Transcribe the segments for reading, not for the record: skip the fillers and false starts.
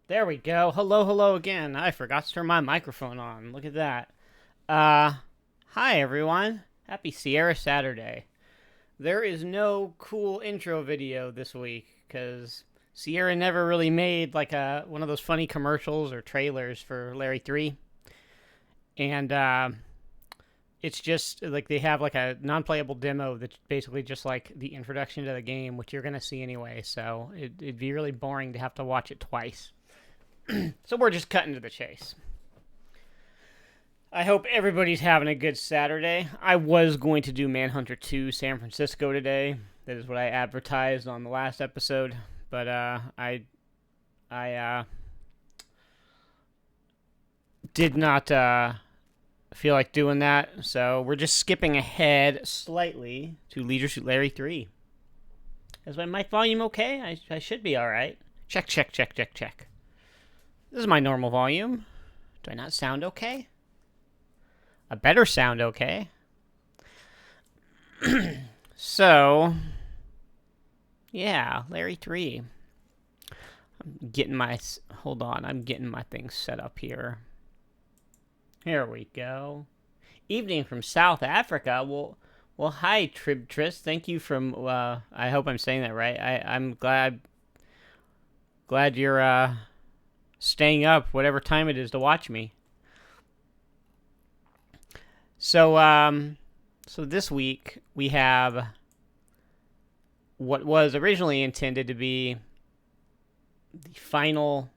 There we go. Hello, hello again. I forgot to turn my microphone on. Look at that. Hi everyone. Happy Sierra Saturday. There is no cool intro video this week because Sierra never really made like one of those funny commercials or trailers for Larry 3. And it's just like they have like a non-playable demo that's basically just like the introduction to the game, which you're going to see anyway. So it'd be really boring to have to watch it twice. So we're just cutting to the chase. I hope everybody's having a good Saturday. I was going to do Manhunter 2 San Francisco today. That is what I advertised on the last episode, but I did not feel like doing that, so we're just skipping ahead slightly to Leisure Suit Larry 3. Is my mic volume okay? I should be all right. Check, check, check, check, check. This is my normal volume. Do I not sound okay? I better sound okay. So, yeah, Larry 3. I'm getting my... Hold on, I'm getting my things set up here. Here we go. Evening from South Africa. Well, hi, Tribtris. Thank you from... I hope I'm saying that right. I'm glad you're... staying up whatever time it is to watch me. So this week we have what was originally intended to be the final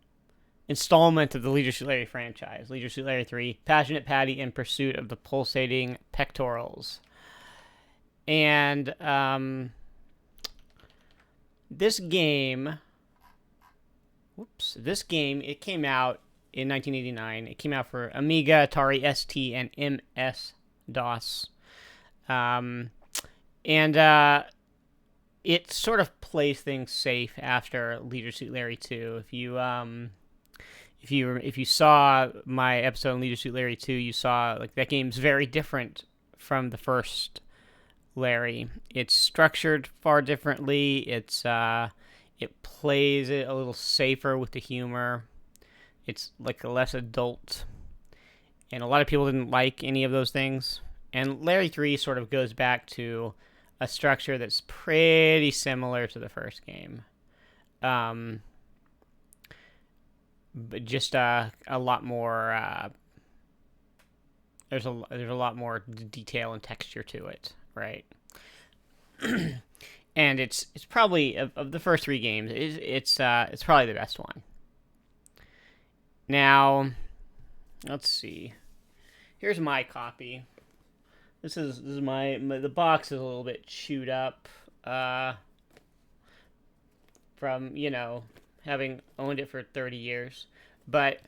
installment of the Leisure Suit Larry franchise, Leisure Suit Larry 3, Passionate Patti in Pursuit of the Pulsating Pectorals. And this game, it came out in 1989. It came out for Amiga, Atari ST, and MS-DOS. It sort of plays things safe after Leisure Suit Larry 2. If you saw my episode on Leisure Suit Larry 2, you saw like that game's very different from the first Larry. It's structured far differently. It plays it a little safer with the humor. It's like less adult. And a lot of people didn't like any of those things. And Larry 3 sort of goes back to a structure that's pretty similar to the first game. But just a lot more... there's a lot more detail and texture to it, right? And it's probably of the first three games, it's probably the best one. Now, let's see. Here's my copy. This is my the box is a little bit chewed up from having owned it for 30 years, but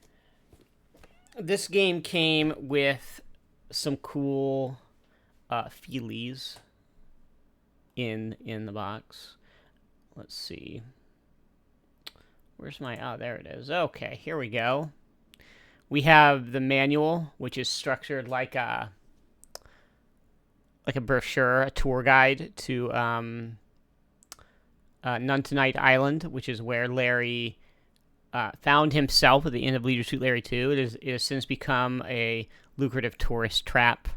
this game came with some cool feelies in the box. Let's see. Where's my... Oh, there it is. Okay, here we go. We have the manual, which is structured like a brochure, a tour guide to None Tonight Island, which is where Larry found himself at the end of Leisure Suit Larry 2. It has since become a lucrative tourist trap.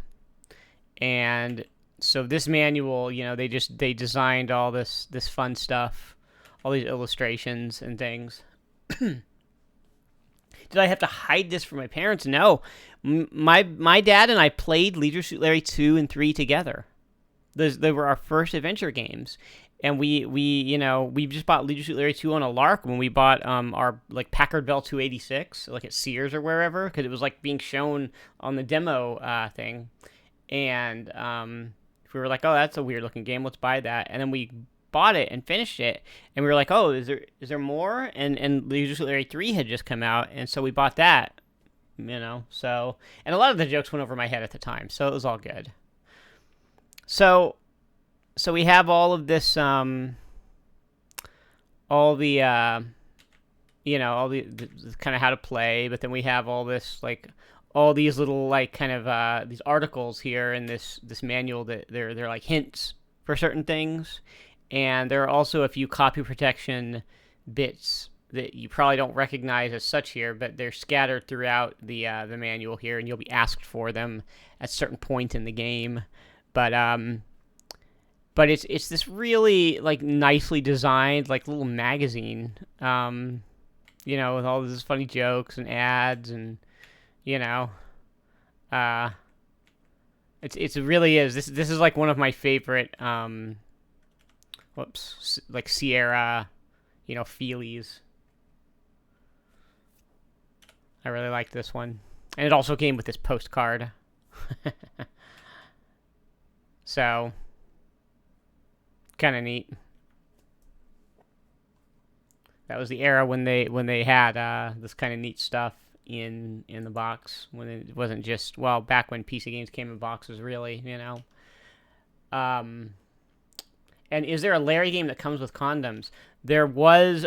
And so this manual, they designed all this fun stuff, all these illustrations and things. Did I have to hide this from my parents? No. My dad and I played Leisure Suit Larry 2 and 3 together. They were our first adventure games. And we just bought Leisure Suit Larry 2 on a lark when we bought our like Packard Bell 286, like at Sears or wherever, because it was like being shown on the demo thing. And we were like, oh, that's a weird looking game. Let's buy that. And then we bought it and finished it. And we were like, oh, is there more? And Leisure Suit Larry 3 had just come out. And so we bought that, So, and a lot of the jokes went over my head at the time. So it was all good. So we have all of this, all the kind of how to play. But then we have all this, like, all these little kind of these articles here in this manual that they're like hints for certain things, and there are also a few copy protection bits that you probably don't recognize as such here, but they're scattered throughout the manual here, and you'll be asked for them at a certain point in the game. But it's this really like nicely designed like little magazine, with all these funny jokes and ads, and you know, uh, it really is. This is like one of my favorite like Sierra, feelies. I really like this one. And it also came with this postcard. So, kind of neat. That was the era when they had this kind of neat stuff in the box, when it wasn't just, well, back when PC games came in boxes, really, And is there a Larry game that comes with condoms? There was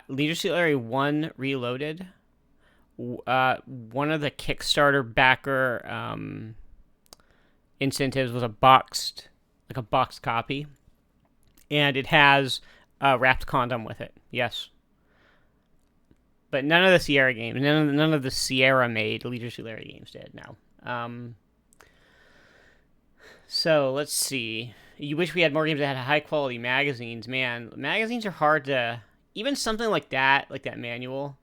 Leisure Suit Larry 1 Reloaded. One of the Kickstarter backer incentives was a boxed copy, and it has a wrapped condom with it. Yes, but none of the Sierra games, none of the Sierra-made Leisure Suit Larry games did. No. So let's see. You wish we had more games that had high-quality magazines. Man, magazines are hard to. Even something like that manual.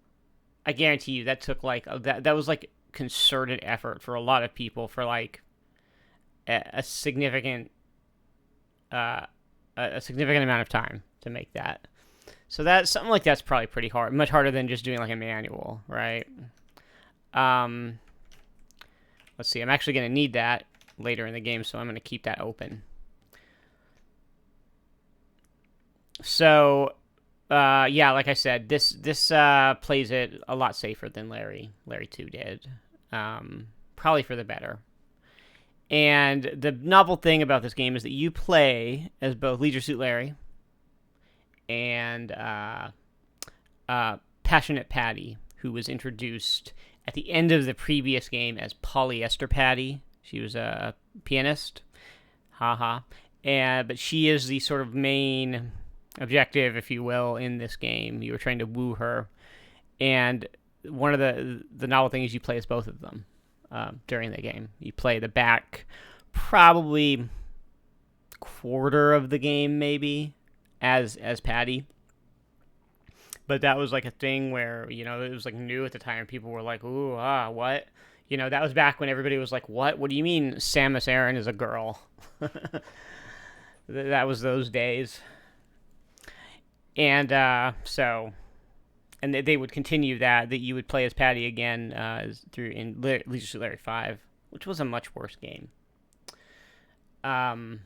I guarantee you that took like that was like concerted effort for a lot of people for like a significant amount of time to make that. So that's something like that's probably pretty hard, much harder than just doing like a manual, right? Let's see. I'm actually going to need that later in the game, so I'm going to keep that open. So. Yeah, like I said, this plays it a lot safer than Larry 2 did. Probably for the better. And the novel thing about this game is that you play as both Leisure Suit Larry and Passionate Patti, who was introduced at the end of the previous game as Polyester Patti. She was a pianist. Haha. But she is the sort of main objective, if you will, in this game. You were trying to woo her, and one of the novel things is you play as both of them during the game. You play the back probably quarter of the game, maybe, as Patti. But that was like a thing where, it was like new at the time. People were like, ooh, what? That was back when everybody was like, what? What do you mean Samus Aran is a girl? That was those days. And and they would continue that you would play as Patti again through in Leisure Suit Larry 5, which was a much worse game. What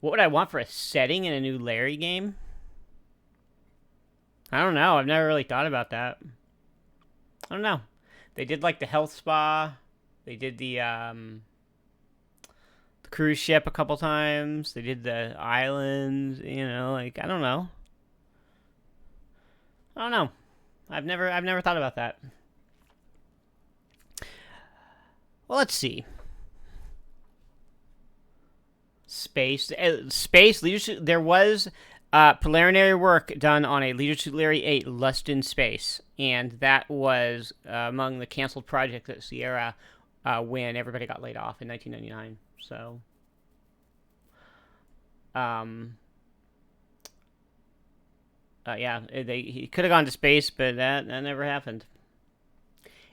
would I want for a setting in a new Larry game? I don't know. I've never really thought about that. I don't know. They did like the health spa. They did the cruise ship a couple times. They did the islands, like I don't know. I've never thought about that. Well, let's see. Space leadership. There was preliminary work done on a Leisure Suit Larry 8 Lust in Space, and that was among the canceled projects at Sierra when everybody got laid off in 1999. So, he could have gone to space, but that never happened.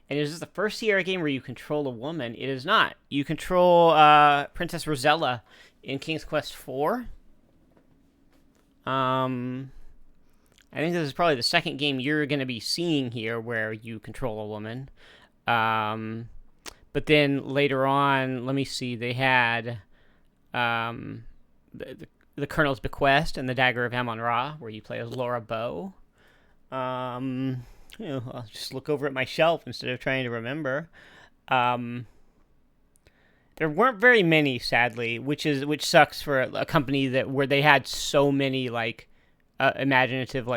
And is this the first Sierra game where you control a woman? It is not. You control Princess Rosella in King's Quest IV. I think this is probably the second game you're going to be seeing here where you control a woman. But then later on, let me see, they had the Colonel's Bequest and the Dagger of Amon-Ra, where you play as Laura Bow. I'll just look over at my shelf instead of trying to remember. There weren't very many, sadly, which sucks for a company where they had so many imaginative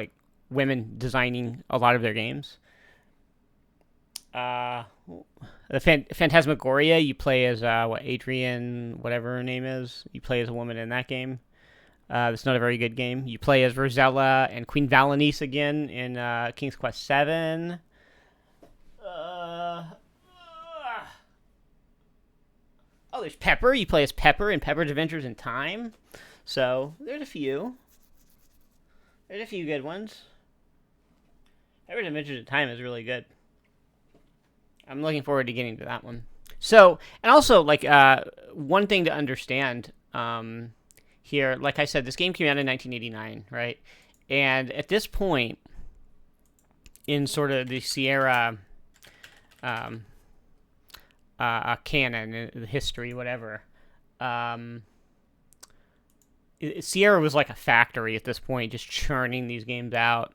women designing a lot of their games. The Phantasmagoria, you play as Adrian, whatever her name is. You play as a woman in that game. It's not a very good game. You play as Rosella and Queen Valenice again in King's Quest VII. Oh, there's Pepper. You play as Pepper in Pepper's Adventures in Time. So there's a few. There's a few good ones. Pepper's Adventures in Time is really good. I'm looking forward to getting to that one. So, and also, like, one thing to understand here, like I said, this game came out in 1989, right? And at this point, in sort of the Sierra canon, history, whatever, Sierra was like a factory at this point, just churning these games out.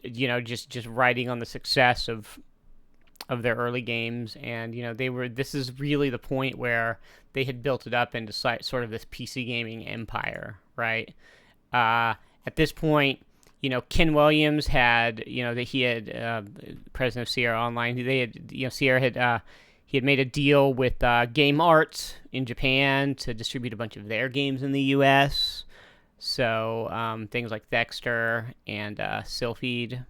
Just riding on the success of their early games, and this is really the point where they had built it up into sort of this PC gaming empire, right? At this point, Ken Williams had, president of Sierra Online. They had, Sierra had he had made a deal with Game Arts in Japan to distribute a bunch of their games in the U.S. So things like Dexter and Sylphied.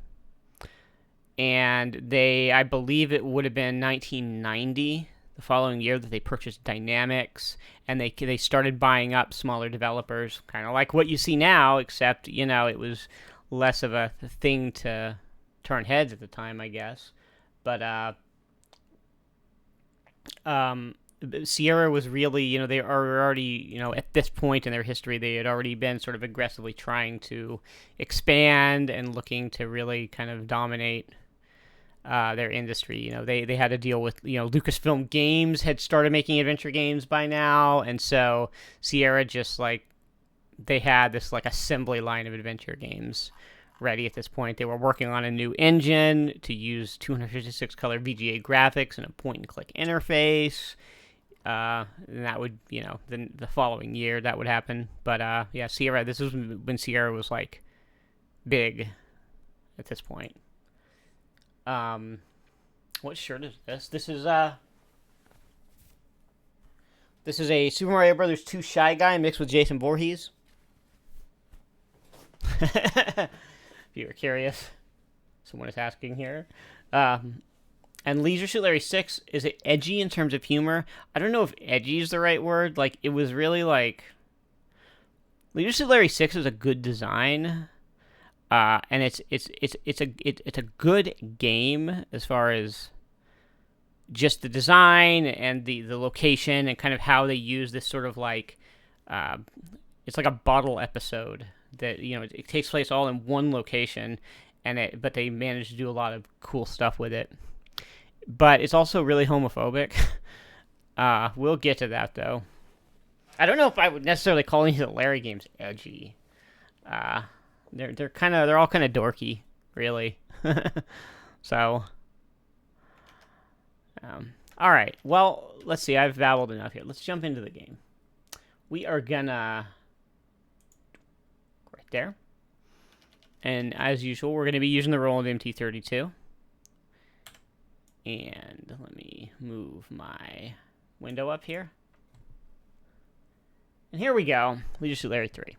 And I believe it would have been 1990, the following year, that they purchased Dynamics, and they started buying up smaller developers, kind of like what you see now, except, it was less of a thing to turn heads at the time, I guess. But Sierra was really, they are already, at this point in their history, they had already been sort of aggressively trying to expand and looking to really kind of dominate their industry. They had a deal with, Lucasfilm Games had started making adventure games by now, and so Sierra just, they had this, assembly line of adventure games ready at this point. They were working on a new engine to use 256 color VGA graphics and a point-and-click interface. And that would, then the following year that would happen. But Sierra, this was when Sierra was big at this point. What shirt is this? This is a Super Mario Brothers 2 Shy Guy mixed with Jason Voorhees. If you were curious, someone is asking here. And Leisure Suit Larry 6, is it edgy in terms of humor? I don't know if edgy is the right word. It was really Leisure Suit Larry 6 is a good design, and it's a good game as far as just the design and the location and kind of how they use this sort of it's like a bottle episode that it takes place all in one location, but they managed to do a lot of cool stuff with it. But it's also really homophobic. We'll get to that, though. I don't know if I would necessarily call any of the Larry games edgy. They're all kind of dorky, really. So, all right. Well, let's see. I've babbled enough here. Let's jump into the game. We are gonna right there, and as usual, we're gonna be using the Roland MT32. And let me move my window up here. And here we go. Leisure Suit Larry 3.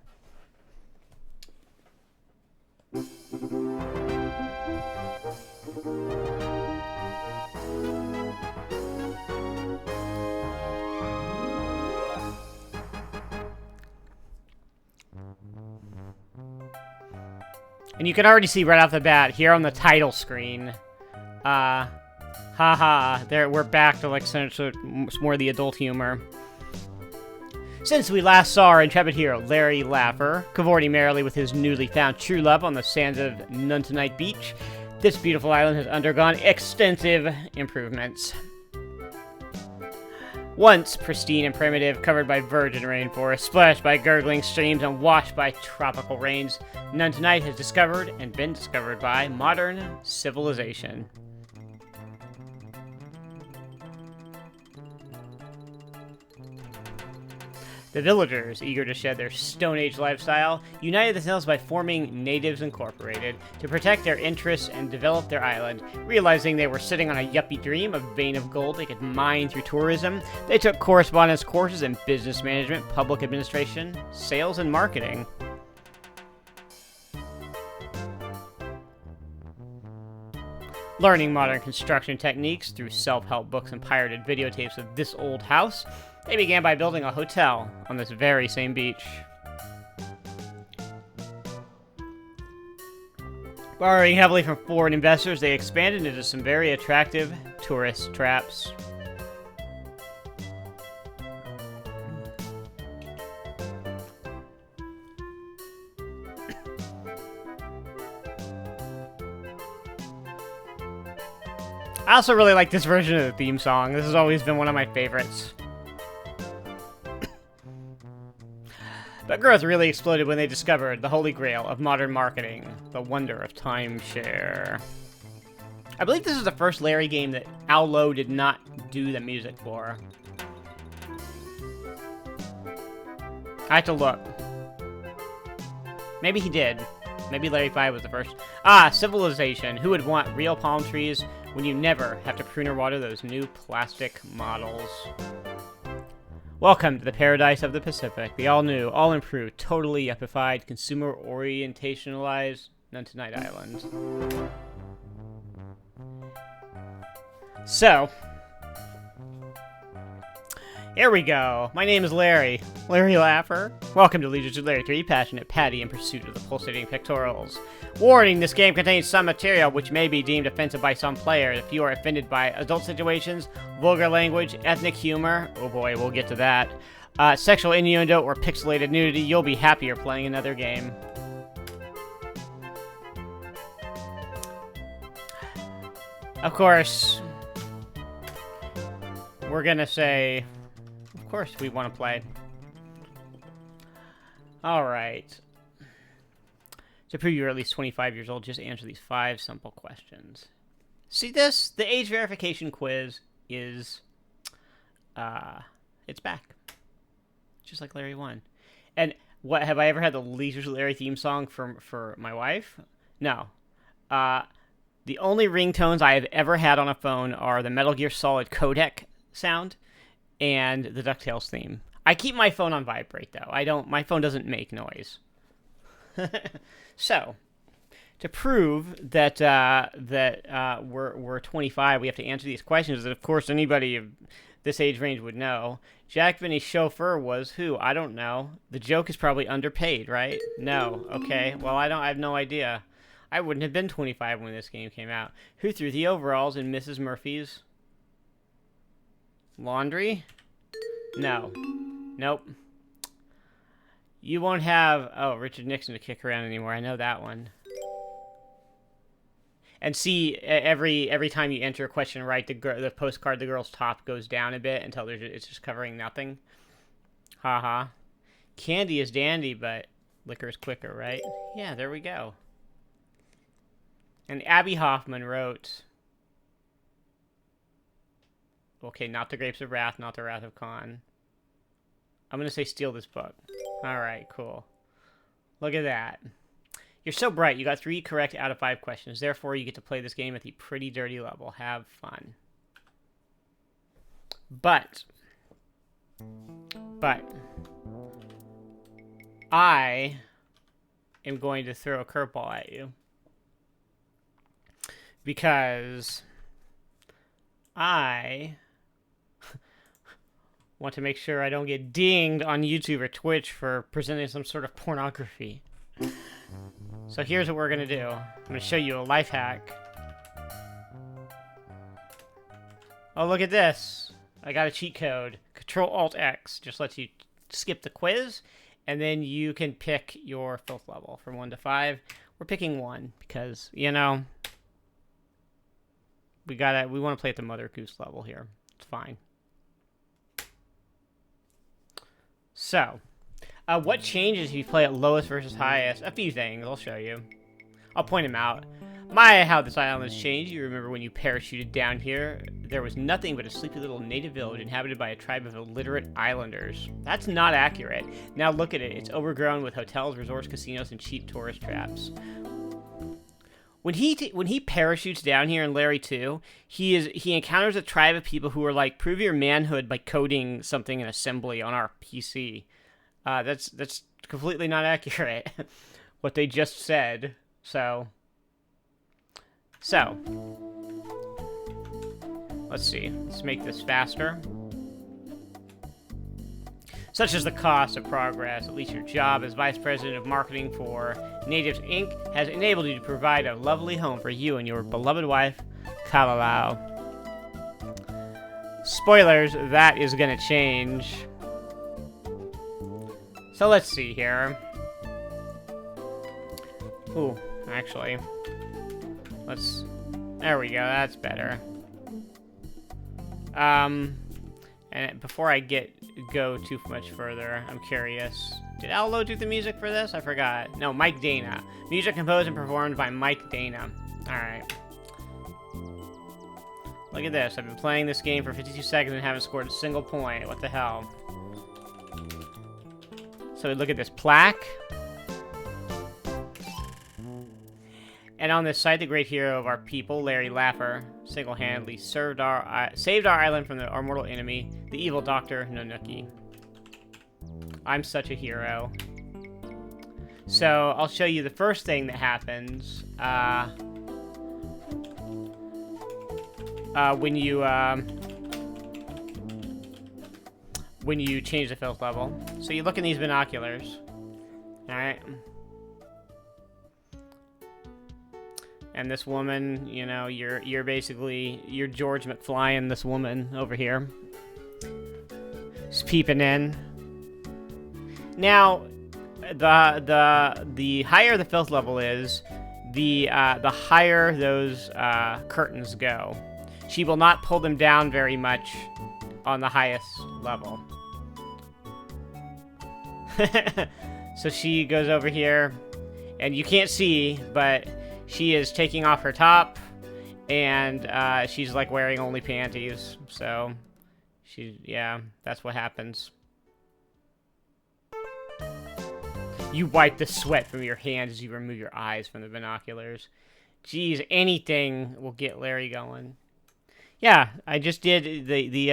And you can already see right off the bat here on the title screen, there, we're back to more of the adult humor. Since we last saw our intrepid hero, Larry Laffer, cavorting merrily with his newly found true love on the sands of Nuntanite Beach, this beautiful island has undergone extensive improvements. Once pristine and primitive, covered by virgin rainforest, splashed by gurgling streams, and washed by tropical rains, Nuntanite has discovered and been discovered by modern civilization. The villagers, eager to shed their Stone Age lifestyle, united themselves by forming Natives Incorporated to protect their interests and develop their island. Realizing they were sitting on a yuppie dream, a vein of gold they could mine through tourism, they took correspondence courses in business management, public administration, sales, and marketing. Learning modern construction techniques through self-help books and pirated videotapes of This Old House, they began by building a hotel on this very same beach. Borrowing heavily from foreign investors, they expanded into some very attractive tourist traps. I also really like this version of the theme song. This has always been one of my favorites. But growth really exploded when they discovered the holy grail of modern marketing, the wonder of timeshare. I believe this is the first Larry game that Al Lowe did not do the music for. I have to look. Maybe he did. Maybe Larry 5 was the first. Ah, Civilization. Who would want real palm trees when you never have to prune or water those new plastic models? Welcome to the paradise of the Pacific. The all-new, all-improved, totally yuppified, consumer-orientationalized None Tonight Island. So, here we go. My name is Larry. Larry Laffer. Welcome to Leisure Suit Larry 3, Passionate Patti in pursuit of the Pulsating Pectorals. Warning, this game contains some material which may be deemed offensive by some players. If you are offended by adult situations, vulgar language, ethnic humor, oh boy, we'll get to that, sexual innuendo, or pixelated nudity, you'll be happier playing another game. Of course, we're gonna say, of course we want to play. Alright. To prove you're at least 25 years old, just answer these 5 simple questions. See this? The age verification quiz is, it's back. Just like Larry 1. And what, have I ever had the Leisure Suit Larry theme song for my wife? No. The only ringtones I have ever had on a phone are the Metal Gear Solid codec sound and the DuckTales theme. I keep my phone on vibrate, though. My phone doesn't make noise. So, to prove that we're 25, we have to answer these questions that, of course, anybody of this age range would know. Jack Vinny's chauffeur was who? I don't know. The joke is probably underpaid, right? No. Okay. Well, I have no idea. I wouldn't have been 25 when this game came out. Who threw the overalls in Mrs. Murphy's laundry? No. Nope. You won't have, Richard Nixon to kick around anymore. I know that one. And see, every time you enter a question right, the postcard, the girl's top goes down a bit until it's just covering nothing. Haha. Candy is dandy, but liquor is quicker, right? Yeah, there we go. And Abby Hoffman wrote, okay, not the Grapes of Wrath, not the Wrath of Khan. I'm going to say steal this book. All right, cool. Look at that. You're so bright. You got 3 correct out of 5 questions. Therefore, you get to play this game at the pretty dirty level. Have fun. But, I am going to throw a curveball at you. Because I want to make sure I don't get dinged on YouTube or Twitch for presenting some sort of pornography. So here's what we're going to do. I'm going to show you a life hack. Oh, look at this. I got a cheat code. Control-Alt-X just lets you skip the quiz, and then you can pick your filth level from 1 to 5. We're picking 1 because, you know, we want to play at the Mother Goose level here. It's fine. So, what changes if you play at lowest versus highest? A few things. I'll show you. I'll point them out. My, how this island has changed. You remember when you parachuted down here? There was nothing but a sleepy little native village inhabited by a tribe of illiterate islanders. That's not accurate. Now look at it. It's overgrown with hotels, resorts, casinos, and cheap tourist traps. When he parachutes down here in Larry 2, he encounters a tribe of people who are like, prove your manhood by coding something in assembly on our PC. That's completely not accurate. What they just said. So, let's see. Let's make this faster. Such is the cost of progress. At least your job as Vice President of Marketing for Natives Inc. has enabled you to provide a lovely home for you and your beloved wife, Kalalau. Spoilers, that is gonna change. So let's see here. Ooh, actually. There we go, that's better. And before I go too much further, I'm curious. Did Allo do the music for this? I forgot. No, Mike Dana. Music composed and performed by Mike Dana. Alright. Look at this. I've been playing this game for 52 seconds and haven't scored a single point. What the hell? So look at this plaque. And on this site, the great hero of our people, Larry Laffer, single-handedly saved our island from our mortal enemy, the evil Dr. Nonuki. I'm such a hero. So, I'll show you the first thing that happens when you change the filth level. So you look in these binoculars. Alright. And this woman, you know, you're basically George McFly and this woman over here. Just peeping in. Now, the higher the filth level is, the higher those curtains go. She will not pull them down very much on the highest level. So she goes over here, and you can't see, but she is taking off her top, and she's like wearing only panties. So, yeah, that's what happens. You wipe the sweat from your hands as you remove your eyes from the binoculars. Jeez, anything will get Larry going. Yeah, I just did the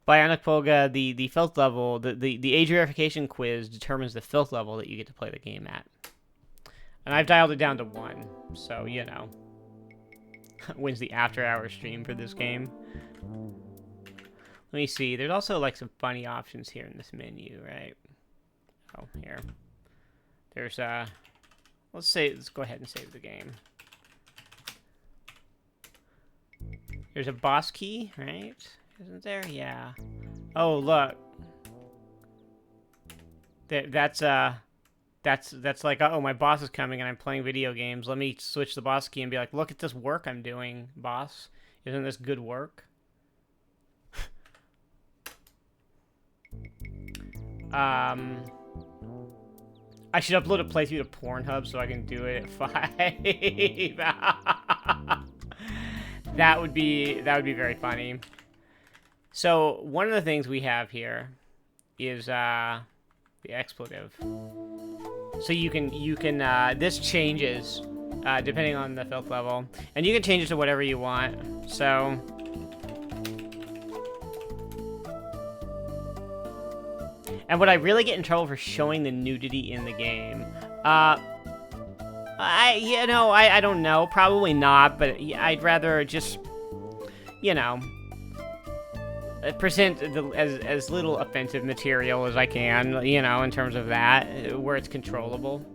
Bionic Polga, the filth level, the age verification quiz determines the filth level that you get to play the game at. And I've dialed it down to 1, so, you know. When's the after-hour stream for this game? Let me see. There's also, like, some funny options here in this menu, right? Oh, here. There's, let's go ahead and save the game. There's a boss key, right? Isn't there? Yeah. Oh, look. That's like, uh-oh, my boss is coming and I'm playing video games. Let me switch the boss key and be like, look at this work I'm doing, boss. Isn't this good work? I should upload a playthrough to Pornhub so I can do it at 5. That would be very funny. So, one of the things we have here is, the expletive. So you can this changes, depending on the filth level. And you can change it to whatever you want, so... And would I really get in trouble for showing the nudity in the game? I don't know. Probably not, but I'd rather just, you know, present as little offensive material as I can, you know, in terms of that, where it's controllable.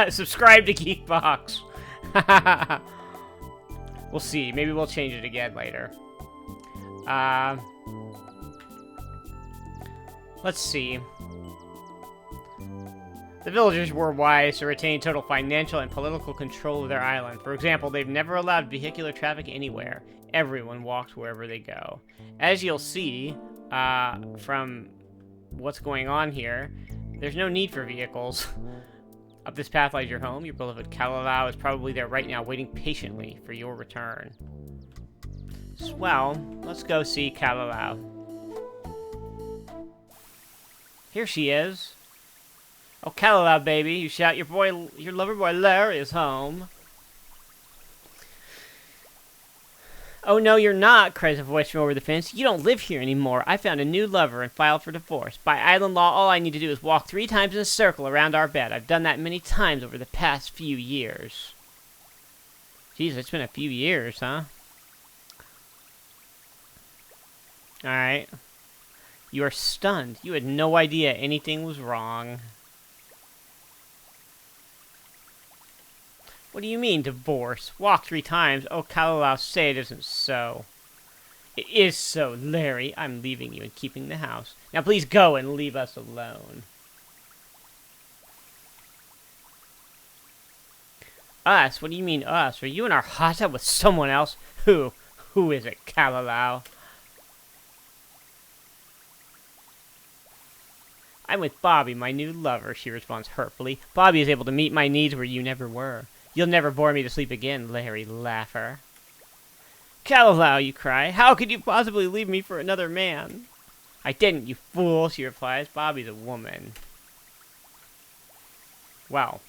Subscribe to Geekbox. We'll see. Maybe we'll change it again later. Let's see. The villagers were wise to retain total financial and political control of their island. For example, they've never allowed vehicular traffic anywhere. Everyone walks wherever they go. As you'll see, from what's going on here, there's no need for vehicles. Up this path lies your home. Your beloved Kalalau is probably there right now, waiting patiently for your return. Well, let's go see Kalalau. Here she is. Oh, Kalalau, baby, you shout, your lover boy Larry is home. Oh, no, you're not, cries a voice from over the fence. You don't live here anymore. I found a new lover and filed for divorce. By island law, all I need to do is walk 3 times in a circle around our bed. I've done that many times over the past few years. Jeez, it's been a few years, huh? Alright. You are stunned. You had no idea anything was wrong. What do you mean, divorce? Walk 3 times. Oh, Kalalau, say it isn't so. It is so, Larry. I'm leaving you and keeping the house. Now please go and leave us alone. Us? What do you mean, us? Are you in our hot tub with someone else? Who? Who is it, Kalalau? I'm with Bobby, my new lover, she responds hurtfully. Bobby is able to meet my needs where you never were. You'll never bore me to sleep again, Larry Laugher. Kalalau, you cry. How could you possibly leave me for another man? I didn't, you fool, she replies. Bobby's a woman. Wow.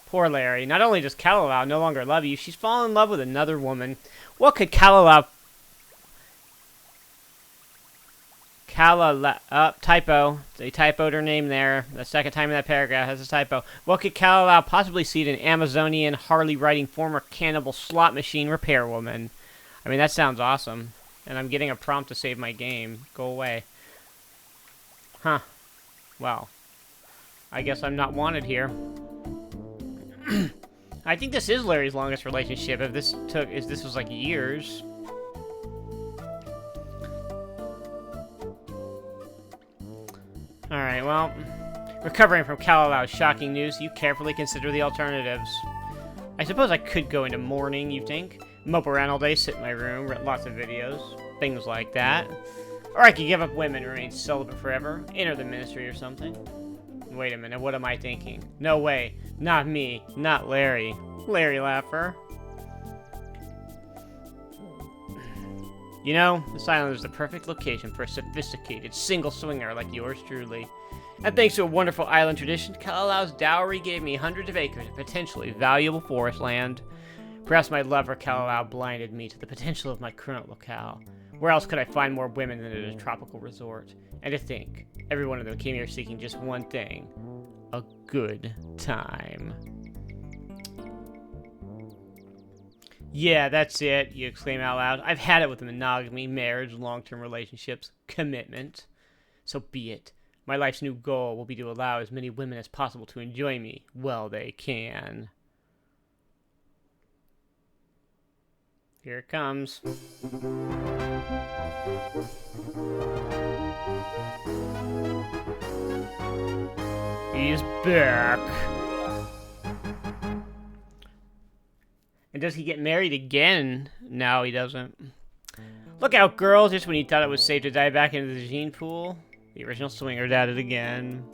Poor Larry. Not only does Kalalau no longer love you, she's fallen in love with another woman. What could Kalalau... typo. They typoed her name there. The second time in that paragraph has a typo. What could Kalalau possibly see in an Amazonian, Harley-riding former cannibal slot machine repairwoman? I mean, that sounds awesome. And I'm getting a prompt to save my game. Go away. Huh. Well. I guess I'm not wanted here. I think this is Larry's longest relationship. If this was like years. Alright, well, recovering from Kalalau's shocking news, you carefully consider the alternatives. I suppose I could go into mourning, you think? Mope around all day, sit in my room, rent lots of videos, things like that. Or I could give up women and remain celibate forever, enter the ministry or something. Wait a minute, what am I thinking? No way, not me, not Larry. Larry Laugher. You know, this island is the perfect location for a sophisticated single swinger like yours truly. And thanks to a wonderful island tradition, Kalalau's dowry gave me hundreds of acres of potentially valuable forest land. Perhaps my lover Kalalau blinded me to the potential of my current locale. Where else could I find more women than at a tropical resort? And to think, every one of them came here seeking just one thing. A good time. Yeah, that's it, you exclaim out loud. I've had it with monogamy, marriage, long-term relationships, commitment. So be it. My life's new goal will be to allow as many women as possible to enjoy me while they can. Here it comes. He's back. And does he get married again? No, he doesn't. Look out, girls. Just when you thought it was safe to dive back into the gene pool, the original swinger's at it again.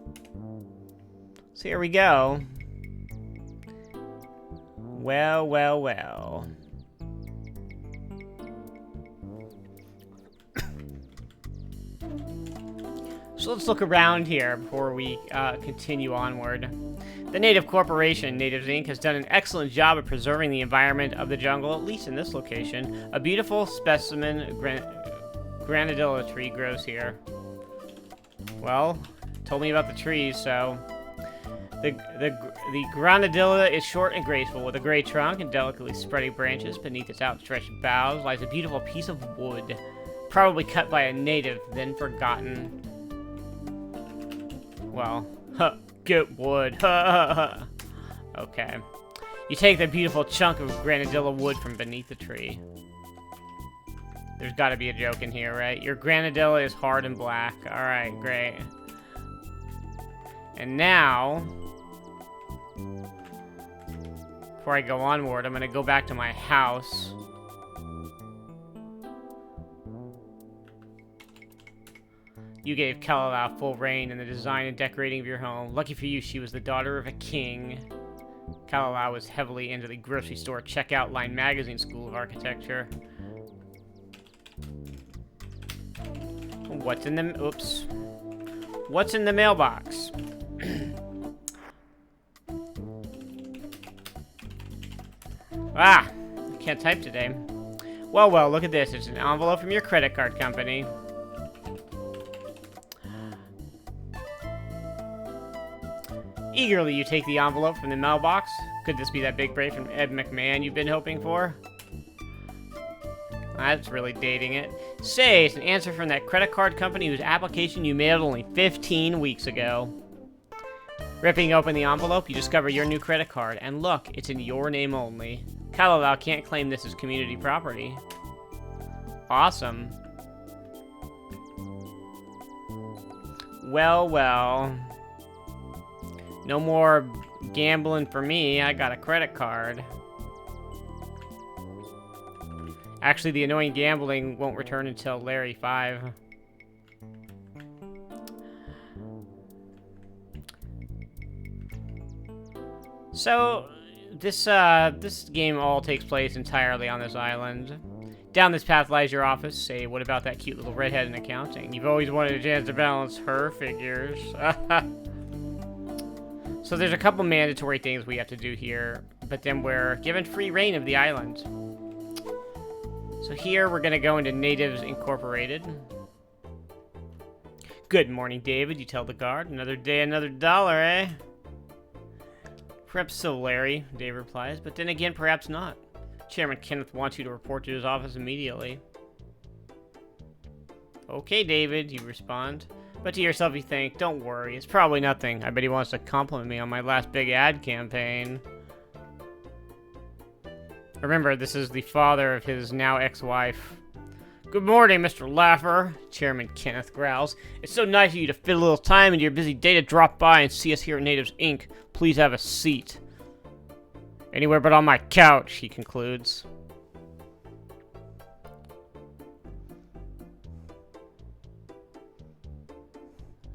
So here we go. Well, well, well. So let's look around here before we continue onward. The Native Corporation, Natives Inc., has done an excellent job of preserving the environment of the jungle, at least in this location. A beautiful specimen granadilla tree grows here. Well, told me about the trees, so... The granadilla is short and graceful, with a gray trunk and delicately spreading branches. Beneath its outstretched boughs lies a beautiful piece of wood, probably cut by a native, then forgotten. Well, get wood. Okay. You take the beautiful chunk of granadilla wood from beneath the tree. There's got to be a joke in here, right? Your granadilla is hard and black. Alright, great. And now... before I go onward, I'm going to go back to my house. You gave Kalala full reign in the design and decorating of your home. Lucky for you, she was the daughter of a king. Kalala was heavily into the grocery store checkout line magazine school of architecture. What's in the... Oops. What's in the mailbox? Ah! I can't type today. Well, look at this. It's an envelope from your credit card company. Eagerly, you take the envelope from the mailbox. Could this be that big break from Ed McMahon you've been hoping for? That's really dating it. Say, it's an answer from that credit card company whose application you mailed only 15 weeks ago. Ripping open the envelope, you discover your new credit card. And look, it's in your name only. Kalalau can't claim this as community property. Awesome. Well. No more gambling for me. I got a credit card. Actually, the annoying gambling won't return until Larry 5. So, this game all takes place entirely on this island. Down this path lies your office. Say, what about that cute little redhead in accounting? You've always wanted a chance to balance her figures. So there's a couple mandatory things we have to do here, but then we're given free reign of the island. So here we're going to go into Natives Incorporated. Good morning, David, you tell the guard. Another day, another dollar, eh? Perhaps so, Larry, Dave replies, but then again, perhaps not. Chairman Kenneth wants you to report to his office immediately. Okay, David, you respond. But to yourself you think, don't worry, it's probably nothing. I bet he wants to compliment me on my last big ad campaign. Remember, this is the father of his now ex-wife. Good morning, Mr. Laffer, Chairman Kenneth growls. It's so nice of you to fit a little time into your busy day to drop by and see us here at Natives Inc. Please have a seat. Anywhere but on my couch, he concludes.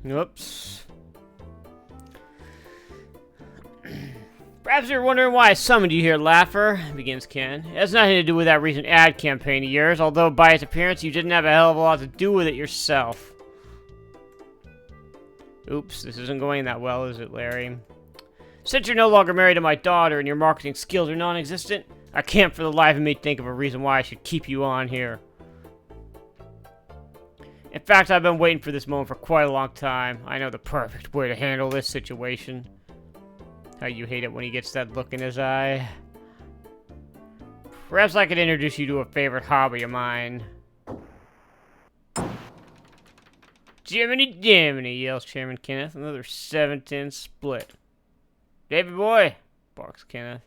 Oops. Perhaps you're wondering why I summoned you here, Laffer, begins Ken. It has nothing to do with that recent ad campaign of yours, although by its appearance you didn't have a hell of a lot to do with it yourself. Oops, this isn't going that well, is it, Larry? Since you're no longer married to my daughter and your marketing skills are non-existent, I can't for the life of me think of a reason why I should keep you on here. In fact, I've been waiting for this moment for quite a long time. I know the perfect way to handle this situation. How you hate it when he gets that look in his eye. Perhaps I could introduce you to a favorite hobby of mine. Jiminy Jiminy, yells Chairman Kenneth. Another 7-10 split. David boy, barks Kenneth.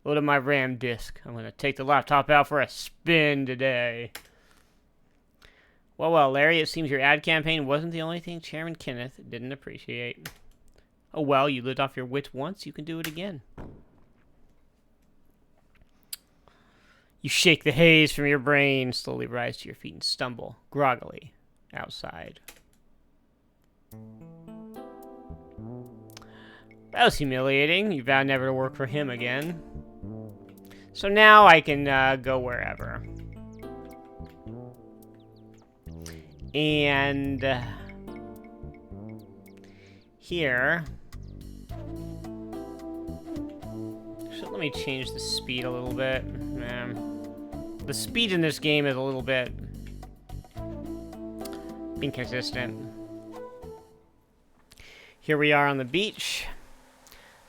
Load up my RAM disk. I'm going to take the laptop out for a spin today. Well, Larry, it seems your ad campaign wasn't the only thing Chairman Kenneth didn't appreciate. Oh, well, you lived off your wits once, you can do it again. You shake the haze from your brain, slowly rise to your feet and stumble, groggily, outside. That was humiliating. You vowed never to work for him again. So now I can go wherever. And here, so let me change the speed a little bit. The speed in this game is a little bit inconsistent. Here we are on the beach.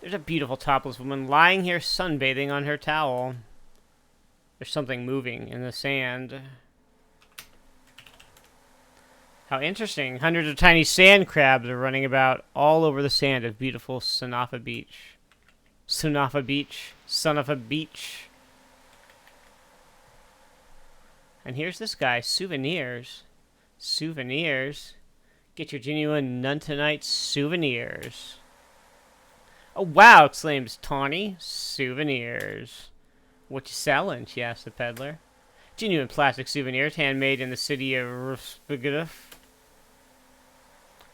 There's a beautiful topless woman lying here sunbathing on her towel. There's something moving in the sand. How interesting. Hundreds of tiny sand crabs are running about all over the sand of beautiful Sunafa Beach. Sunafa Beach. Son of a beach. And here's this guy. Souvenirs. Souvenirs. Get your genuine Nuntonite souvenirs. Oh, wow, exclaims Tawny. Souvenirs. What you selling? She asks the peddler. Genuine plastic souvenirs handmade in the city of Ruspiguduf.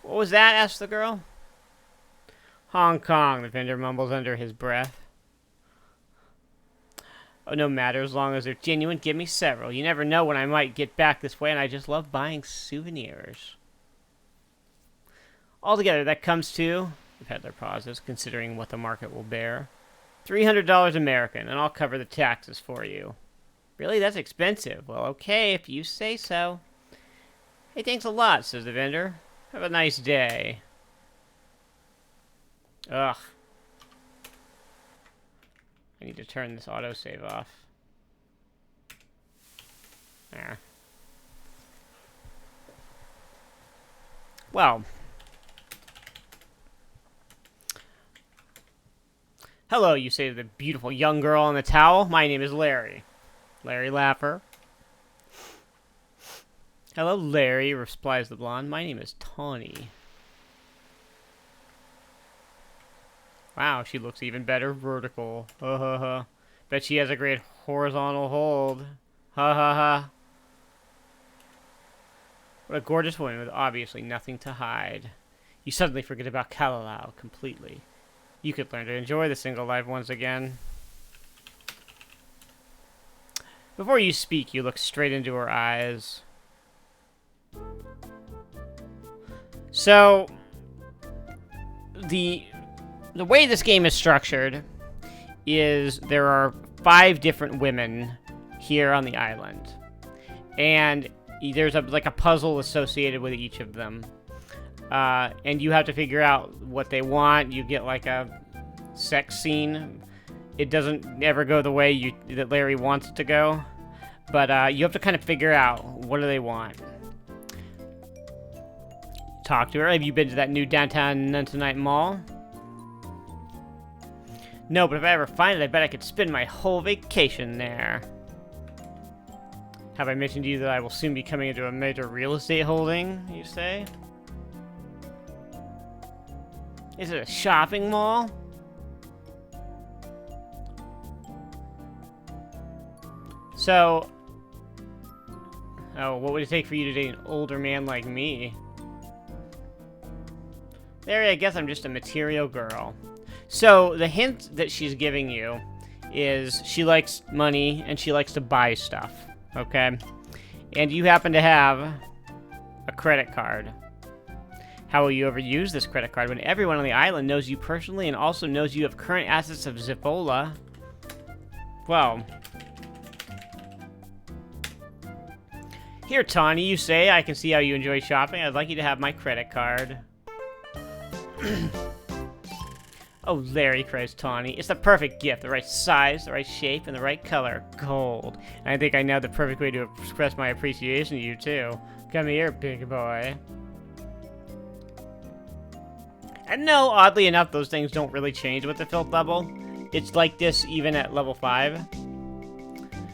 What was that? Asked the girl. Hong Kong, the vendor mumbles under his breath. Oh, no matter, as long as they're genuine, give me several. You never know when I might get back this way, and I just love buying souvenirs. Altogether, that comes to, the peddler pauses, considering what the market will bear, $300 American, and I'll cover the taxes for you. Really? That's expensive. Well, okay, if you say so. Hey, thanks a lot, says the vendor. Have a nice day. Ugh. I need to turn this autosave off. There. Well. Hello, you say to the beautiful young girl on the towel. My name is Larry. Larry Laffer. Hello, Larry, replies the blonde. My name is Tawny. Wow, she looks even better vertical. Ha ha ha. Bet she has a great horizontal hold. Ha ha ha. What a gorgeous woman with obviously nothing to hide. You suddenly forget about Kalalau completely. You could learn to enjoy the single life once again. Before you speak, you look straight into her eyes. So, the way this game is structured is there are 5 different women here on the island. And there's like a puzzle associated with each of them. And you have to figure out what they want. You get like a sex scene. It doesn't ever go the way that Larry wants it to go. But you have to kind of figure out what do they want. Talk to her. Have you been to that new downtown Nuntanite mall? No, but if I ever find it, I bet I could spend my whole vacation there. Have I mentioned to you that I will soon be coming into a major real estate holding, you say? Is it a shopping mall? So... Oh, what would it take for you to date an older man like me? Larry, I guess I'm just a material girl. So, the hint that she's giving you is she likes money and she likes to buy stuff, okay? And you happen to have a credit card. How will you ever use this credit card when everyone on the island knows you personally and also knows you have current assets of Zipola? Well... Here, Tawny, you say, I can see how you enjoy shopping. I'd like you to have my credit card. Oh, Larry, cries Tawny. It's the perfect gift. The right size, the right shape, and the right color. Gold. And I think I know the perfect way to express my appreciation to you, too. Come here, big boy. And no, oddly enough, those things don't really change with the filth level. It's like this even at level 5.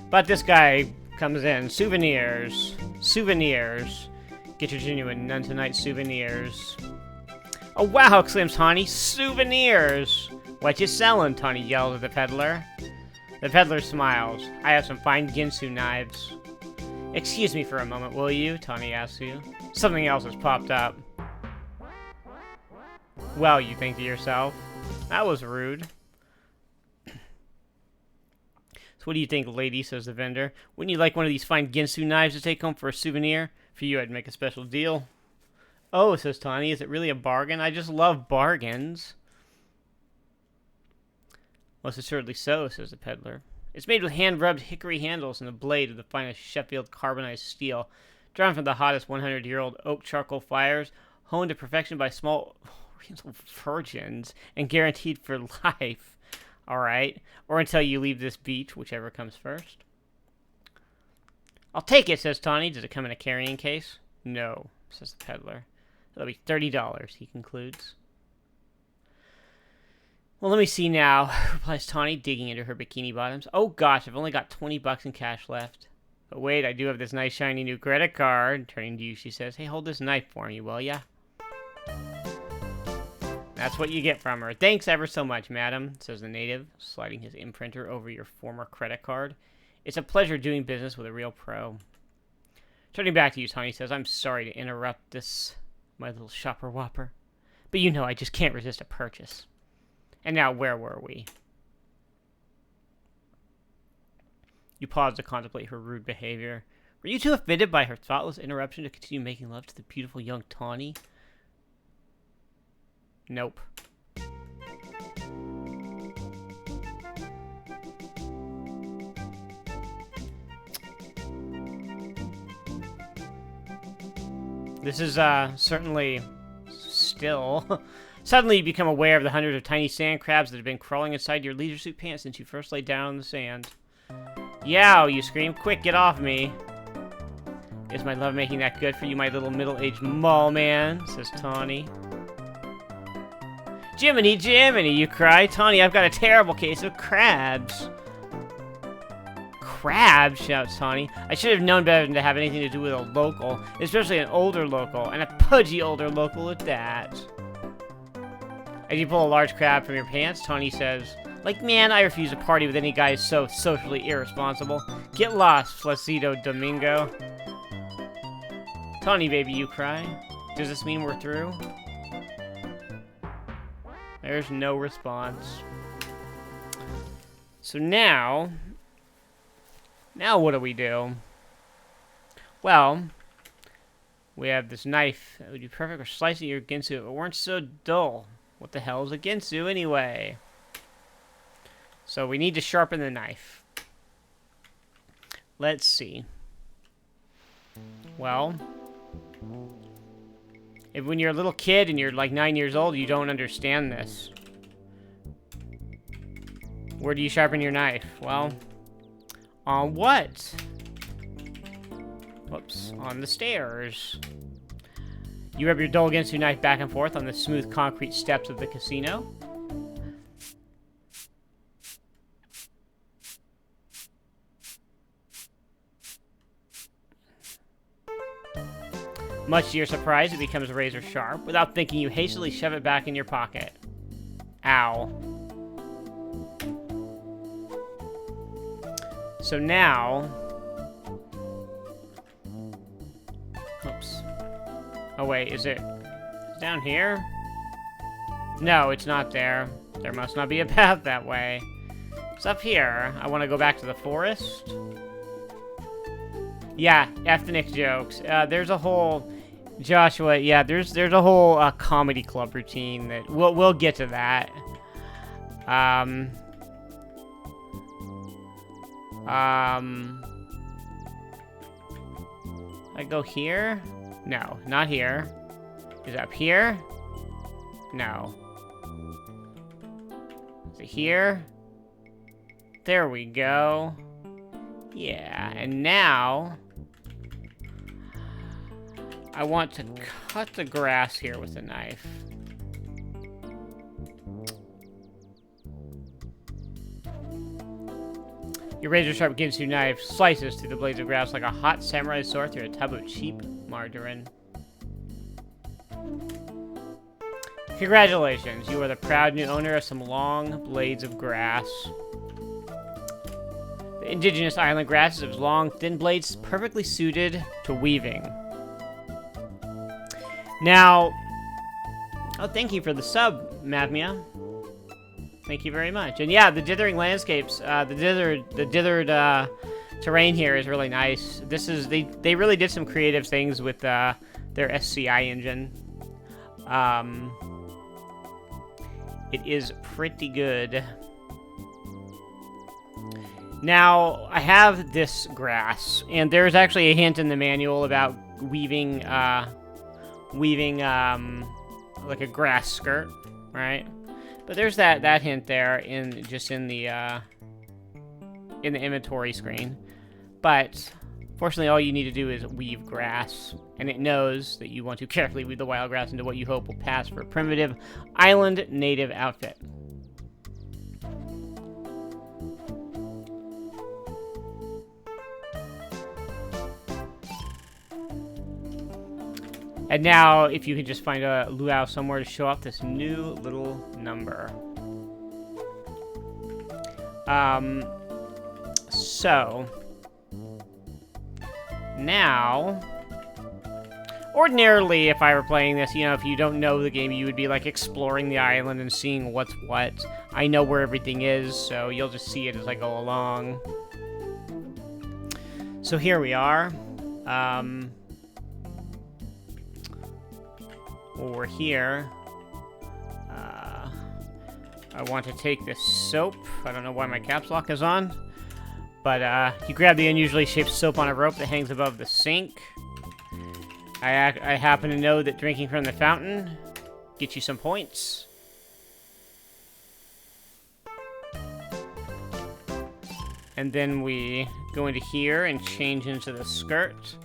But this guy comes in. Souvenirs. Souvenirs. Get your genuine Nuntanite souvenirs. Oh, wow, exclaims Tawny. Souvenirs! What you selling? Tawny yells at the peddler. The peddler smiles. I have some fine Ginsu knives. Excuse me for a moment, will you? Tawny asks you. Something else has popped up. Well, you think to yourself. That was rude. So what do you think, lady, says the vendor. Wouldn't you like one of these fine Ginsu knives to take home for a souvenir? For you, I'd make a special deal. Oh, says Tawny, is it really a bargain? I just love bargains. Most assuredly so, says the peddler. It's made with hand-rubbed hickory handles and a blade of the finest Sheffield carbonized steel, drawn from the hottest 100-year-old oak charcoal fires, honed to perfection by small oriental virgins, and guaranteed for life. All right, or until you leave this beach, whichever comes first. I'll take it, says Tawny. Does it come in a carrying case? No, says the peddler. That'll be $30, he concludes. Well, let me see now, replies Tawny, digging into her bikini bottoms. Oh gosh, I've only got 20 bucks in cash left. But wait, I do have this nice shiny new credit card. Turning to you, she says, hey, hold this knife for me, will ya? That's what you get from her. Thanks ever so much, madam, says the native, sliding his imprinter over your former credit card. It's a pleasure doing business with a real pro. Turning back to you, Tawny says, I'm sorry to interrupt this my little shopper whopper. But you know I just can't resist a purchase. And now, where were we? You paused to contemplate her rude behavior. Were you too offended by her thoughtless interruption to continue making love to the beautiful young Tawny? Nope. This is, certainly still. Suddenly you become aware of the hundreds of tiny sand crabs that have been crawling inside your leisure suit pants since you first laid down on the sand. Yow, you scream. Quick, get off me. Is my lovemaking that good for you, my little middle-aged mall man? Says Tawny. Jiminy, Jiminy, you cry. Tawny, I've got a terrible case of crabs. Crabs, shouts Tawny. I should have known better than to have anything to do with a local, especially an older local, and a pudgy older local at that. As you pull a large crab from your pants, Tawny says, like, man, I refuse to party with any guy who's so socially irresponsible. Get lost, Placido Domingo. Tawny, baby, you cry. Does this mean we're through? There's no response. So now what do we do? Well, we have this knife that would be perfect for slicing your Ginsu if it weren't so dull. What the hell is a Ginsu anyway? So we need to sharpen the knife. Let's see. Well, if when you're a little kid and you're like 9 years old, you don't understand this. Where do you sharpen your knife? Well, on what? Whoops, on the stairs. You rub your dull Ginsu knife back and forth on the smooth concrete steps of the casino. Much to your surprise, it becomes razor sharp. Without thinking, you hastily shove it back in your pocket. Ow. So now... Oops. Oh wait, is it down here? No, it's not there. There must not be a path that way. It's up here. I want to go back to the forest. Yeah, ethnic jokes. There's a whole... Joshua, yeah, there's a whole comedy club routine that we'll get to that. I go here? No, not here. Is it up here? No. Is it here? There we go. Yeah, and now I want to cut the grass here with a knife. Your razor-sharp Ginsu knife slices through the blades of grass like a hot samurai sword through a tub of cheap margarine. Congratulations, you are the proud new owner of some long blades of grass. The indigenous island grass is long, thin blades perfectly suited to weaving. Now, oh, thank you for the sub, Mavmia. Thank you very much. And yeah, the dithering landscapes, the dithered terrain here is really nice. This is they really did some creative things with their SCI engine. It is pretty good. Now, I have this grass, and there's actually a hint in the manual about weaving like a grass skirt, right? But there's that hint there in the inventory screen. But fortunately, all you need to do is weave grass, and it knows that you want to carefully weave the wild grass into what you hope will pass for a primitive island native outfit. And now, if you can just find a luau somewhere to show off this new little number. So now... Ordinarily, if I were playing this, you know, if you don't know the game, you would be like exploring the island and seeing what's what. I know where everything is, so you'll just see it as I go along. So here we are. We're here. I want to take this soap. I don't know why my caps lock is on. But you grab the unusually shaped soap on a rope that hangs above the sink. I happen to know that drinking from the fountain gets you some points. And then we go into here and change into the skirt.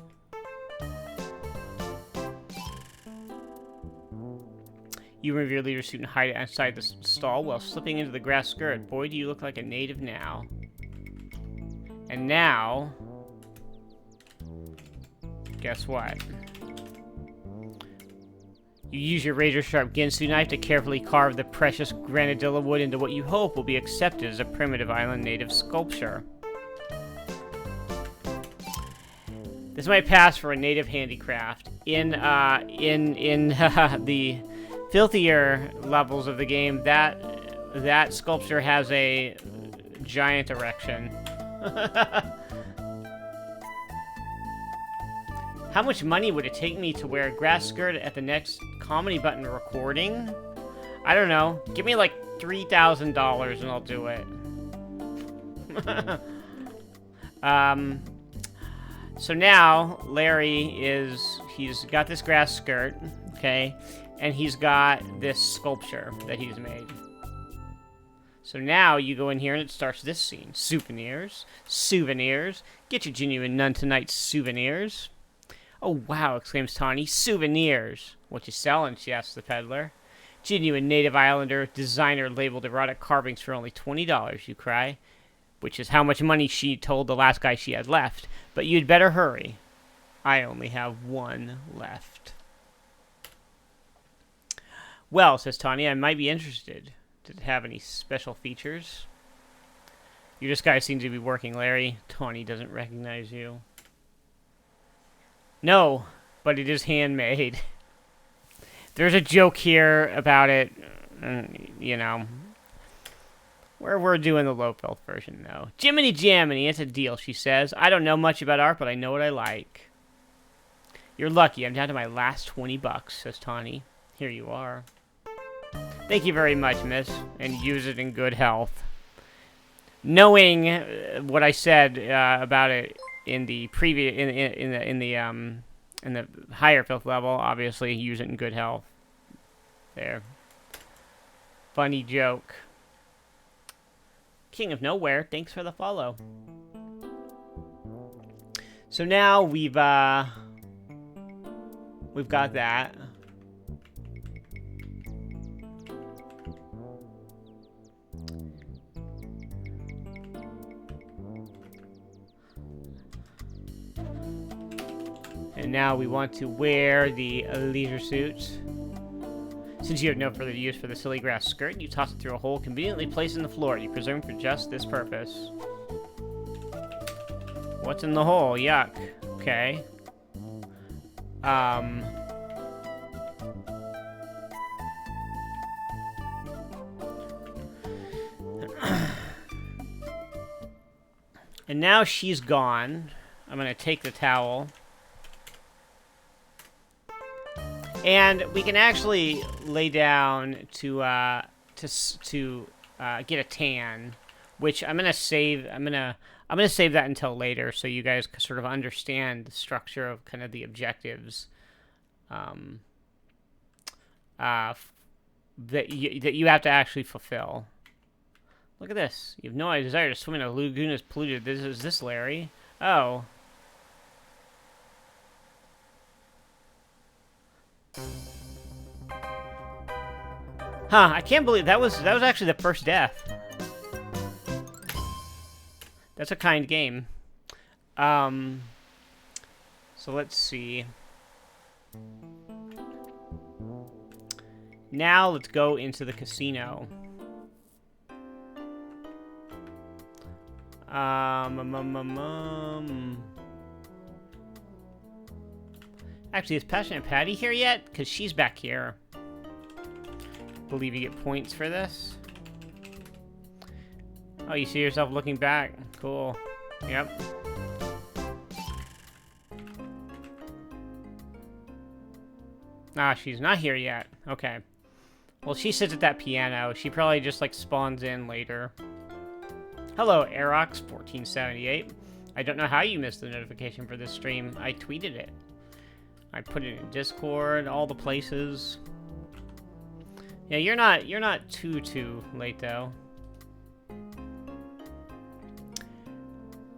You remove your leader suit and hide it outside the stall while slipping into the grass skirt. Boy, do you look like a native now. And now, guess what? You use your razor-sharp Ginsu knife to carefully carve the precious granadilla wood into what you hope will be accepted as a primitive island native sculpture. This might pass for a native handicraft. In the filthier levels of the game, that sculpture has a giant erection. How much money would it take me to wear a grass skirt at the next comedy button recording? I don't know. Give me like $3,000 and I'll do it. So now Larry he's got this grass skirt, okay, and he's got this sculpture that he's made. So now you go in here and it starts this scene. Souvenirs. Souvenirs. Get your genuine none tonight souvenirs. Oh, wow, exclaims Tawny. Souvenirs. What you selling, she asks the peddler. Genuine native islander, designer labeled erotic carvings for only $20, you cry. Which is how much money she told the last guy she had left. But you'd better hurry. I only have one left. Well, says Tawny, I might be interested. Did it have any special features? You just guys seem to be working, Larry. Tawny doesn't recognize you. No, but it is handmade. There's a joke here about it, you know. We're doing the low-felt version, though. Jiminy Jaminy, it's a deal, she says. I don't know much about art, but I know what I like. You're lucky. I'm down to my last 20 bucks, says Tawny. Here you are. Thank you very much, miss, and use it in good health. Knowing what I said about it in the previous in the higher filth level, obviously use it in good health. There. Funny joke. King of Nowhere, thanks for the follow. So now we've got that. And now we want to wear the leisure suit. Since you have no further use for the silly grass skirt, you toss it through a hole conveniently placed in the floor. You presume for just this purpose. What's in the hole? Yuck. Okay. And now she's gone. I'm gonna take the towel. And we can actually lay down to get a tan, which I'm gonna save. I'm gonna save that until later, so you guys can sort of understand the structure of kind of the objectives that you have to actually fulfill. Look at this. You have no desire to swim in a lagoon as polluted. Is this Larry? Oh. Huh, I can't believe that was actually the first death. That's a kind game. So let's see. Now let's go into the casino. Actually, is Passionate Patti here yet? Because she's back here. Believe you get points for this. Oh, you see yourself looking back. Cool. Yep. Ah, she's not here yet. Okay. Well, she sits at that piano. She probably just, like, spawns in later. Hello, Aerox1478. I don't know how you missed the notification for this stream. I tweeted it. I put it in Discord, all the places. Yeah, you're not too late, though.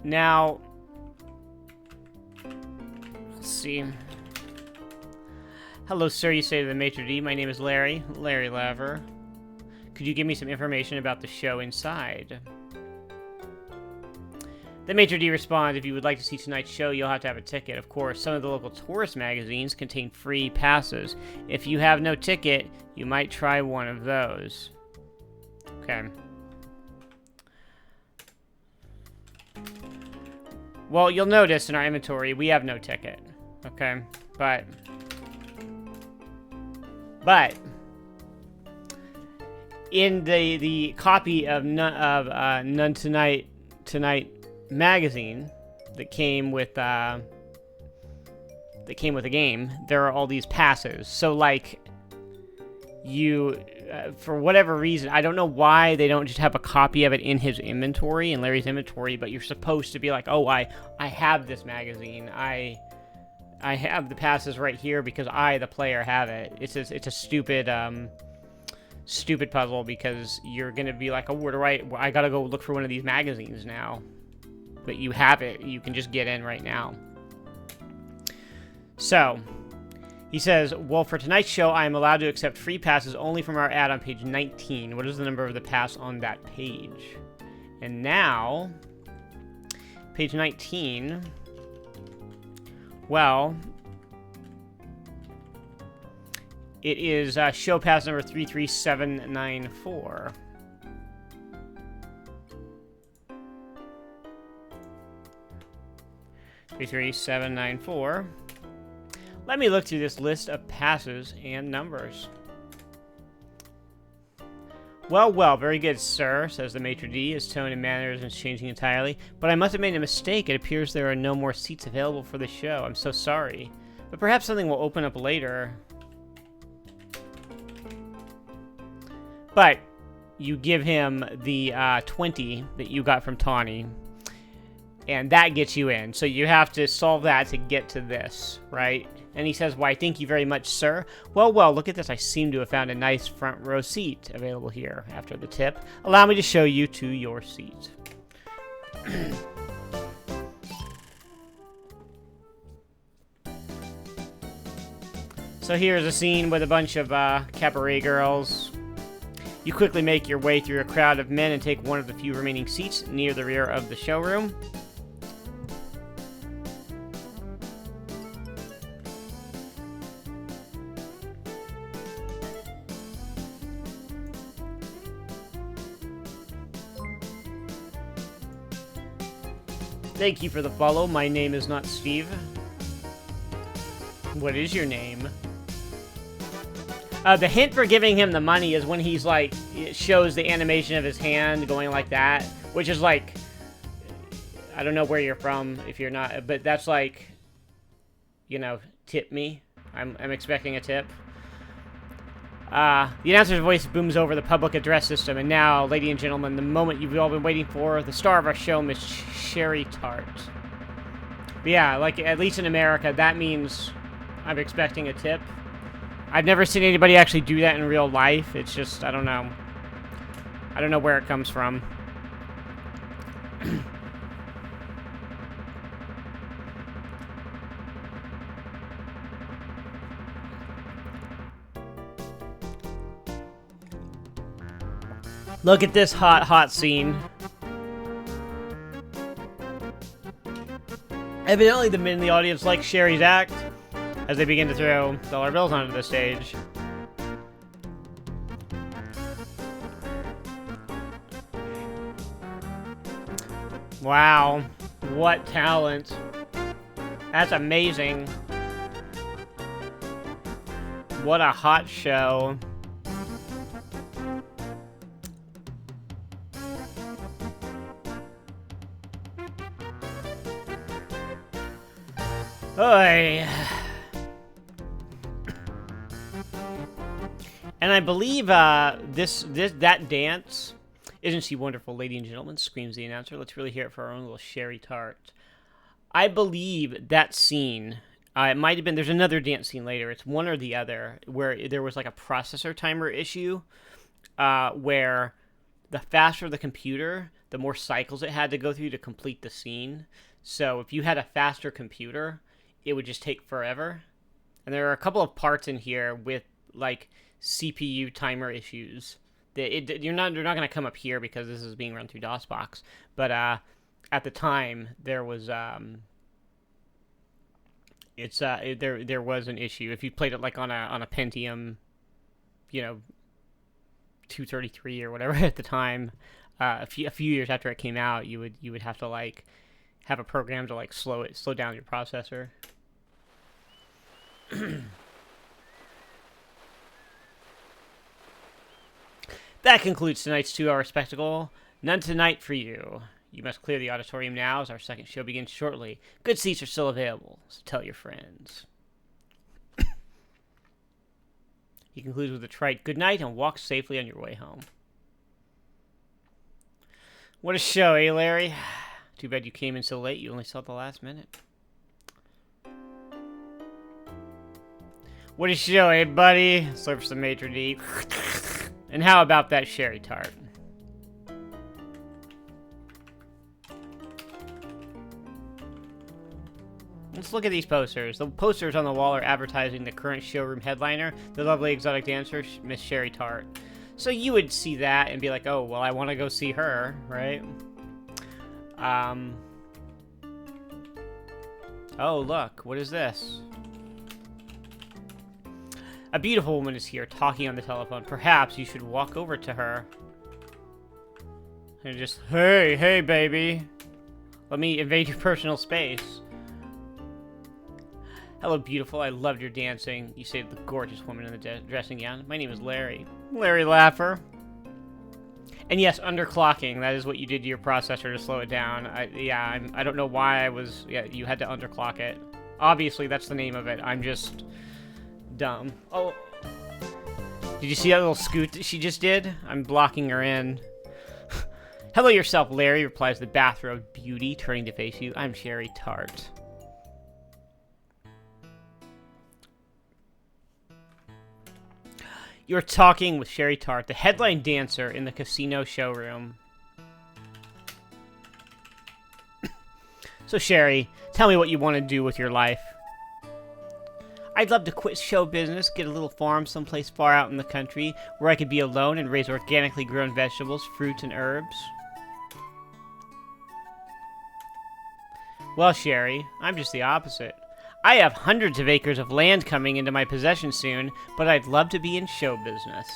Now, let's see. Hello, sir, you say to the maitre d'. My name is Larry Laver. Could you give me some information about the show inside? The maitre d' responds, if you would like to see tonight's show, you'll have to have a ticket. Of course, some of the local tourist magazines contain free passes. If you have no ticket, you might try one of those. Okay. Well, you'll notice in our inventory, we have no ticket. Okay? But in the copy of None Tonight magazine that came with the game, there are all these passes. So like you for whatever reason, I don't know why they don't just have a copy of it in his inventory, in Larry's inventory, but you're supposed to be like, oh, I have this magazine, I have the passes right here because I, the player, have it. It's a stupid stupid puzzle because you're gonna be like, oh, where do I gotta go look for one of these magazines now. But you have it. You can just get in right now. So, he says, well, for tonight's show, I am allowed to accept free passes only from our ad on page 19. What is the number of the pass on that page? And now, page 19, well, it is show pass number 33794. 33794. Let me look through this list of passes and numbers. Well, well, very good, sir, says the maitre d', his tone and manner isn't changing entirely. But I must have made a mistake. It appears there are no more seats available for the show. I'm so sorry. But perhaps something will open up later. But you give him the 20 that you got from Tawny. And that gets you in. So you have to solve that to get to this, right? And he says, why, thank you very much, sir. Well, well, look at this. I seem to have found a nice front row seat available here after the tip. Allow me to show you to your seat. So here's a scene with a bunch of cabaret girls. You quickly make your way through a crowd of men and take one of the few remaining seats near the rear of the showroom. Thank you for the follow. My name is not Steve. What is your name? The hint for giving him the money is when he's like, it shows the animation of his hand going like that, which is like, I don't know where you're from if you're not, but that's like, you know, tip me. I'm expecting a tip. The announcer's voice booms over the public address system, and now, ladies and gentlemen, the moment you've all been waiting for, the star of our show, Miss Sherry Tart. But yeah, like, at least in America, that means I'm expecting a tip. I've never seen anybody actually do that in real life. It's just, I don't know. I don't know where it comes from. Look at this hot scene. Evidently, the men in the audience like Sherry's act as they begin to throw dollar bills onto the stage. Wow, what talent. That's amazing. What a hot show. Oy. And I believe that dance, isn't she wonderful, ladies and gentlemen? Screams the announcer. Let's really hear it for our own little Sherry Tart. I believe that scene. It might have been. There's another dance scene later. It's one or the other where there was like a processor timer issue, where the faster the computer, the more cycles it had to go through to complete the scene. So if you had a faster computer, it would just take forever. And there are a couple of parts in here with like CPU timer issues. They're not going to come up here because this is being run through DOSBox. But at the time, there was there was an issue. If you played it like on a Pentium, 233 or whatever at the time, a few years after it came out, you would have to like have a program to like slow down your processor. That concludes tonight's 2-hour spectacle. None tonight for you. You must clear the auditorium now as our second show begins shortly. Good seats are still available, so tell your friends. He concludes with a trite good night and walks safely on your way home. What a show, eh, Larry? Too bad you came in so late you only saw the last minute. What a show, eh, buddy? Slurps the maitre d'. And how about that Sherry Tart? Let's look at these posters. The posters on the wall are advertising the current showroom headliner, the lovely exotic dancer, Miss Sherry Tart. So you would see that and be like, oh, well, I want to go see her, right? Oh, look, what is this? A beautiful woman is here, talking on the telephone. Perhaps you should walk over to her. And just, hey, baby. Let me invade your personal space. Hello, beautiful. I loved your dancing. You say the gorgeous woman in the dressing gown. My name is Larry. Larry Laffer. And yes, underclocking. That is what you did to your processor to slow it down. I don't know why you had to underclock it. Obviously, that's the name of it. I'm just dumb. Oh. Did you see that little scoot that she just did? I'm blocking her in. Hello yourself, Larry, replies the bathrobe beauty, turning to face you. I'm Sherry Tart. You're talking with Sherry Tart, the headline dancer in the casino showroom. So, Sherry, tell me what you want to do with your life. I'd love to quit show business, get a little farm someplace far out in the country, where I could be alone and raise organically grown vegetables, fruits, and herbs. Well, Sherry, I'm just the opposite. I have hundreds of acres of land coming into my possession soon, but I'd love to be in show business.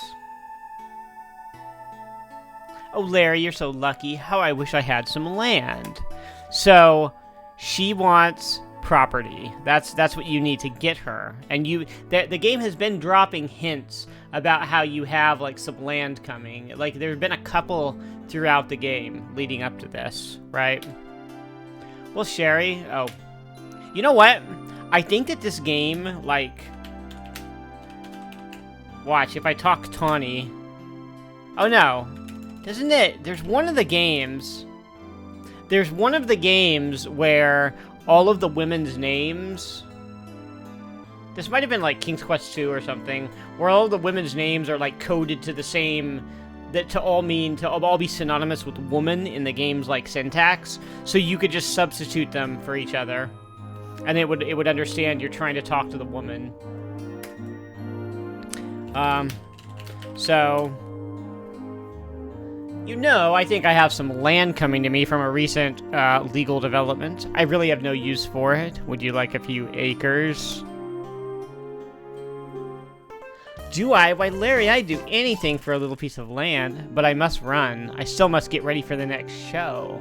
Oh, Larry, you're so lucky. How I wish I had some land. So, she wants property. That's what you need to get her. And the game has been dropping hints about how you have like some land coming. Like there's been a couple throughout the game leading up to this, right? Well, Sherry, you know what? I think that this game, like, watch, if I talk Tawny, oh no, doesn't it, there's one of the games where all of the women's names, this might have been like King's Quest 2 or something, where all of the women's names are like coded to the same, to all be synonymous with woman in the game's like syntax, so you could just substitute them for each other. And it would understand you're trying to talk to the woman. So, I think I have some land coming to me from a recent legal development. I really have no use for it. Would you like a few acres? Do I? Why, Larry, I'd do anything for a little piece of land, but I must run. I still must get ready for the next show.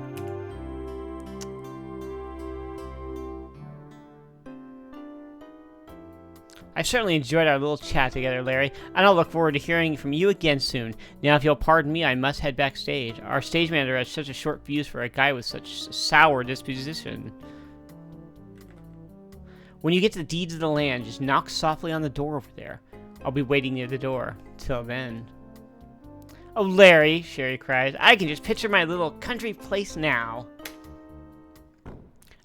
I certainly enjoyed our little chat together, Larry, and I'll look forward to hearing from you again soon. Now, if you'll pardon me, I must head backstage. Our stage manager has such a short fuse for a guy with such sour disposition. When you get to the deeds of the land, just knock softly on the door over there. I'll be waiting near the door. Till then. Oh, Larry, Sherry cries. I can just picture my little country place now.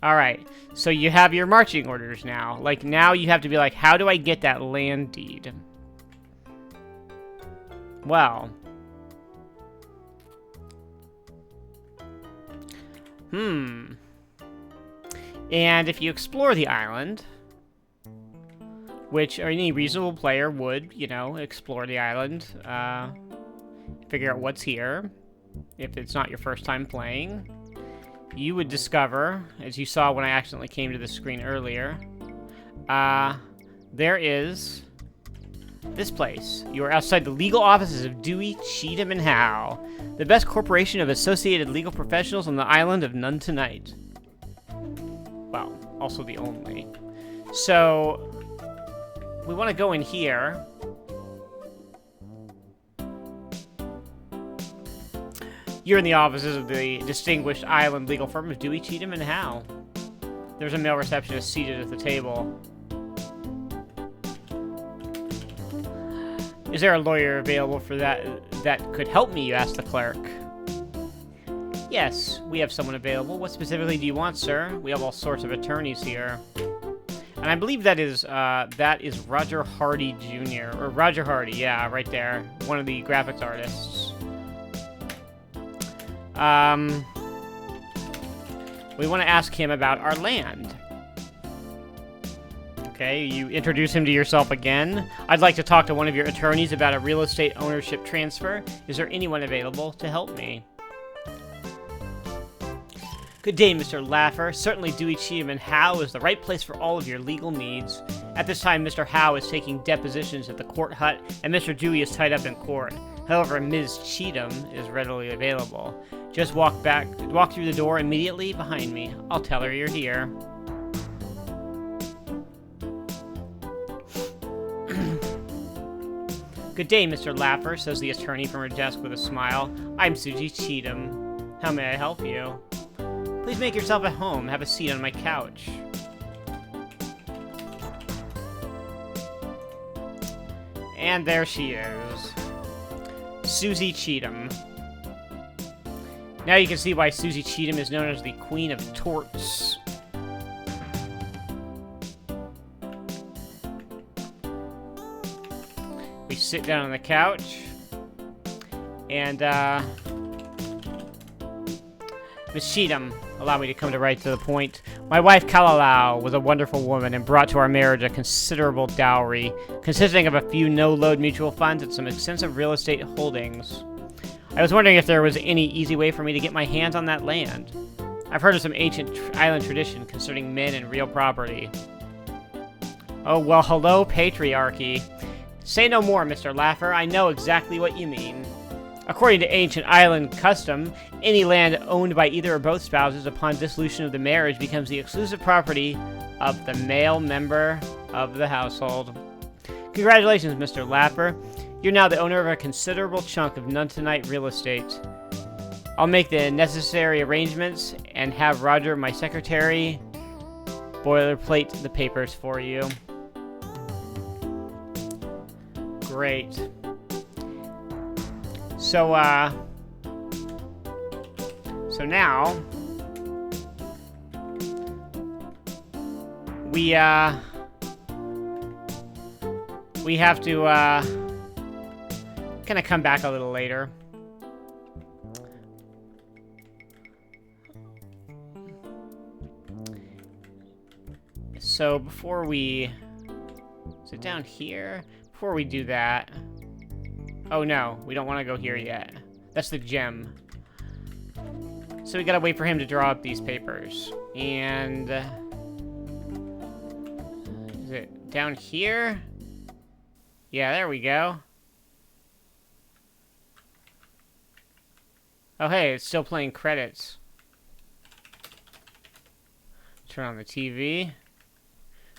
Alright, so you have your marching orders now. Like, now you have to be like, how do I get that land deed? Well. And if you explore the island, which any reasonable player would, you know, explore the island, figure out what's here, if it's not your first time playing, you would discover, as you saw when I accidentally came to the screen earlier, there is this place. You are outside the legal offices of Dewey, Cheatham, and Howe, the best corporation of associated legal professionals on the island of None Tonight. Well, also the only. So, we want to go in here. You're in the offices of the distinguished island legal firm of Dewey, Cheatham, and Howe. There's a male receptionist seated at the table. Is there a lawyer available for that could help me, you asked the clerk. Yes, we have someone available. What specifically do you want, sir? We have all sorts of attorneys here. And I believe that is Roger Hardy Jr. Or Roger Hardy, yeah, right there. One of the graphics artists. We want to ask him about our land. Okay, you introduce him to yourself again. I'd like to talk to one of your attorneys about a real estate ownership transfer. Is there anyone available to help me? Good day, Mr. Laffer. Certainly Dewey, Cheatham, and Howe is the right place for all of your legal needs. At this time, Mr. Howe is taking depositions at the court hut, and Mr. Dewey is tied up in court. However, Ms. Cheatham is readily available. Just walk through the door immediately behind me. I'll tell her you're here. Good day, Mr. Laffer, says the attorney from her desk with a smile. I'm Susie Cheatham. How may I help you? Please make yourself at home. Have a seat on my couch. And there she is. Susie Cheatham. Now you can see why Susie Cheatham is known as the Queen of Torts. We sit down on the couch. And, Miss Cheatham, allow me to come right to the point. My wife, Kalalau, was a wonderful woman and brought to our marriage a considerable dowry, consisting of a few no-load mutual funds and some extensive real estate holdings. I was wondering if there was any easy way for me to get my hands on that land. I've heard of some ancient island tradition concerning men and real property. Oh, well, hello, patriarchy. Say no more, Mr. Laffer. I know exactly what you mean. According to ancient island custom, any land owned by either or both spouses upon dissolution of the marriage becomes the exclusive property of the male member of the household. Congratulations, Mr. Laffer. You're now the owner of a considerable chunk of None Tonight real estate. I'll make the necessary arrangements and have Roger, my secretary, boilerplate the papers for you. Great. So now we have to kind of come back a little later. So before we... Is it down here? Before we do that... Oh no, we don't want to go here yet. That's the gem. So we gotta wait for him to draw up these papers. And... is it down here? Yeah, there we go. Oh hey, it's still playing credits. Turn on the TV.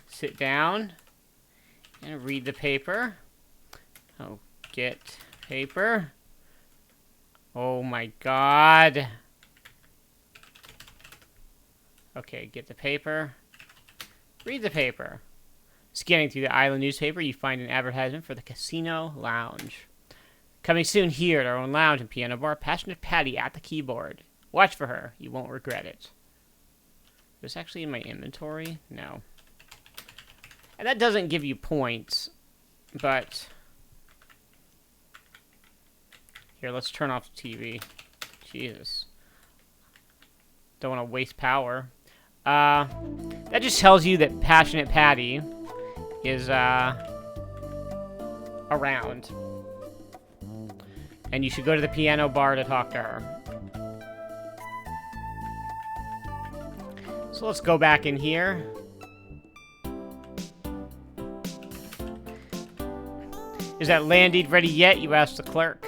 Sit down. And read the paper. Oh, get paper. Oh my god. Okay, get the paper. Read the paper. Scanning through the island newspaper, you find an advertisement for the casino lounge. Coming soon here at our own lounge and piano bar, Passionate Patti at the keyboard. Watch for her. You won't regret it. Is this actually in my inventory? No. And that doesn't give you points, but... Here, let's turn off the TV. Jesus. Don't want to waste power. That just tells you that Passionate Patti is, around. And you should go to the piano bar to talk to her. So let's go back in here. Is that land deed ready yet? You asked the clerk.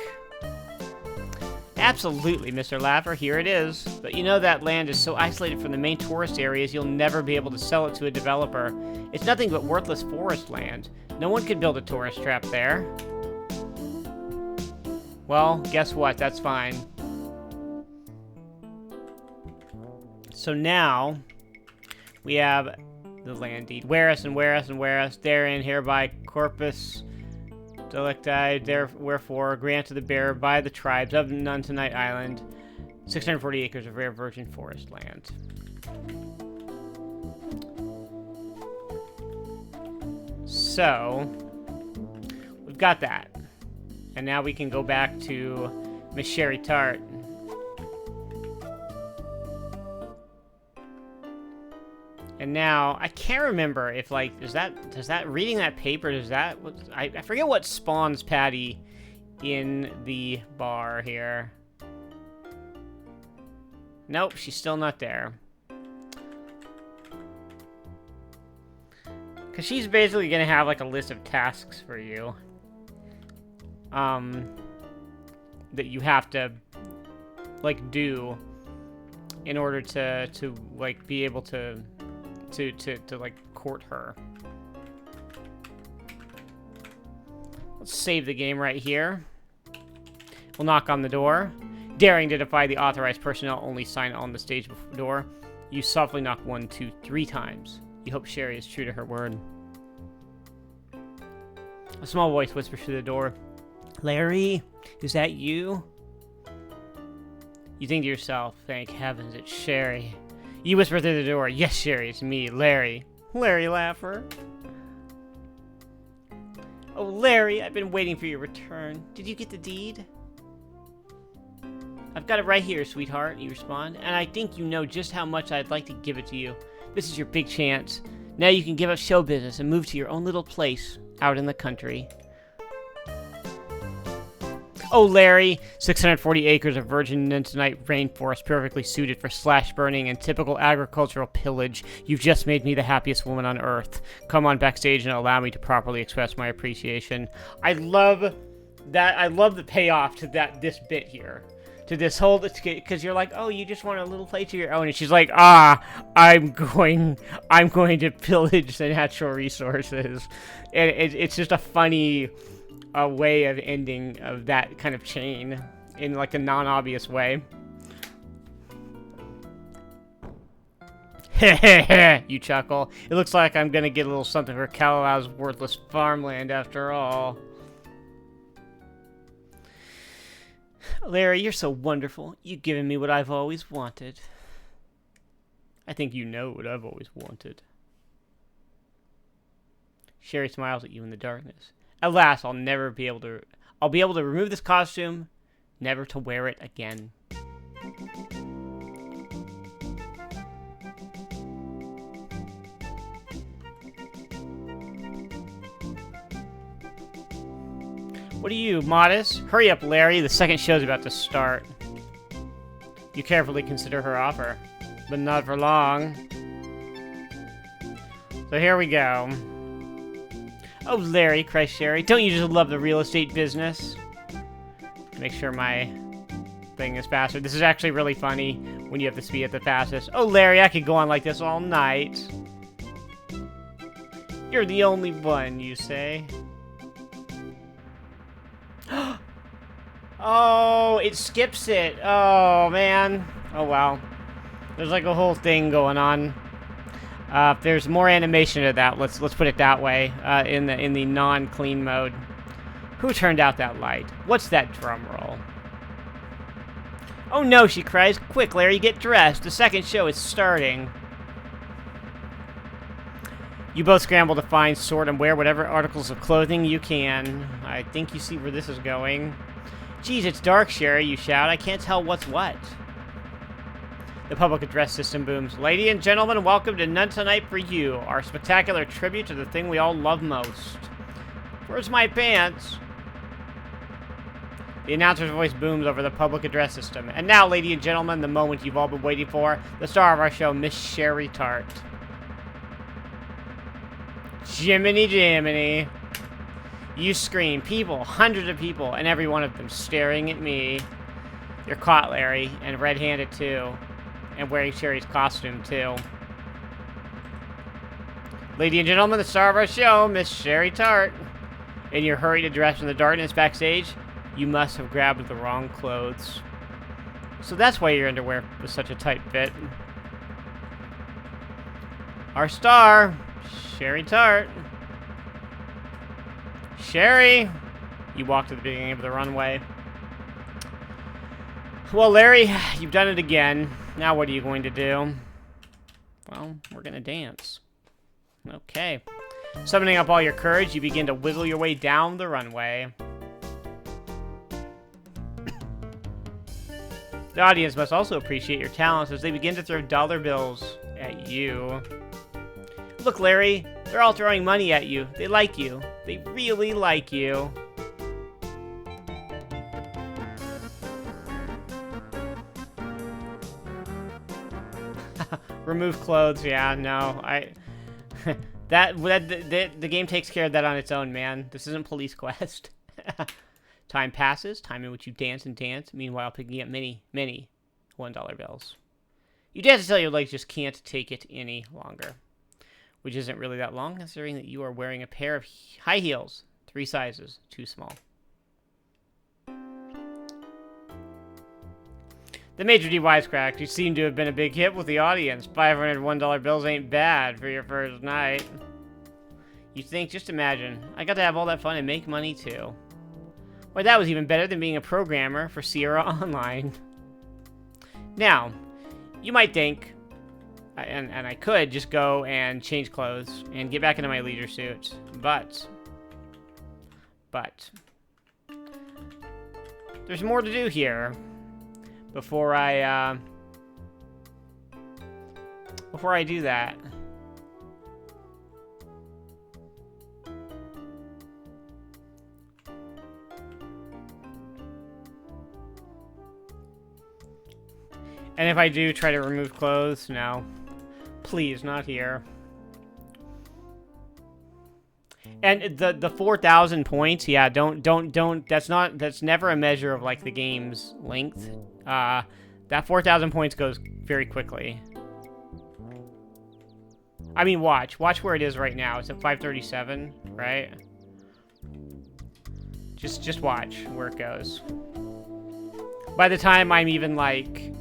Absolutely, Mr. Laffer, here it is. But you know that land is so isolated from the main tourist areas, you'll never be able to sell it to a developer. It's nothing but worthless forest land. No one could build a tourist trap there. Well, guess what? That's fine. So now, we have the land deed. Whereas and whereas and whereas, therein hereby corpus delicti, wherefore grant to the bearer by the tribes of Nuntanite Island 640 acres of rare virgin forest land. So, we've got that. And now we can go back to Miss Sherry Tart. And now, I can't remember if, like, does that, reading that paper, I forget what spawns Patti in the bar here. Nope, she's still not there. Because she's basically going to have, like, a list of tasks for you. That you have to, like, do in order to like, be able to like, court her. Let's save the game right here. We'll knock on the door. Daring to defy the authorized personnel, only sign on the stage door. You softly knock 1, 2, 3 times. You hope Sherry is true to her word. A small voice whispers through the door. Larry, is that you? You think to yourself, thank heavens, it's Sherry. You whisper through the door, yes, Sherry, it's me, Larry. Larry Laffer. Oh, Larry, I've been waiting for your return. Did you get the deed? I've got it right here, sweetheart, you respond, and I think you know just how much I'd like to give it to you. This is your big chance. Now you can give up show business and move to your own little place out in the country. Oh, Larry, 640 acres of virgin Nuntanite rainforest perfectly suited for slash burning and typical agricultural pillage. You've just made me the happiest woman on earth. Come on backstage and allow me to properly express my appreciation. I love that. I love the payoff to this bit here. To this whole, because you're like, oh, you just want a little place of your own, and she's like, I'm going to pillage the natural resources, and it's just a funny way of ending of that kind of chain in like a non-obvious way. You chuckle. It looks like I'm gonna get a little something for Kalalau's worthless farmland after all. Larry, you're so wonderful. You've given me what I've always wanted. I think you know what I've always wanted. Sherry smiles at you in the darkness. Alas, I'll be able to remove this costume, never to wear it again. What are you, modest? Hurry up, Larry. The second show's about to start. You carefully consider her offer, but not for long. So here we go. Oh, Larry, cries Sherry. Don't you just love the real estate business? Make sure my thing is faster. This is actually really funny when you have to speed at the fastest. Oh, Larry, I could go on like this all night. You're the only one, you say. Oh, it skips it. Oh, man. Oh, wow. There's like a whole thing going on. There's more animation to that. Let's put it that way. In the non-clean mode. Who turned out that light? What's that drum roll? Oh no, she cries. Quick, Larry, get dressed. The second show is starting. You both scramble to find, sort, and wear whatever articles of clothing you can. I think you see where this is going. Geez, it's dark, Sherry, you shout. I can't tell what's what. The public address system booms. Ladies and gentlemen, welcome to None Tonight for You, our spectacular tribute to the thing we all love most. Where's my pants? The announcer's voice booms over the public address system. And now, ladies and gentlemen, the moment you've all been waiting for, the star of our show, Miss Sherry Tart. Jiminy Jiminy. You scream. People, hundreds of people, and every one of them staring at me. You're caught, Larry, and red-handed, too. And wearing Sherry's costume, too. Ladies and gentlemen, the star of our show, Miss Sherry Tart. In your hurry to dress in the darkness backstage, you must have grabbed the wrong clothes. So that's why your underwear was such a tight fit. Our star, Sherry Tart. Sherry! You walk to the beginning of the runway. Well, Larry, you've done it again. Now what are you going to do? Well, we're going to dance. Okay. Summoning up all your courage, you begin to wiggle your way down the runway. The audience must also appreciate your talents as they begin to throw dollar bills at you. Look, Larry, they're all throwing money at you. They like you. They really like you. Remove clothes, yeah, no, the game takes care of that on its own, man. This isn't Police Quest. Time passes, time in which you dance and dance, meanwhile picking up many $1 bills. You dance until your legs just can't take it any longer. Which isn't really that long, considering that you are wearing a pair of high heels, 3 sizes too small. The maitre d' wisecracked. You seem to have been a big hit with the audience. $500 $1 bills ain't bad for your first night. You think, just imagine, I got to have all that fun and make money too. Why, that was even better than being a programmer for Sierra Online. Now, you might think, and I could just go and change clothes and get back into my leisure suit, but there's more to do here before I do that. And if I do try to remove clothes, no. Please, not here. And the 4,000 points, yeah, don't, that's never a measure of, like, the game's length. That 4,000 points goes very quickly. I mean, watch where it is right now. It's at 537, right? Just watch where it goes. By the time I'm even, like,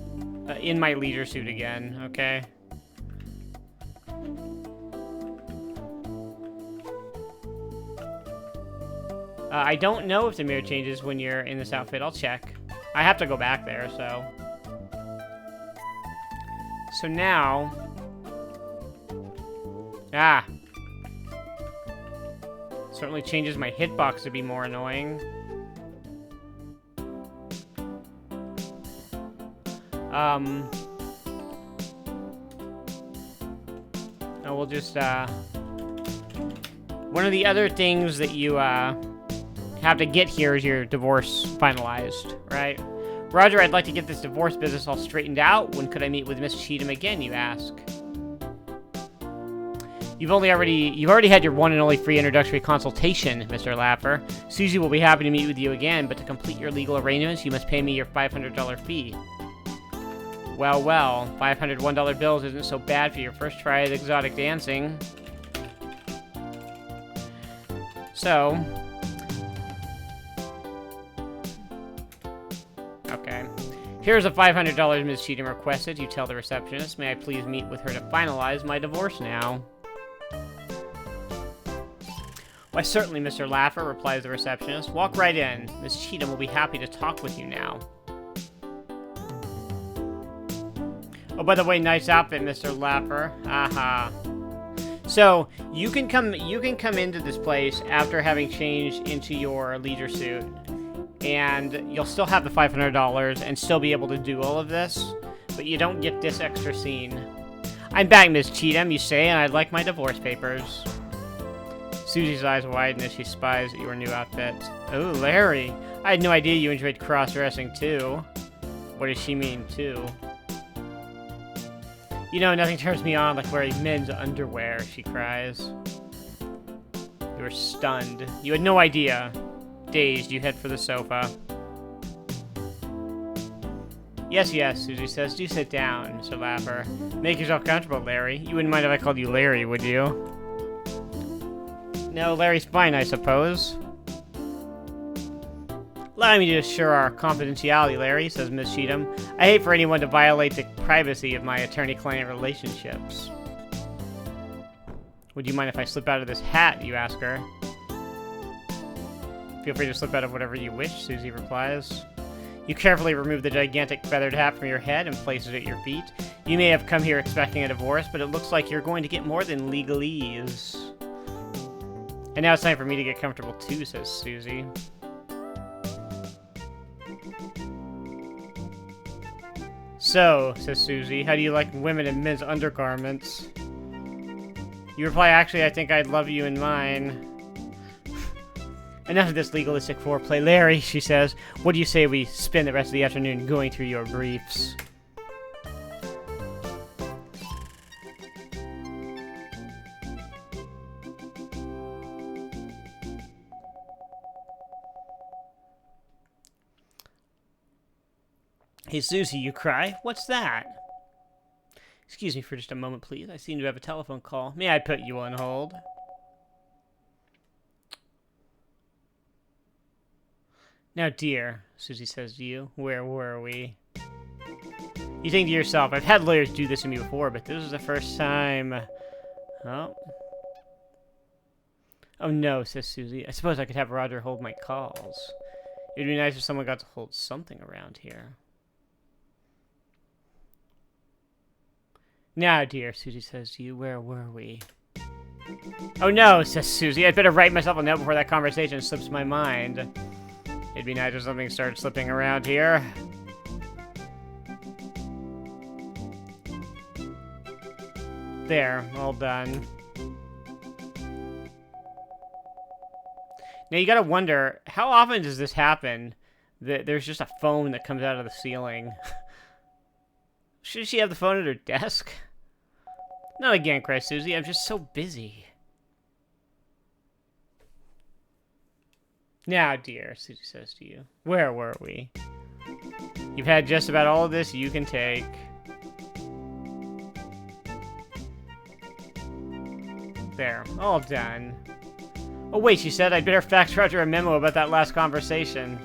in my leisure suit again, okay? I don't know if the mirror changes when you're in this outfit. I'll check. I have to go back there, so. So now. Ah. Certainly changes my hitbox to be more annoying. We'll just, one of the other things that you, have to get here is your divorce finalized, right? Roger, I'd like to get this divorce business all straightened out. When could I meet with Miss Cheatham again, you ask? You've already had your one and only free introductory consultation, Mr. Laffer. Susie will be happy to meet with you again, but to complete your legal arrangements, you must pay me your $500 fee. Well, $500 $1 bills isn't so bad for your first try at exotic dancing. So... Okay. Here's a $500 Ms. Cheatham requested. You tell the receptionist. May I please meet with her to finalize my divorce now? Why, certainly, Mr. Laffer, replies the receptionist. Walk right in. Miss Cheatham will be happy to talk with you now. Oh, by the way, nice outfit, Mr. Laffer. Aha. So, you can come into this place after having changed into your leisure suit. And you'll still have the $500 and still be able to do all of this. But you don't get this extra scene. I'm back, Miss Cheatham, you say, and I'd like my divorce papers. Susie's eyes widen as she spies at your new outfit. Oh, Larry. I had no idea you enjoyed cross-dressing, too. What does she mean, too? You know, nothing turns me on like wearing men's underwear, she cries. You were stunned. You had no idea. Dazed, you head for the sofa. Yes, Susie says. Do sit down, Mr. Laffer. Make yourself comfortable, Larry. You wouldn't mind if I called you Larry, would you? No, Larry's fine, I suppose. Allow me to assure our confidentiality, Larry, says Miss Cheatham. I hate for anyone to violate the privacy of my attorney-client relationships. Would you mind if I slip out of this hat, you ask her. Feel free to slip out of whatever you wish, Susie replies. You carefully remove the gigantic feathered hat from your head and place it at your feet. You may have come here expecting a divorce, but it looks like you're going to get more than legalese. And now it's time for me to get comfortable too, says Susie. So, says Susie, how do you like women in men's undergarments? You reply, actually, I think I'd love you in mine. Enough of this legalistic foreplay, Larry, she says. What do you say we spend the rest of the afternoon going through your briefs? Hey, Susie, you cry? What's that? Excuse me for just a moment, please. I seem to have a telephone call. May I put you on hold? Now, dear, Susie says to you, where were we? You think to yourself, I've had lawyers do this to me before, but this is the first time. Oh. Oh no, says Susie. I suppose I could have Roger hold my calls. It'd be nice if someone got to hold something around here. Now, dear, Susie says to you, where were we? Oh no, says Susie. I'd better write myself a note before that conversation slips my mind. It'd be nice if something started slipping around here. There, all done. Now you gotta wonder, how often does this happen? That there's just a phone that comes out of the ceiling. Should she have the phone at her desk? Not again, cries Susie. I'm just so busy. Now, dear, Susie says to you, where were we? You've had just about all of this you can take. There, all done. Oh wait, she said, I'd better fax Roger a memo about that last conversation.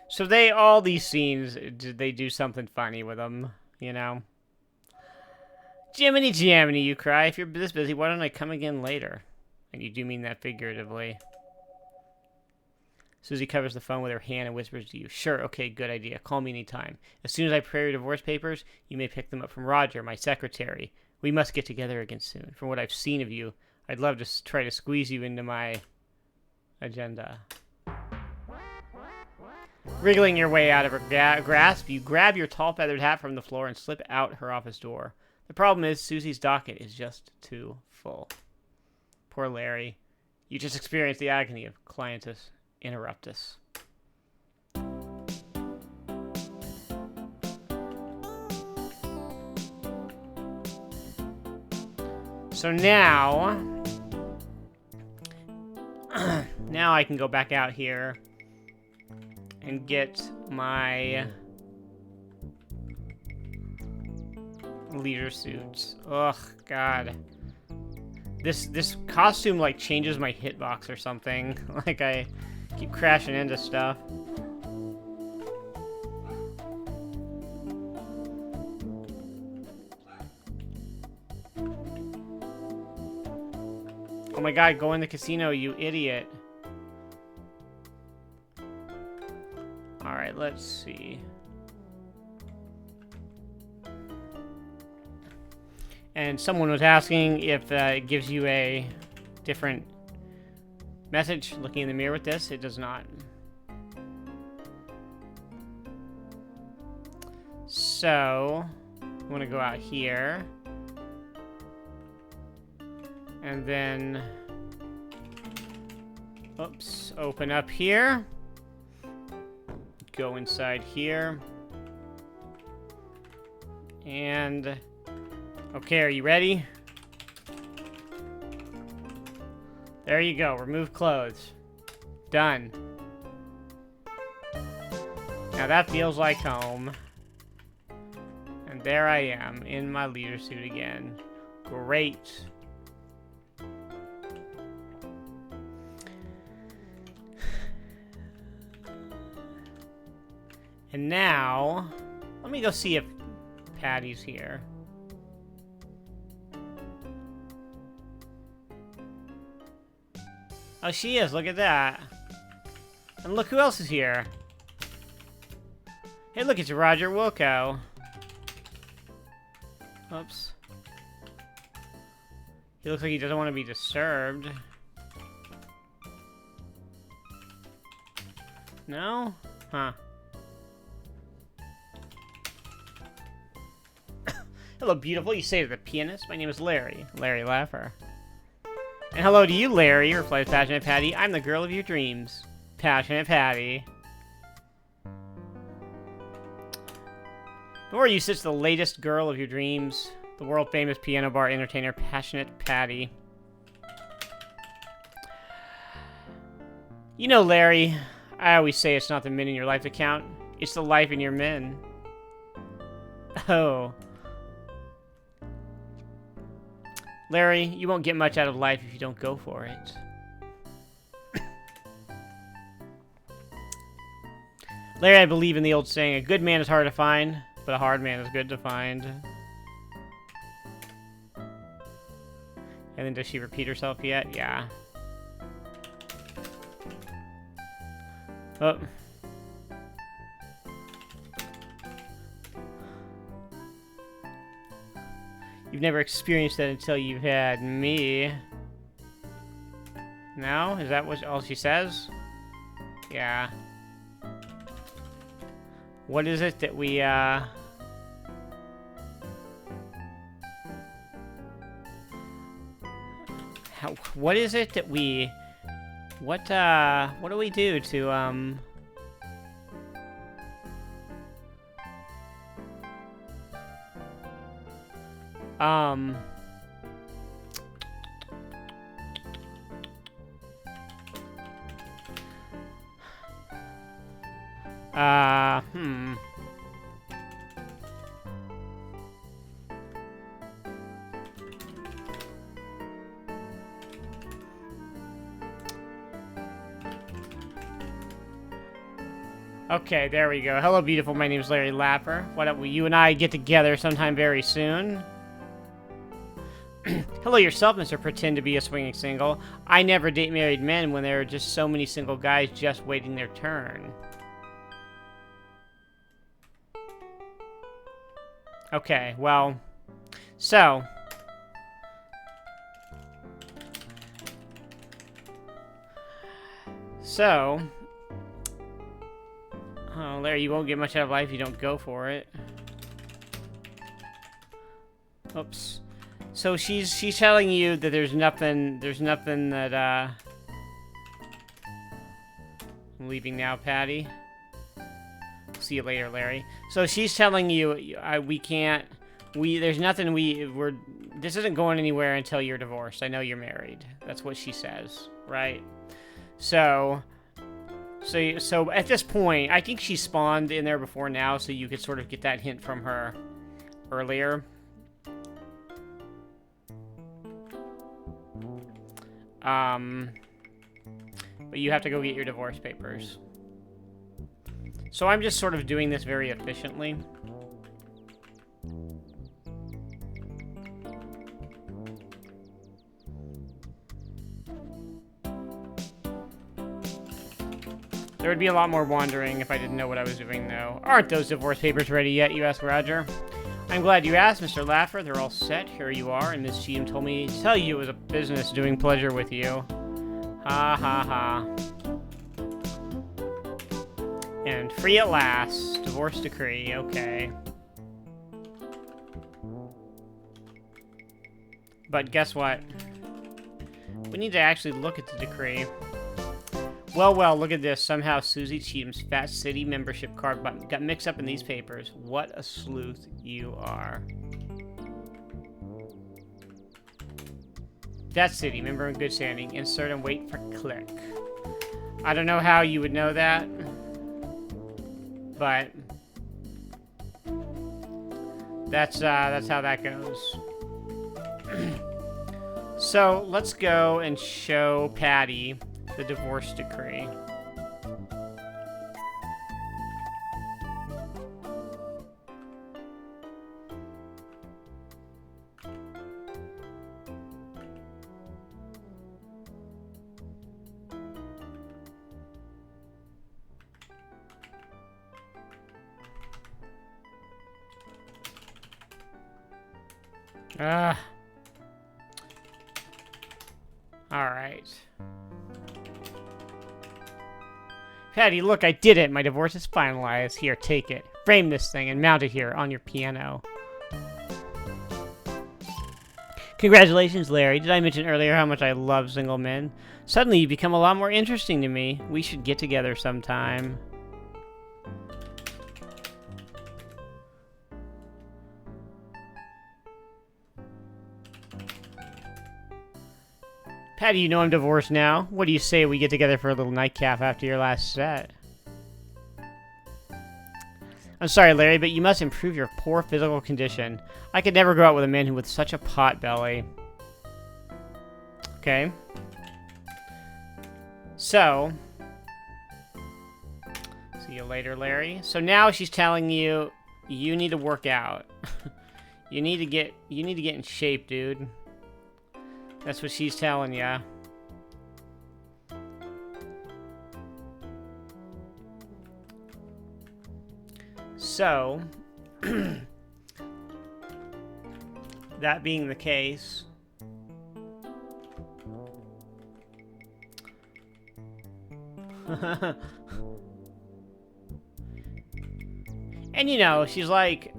So all these scenes, they do something funny with them, you know? Jiminy Jaminy, you cry. If you're this busy, why don't I come again later? And you do mean that figuratively. Susie covers the phone with her hand and whispers to you, sure, okay, good idea. Call me anytime. As soon as I prepare your divorce papers, you may pick them up from Roger, my secretary. We must get together again soon. From what I've seen of you, I'd love to try to squeeze you into my agenda. Wriggling your way out of her grasp, you grab your tall feathered hat from the floor and slip out her office door. The problem is, Susie's docket is just too full. Poor Larry. You just experienced the agony of clientus interruptus. So now... now I can go back out here and get my Leisure suits. Ugh, God. This costume like changes my hitbox or something. Like I keep crashing into stuff. Oh my God, go in the casino, you idiot. Alright, let's see. And someone was asking if it gives you a different message looking in the mirror with this. It does not. So, I'm going to go out here. And then, oops, open up here. Go inside here. And, okay, are you ready? There you go, remove clothes. Done. Now that feels like home. And there I am, in my leader suit again. Great. And now, let me go see if Patty's here. Oh, she is. Look at that. And look who else is here. Hey, look, it's Roger Wilco. Oops. He looks like he doesn't want to be disturbed. No? Huh. Hello, beautiful. You say to the pianist. My name is Larry. Larry Laffer. And hello to you, Larry, replies Passionate Patti. I'm the girl of your dreams. Passionate Patti. Before you sits the latest girl of your dreams, the world-famous piano bar entertainer, Passionate Patti. You know, Larry, I always say it's not the men in your life that count. It's the life in your men. Oh. Larry, you won't get much out of life if you don't go for it. Larry, I believe in the old saying, a good man is hard to find, but a hard man is good to find. And then does she repeat herself yet? Yeah. Oh. You've never experienced that until you've had me. No? Is that what all she says? Yeah. What is it that we, what is it that we... what do we do to, Okay, there we go. Hello, beautiful. My name is Larry Lapper. Why don't you and I get together sometime very soon? Hello yourself, Mr. Pretend to be a swinging single. I never date married men when there are just so many single guys just waiting their turn. Okay, well, so... Oh, Larry, you won't get much out of life if you don't go for it. Oops. So she's telling you that there's nothing that, I'm leaving now, Patty. See you later, Larry. So she's telling you, there's nothing this isn't going anywhere until you're divorced. I know you're married. That's what she says, right? So at this point, I think she spawned in there before now, so you could sort of get that hint from her earlier. But you have to go get your divorce papers. So I'm just sort of doing this very efficiently. There would be a lot more wandering if I didn't know what I was doing, though. Aren't those divorce papers ready yet, you ask Roger? I'm glad you asked, Mr. Laffer. They're all set. Here you are, and Miss Cheatham told me to tell you it was a business doing pleasure with you. Ha ha ha. And free at last. Divorce decree. Okay. But guess what? We need to actually look at the decree. Well, look at this. Somehow Susie Cheatham's Fat City membership card button got mixed up in these papers. What a sleuth you are. Fat City, member in good standing. Insert and wait for click. I don't know how you would know that. But that's how that goes. So let's go and show Patti the divorce decree. All right. Patti, look, I did it. My divorce is finalized. Here, take it. Frame this thing and mount it here on your piano. Congratulations, Larry. Did I mention earlier how much I love single men? Suddenly, you become a lot more interesting to me. We should get together sometime. Patti, you know I'm divorced now. What do you say we get together for a little nightcap after your last set? I'm sorry, Larry, but you must improve your poor physical condition. I could never go out with a man who with such a pot belly. Okay. So. See you later, Larry. So now she's telling you, you need to work out. you need to get in shape, dude. That's what she's telling ya. So, that being the case, and you know, she's like,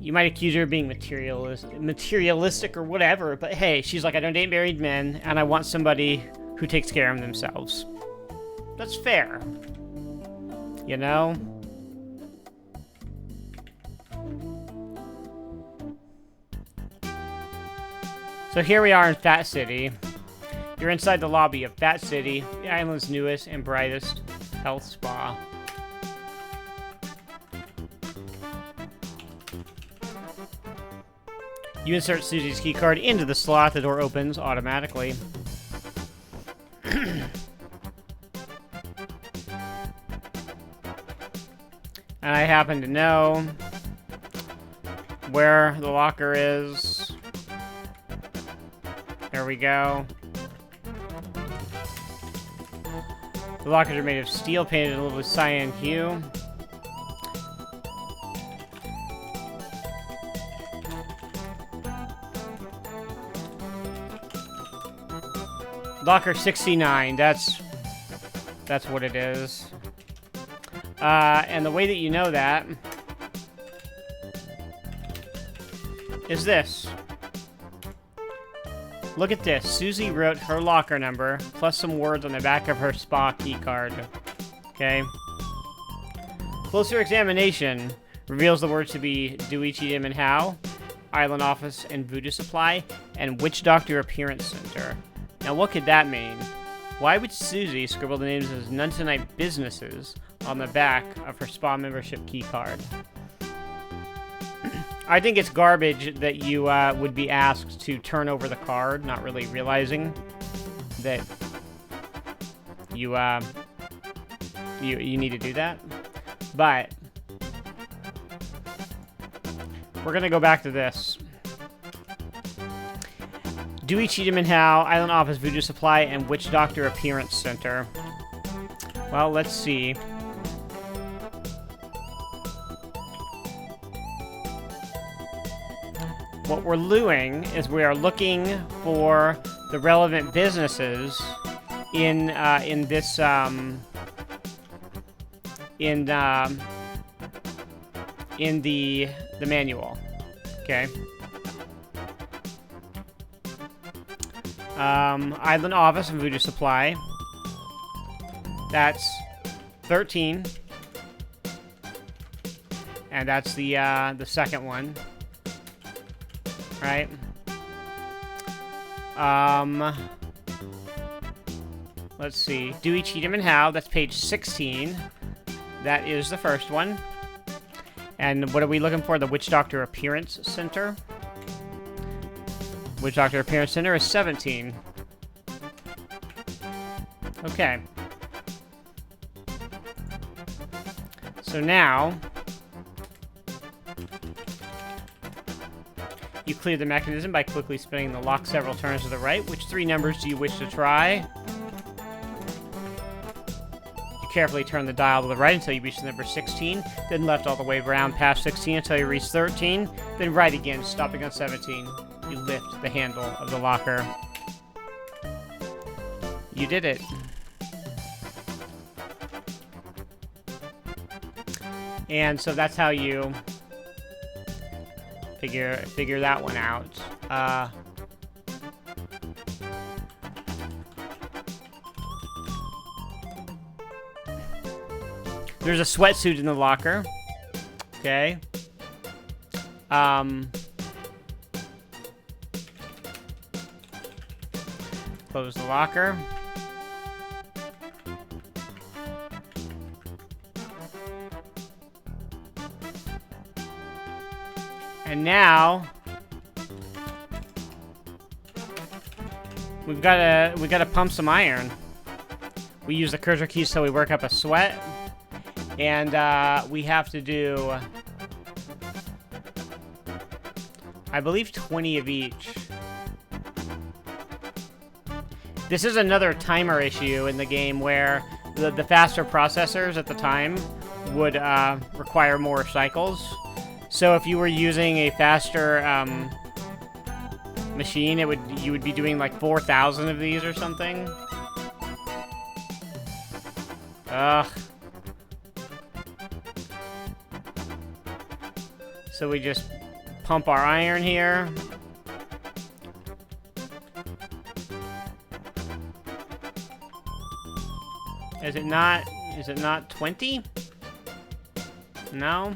you might accuse her of being materialistic or whatever, but hey, she's like, I don't date married men, and I want somebody who takes care of themselves. That's fair. You know? So here we are in Fat City. You're inside the lobby of Fat City, the island's newest and brightest health spa. You insert Susie's keycard into the slot, the door opens automatically. And I happen to know where the locker is. There we go. The lockers are made of steel, painted a little cyan hue. Locker 69, that's what it is. And the way that you know that is this. Look at this. Susie wrote her locker number plus some words on the back of her spa key card. Okay. Closer examination reveals the words to be Dewey, Cheatham, and Howe, Island Office and Voodoo Supply, and Witch Doctor Appearance Center. Now, what could that mean? Why would Susie scribble the names of None Tonight businesses on the back of her spa membership key card? I think it's garbage that you would be asked to turn over the card, not really realizing that you need to do that. But we're gonna go back to this. Dewey, Cheatham and Howe, Island Office, Voodoo Supply, and Witch Doctor Appearance Center. Well, let's see. What we're doing is we are looking for the relevant businesses in this in the manual. Okay. Island Office and Voodoo Supply. That's 13. And that's the second one. Right? Let's see. Dewey, Cheatham, and Howe. That's page 16. That is the first one. And what are we looking for? The Witch Doctor Appearance Center. Witch Doctor Appearance Center is 17. Okay. So now, you clear the mechanism by quickly spinning the lock several turns to the right. Which 3 numbers do you wish to try? You carefully turn the dial to the right until you reach the number 16, then left all the way around past 16 until you reach 13, then right again, stopping on 17. You lift the handle of the locker. You did it. And so that's how you figure that one out. There's a sweatsuit in the locker. Okay. Close the locker. And now we gotta pump some iron. We use the cursor keys so we work up a sweat, and we have to do, I believe, 20 of each. This is another timer issue in the game where the faster processors at the time would require more cycles. So if you were using a faster machine, you would be doing like 4,000 of these or something. Ugh. So we just pump our iron here. Is it not 20? No?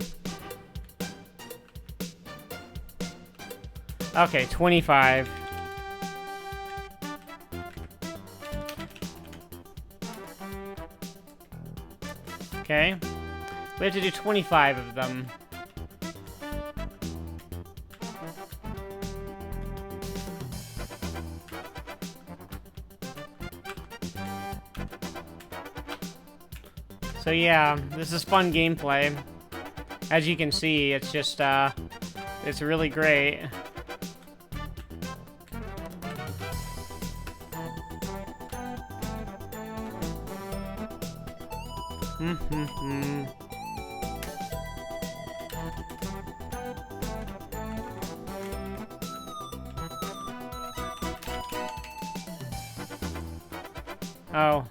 Okay, 25. Okay. We have to do 25 of them. So yeah, this is fun gameplay. As you can see, it's just, it's really great. Oh.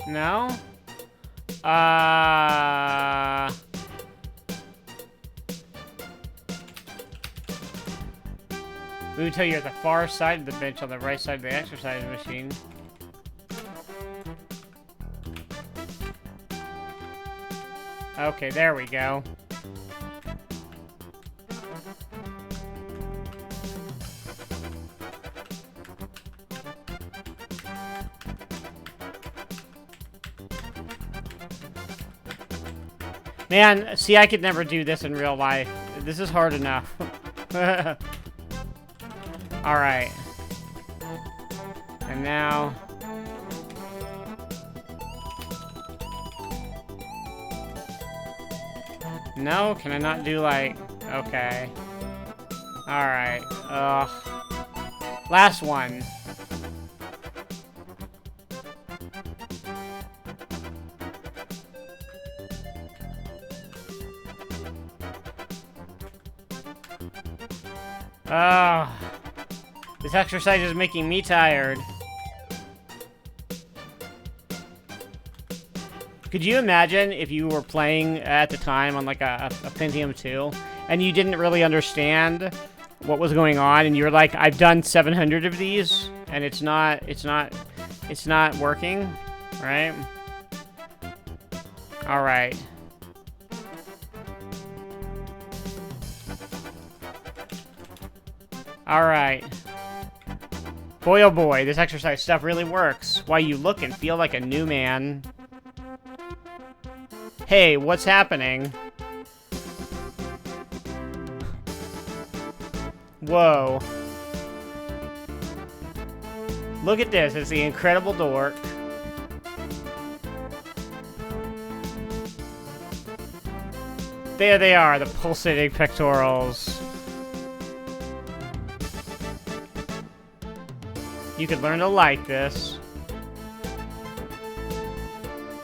No? Move until you're at the far side of the bench on the right side of the exercise machine. Okay, there we go. Man, see, I could never do this in real life. This is hard enough. Alright. And now... No? Can I not do, like... Okay. Alright. Ugh. Last one. Oh, this exercise is making me tired. Could you imagine if you were playing at the time on like a Pentium 2 and you didn't really understand what was going on and you were like, I've done 700 of these and it's not working, right? All right. Alright. Boy oh boy, this exercise stuff really works. Why, you look and feel like a new man. Hey, what's happening? Whoa. Look at this, it's the Incredible Dork. There they are, the Pulsating Pectorals. You could learn to like this.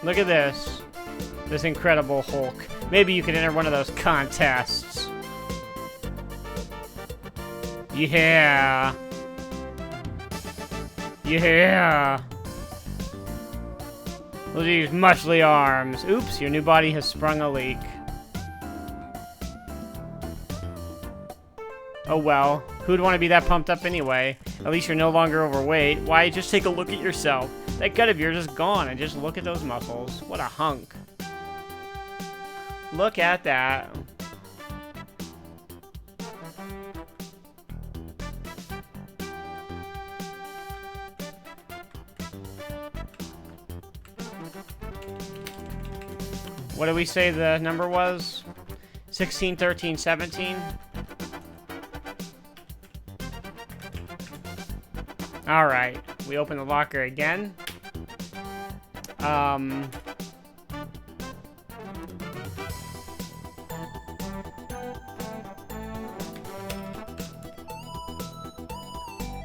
Look at this. This Incredible Hulk. Maybe you could enter one of those contests. Yeah. Yeah. Look at these muscly arms. Oops, your new body has sprung a leak. Oh well. Who'd want to be that pumped up anyway? At least you're no longer overweight. Why, just take a look at yourself. That gut of yours is gone, and just look at those muscles. What a hunk. Look at that. What did we say the number was? 16, 13, 17? Alright, we open the locker again.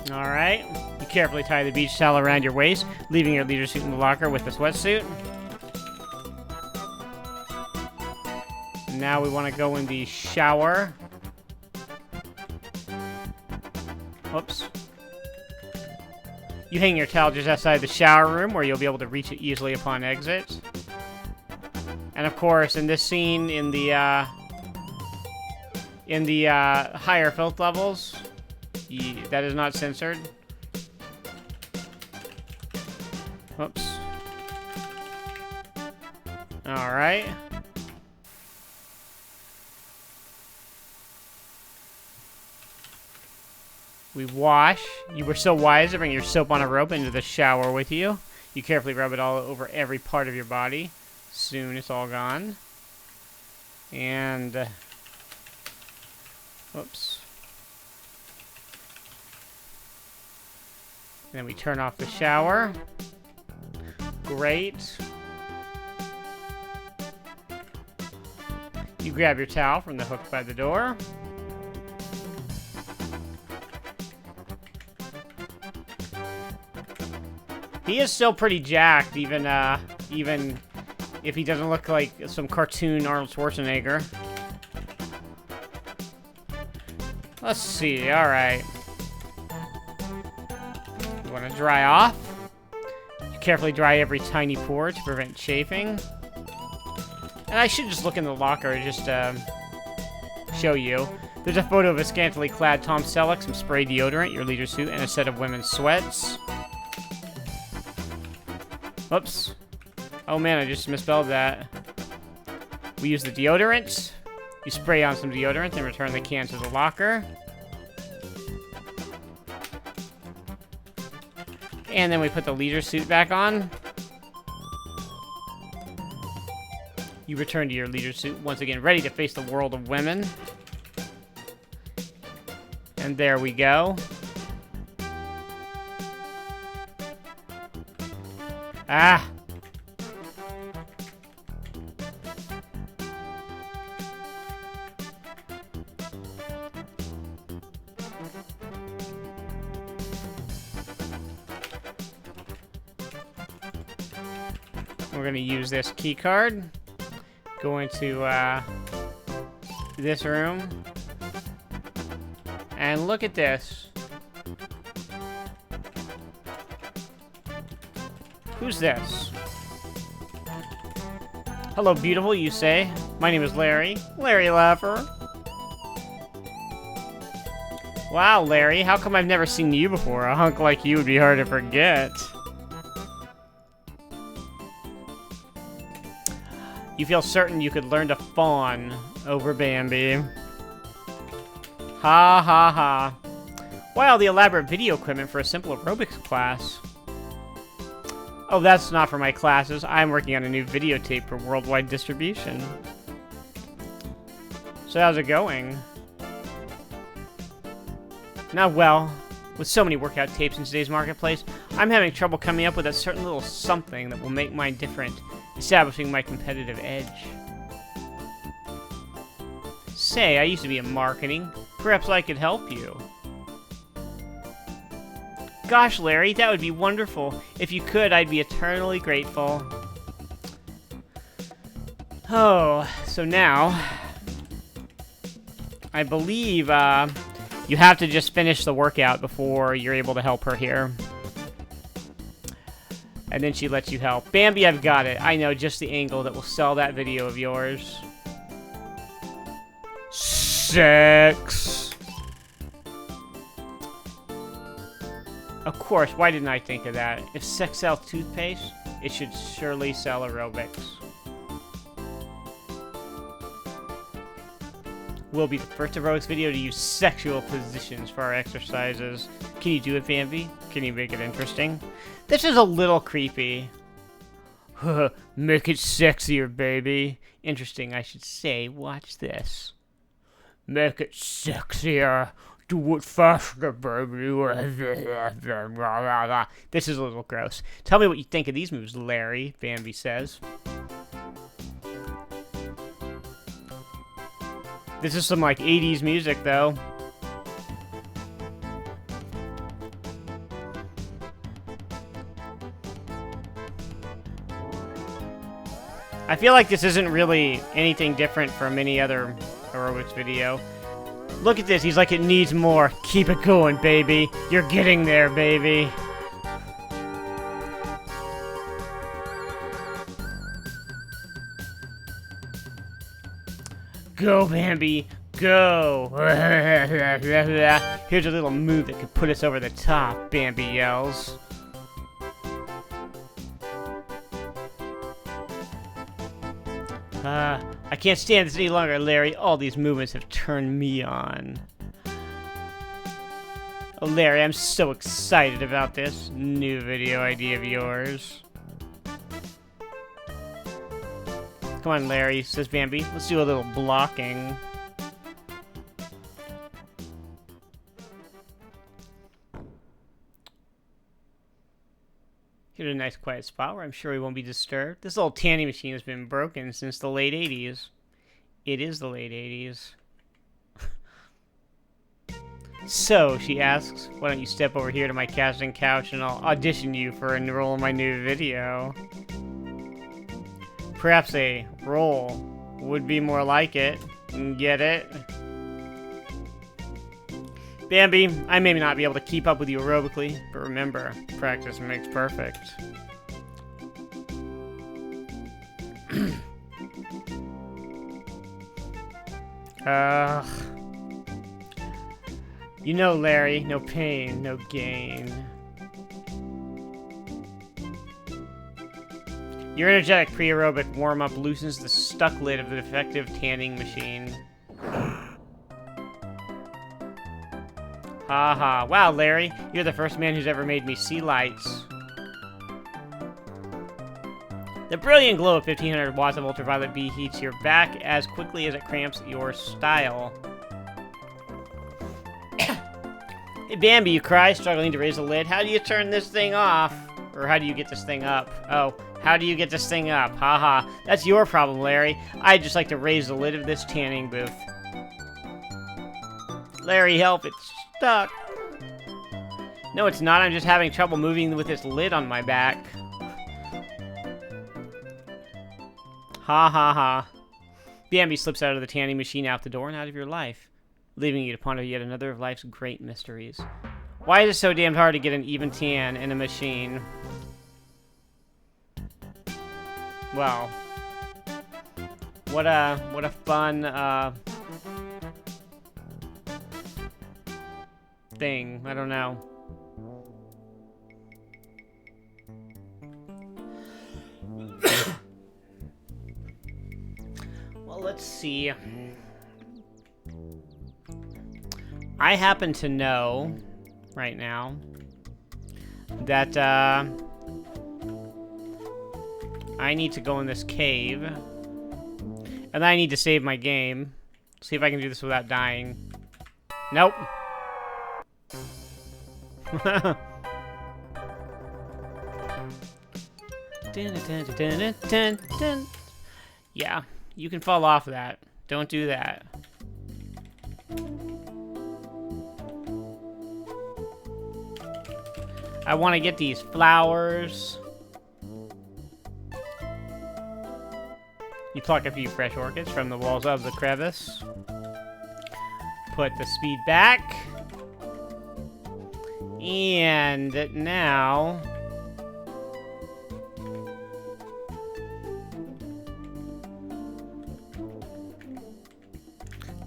Alright. You carefully tie the beach towel around your waist, leaving your leisure suit in the locker with the sweatsuit. Now we want to go in the shower. Oops. You hang your towel just outside the shower room where you'll be able to reach it easily upon exit. And of course, in this scene, in the higher filth levels, that is not censored. Whoops. Alright. We wash. You were so wise to bring your soap on a rope into the shower with you. You carefully rub it all over every part of your body. Soon it's all gone. And... whoops. Then we turn off the shower. Great. You grab your towel from the hook by the door. He is still pretty jacked, even if he doesn't look like some cartoon Arnold Schwarzenegger. Let's see, alright. You want to dry off. You carefully dry every tiny pore to prevent chafing. And I should just look in the locker just to show you. There's a photo of a scantily clad Tom Selleck, some spray deodorant, your leisure suit, and a set of women's sweats. Oops. Oh man, I just misspelled that. We use the deodorant. You spray on some deodorant and return the can to the locker. And then we put the leisure suit back on. You return to your leader suit, once again ready to face the world of women. And there we go. Ah! We're gonna use this key card. Go into this room. And look at this. Who's this? Hello, beautiful, you say. My name is Larry. Larry Laffer. Wow, Larry, how come I've never seen you before? A hunk like you would be hard to forget. You feel certain you could learn to fawn over Bambi. Ha ha ha. Wow, the elaborate video equipment for a simple aerobics class. Oh, that's not for my classes. I'm working on a new videotape for worldwide distribution. So how's it going? Not well. With so many workout tapes in today's marketplace, I'm having trouble coming up with a certain little something that will make mine different, establishing my competitive edge. Say, I used to be in marketing. Perhaps I could help you. Gosh, Larry, that would be wonderful. If you could, I'd be eternally grateful. Oh, so now, I believe you have to just finish the workout before you're able to help her here. And then she lets you help. Bambi, I've got it. I know just the angle that will sell that video of yours. Sex. Of course, why didn't I think of that? If sex sells toothpaste, it should surely sell aerobics. We'll be the first aerobics video to use sexual positions for our exercises. Can you do it, Bambi? Can you make it interesting? This is a little creepy. Make it sexier, baby. Interesting, I should say. Watch this. Make it sexier. Do it faster, baby. This is a little gross. Tell me what you think of these moves, Larry, Bambi says. This is some, like, 80s music, though. I feel like this isn't really anything different from any other aerobics video. Look at this. He's like, it needs more. Keep it going, baby. You're getting there, baby. Go, Bambi. Go. Here's a little move that could put us over the top, Bambi yells. I can't stand this any longer, Larry. All these movements have turned me on. Oh, Larry, I'm so excited about this new video idea of yours. Come on, Larry, says Bambi. Let's do a little blocking. Here's a nice quiet spot where I'm sure we won't be disturbed. This little tanning machine has been broken since the late 80s. It is the late 80s. So, she asks, why don't you step over here to my casting couch and I'll audition you for a role in my new video. Perhaps a role would be more like it. Get it? Bambi, I may not be able to keep up with you aerobically, but remember, practice makes perfect. You know, Larry, no pain, no gain. Your energetic pre-aerobic warm-up loosens the stuck lid of the defective tanning machine. Haha. Wow, Larry, you're the first man who's ever made me see lights. The brilliant glow of 1500 watts of ultraviolet B heats your back as quickly as it cramps your style. Hey, Bambi, you cry, struggling to raise the lid. How do you turn this thing off? Or how do you get this thing up? Oh, how do you get this thing up? Haha, that's your problem, Larry. I'd just like to raise the lid of this tanning booth. Larry, help, it's stuck. No, it's not. I'm just having trouble moving with this lid on my back. Ha ha ha. Bambi slips out of the tanning machine, out the door, and out of your life, leaving you to ponder yet another of life's great mysteries. Why is it so damned hard to get an even tan in a machine? Well, what a fun thing. I don't know. Well, let's see. I happen to know right now that I need to go in this cave, and I need to save my game. See if I can do this without dying. Nope. Yeah, you can fall off that. Don't do that. I want to get these flowers. You pluck a few fresh orchids from the walls of the crevice. Put the speed back. And now...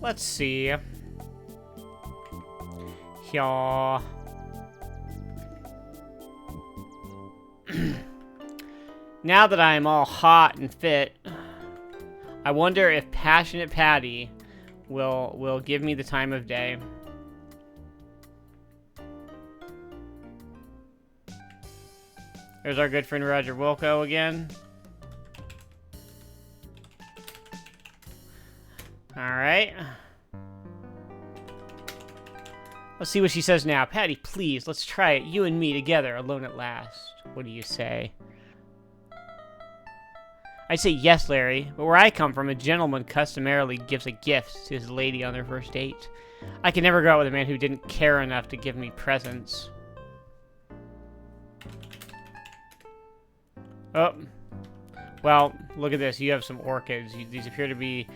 let's see. Here. Now that I'm all hot and fit, I wonder if Passionate Patti will give me the time of day. There's our good friend Roger Wilco again. Alright. Let's see what she says now. Patti, please, let's try it. You and me together, alone at last. What do you say? I say yes, Larry, but where I come from, a gentleman customarily gives a gift to his lady on their first date. I could never go out with a man who didn't care enough to give me presents. Oh. Well, look at this. You have some orchids. These appear to be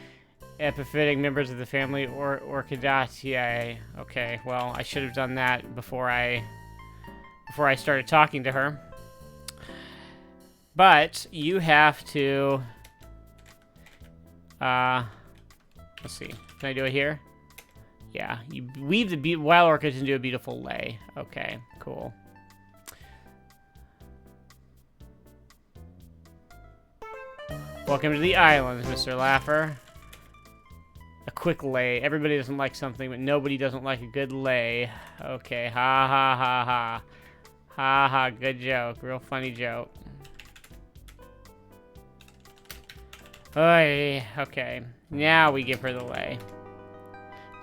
epiphytic members of the family Orchidaceae. Okay, well, I should have done that before I started talking to her. But you have to let's see. Can I do it here? Yeah, you weave the wild orchids into a beautiful lei. Okay, cool. Welcome to the islands, Mr. Laffer. A quick lei. Everybody doesn't like something, but nobody doesn't like a good lei. Okay, ha ha ha ha. Ha ha, good joke. Real funny joke. Oy, okay. Now we give her the lei.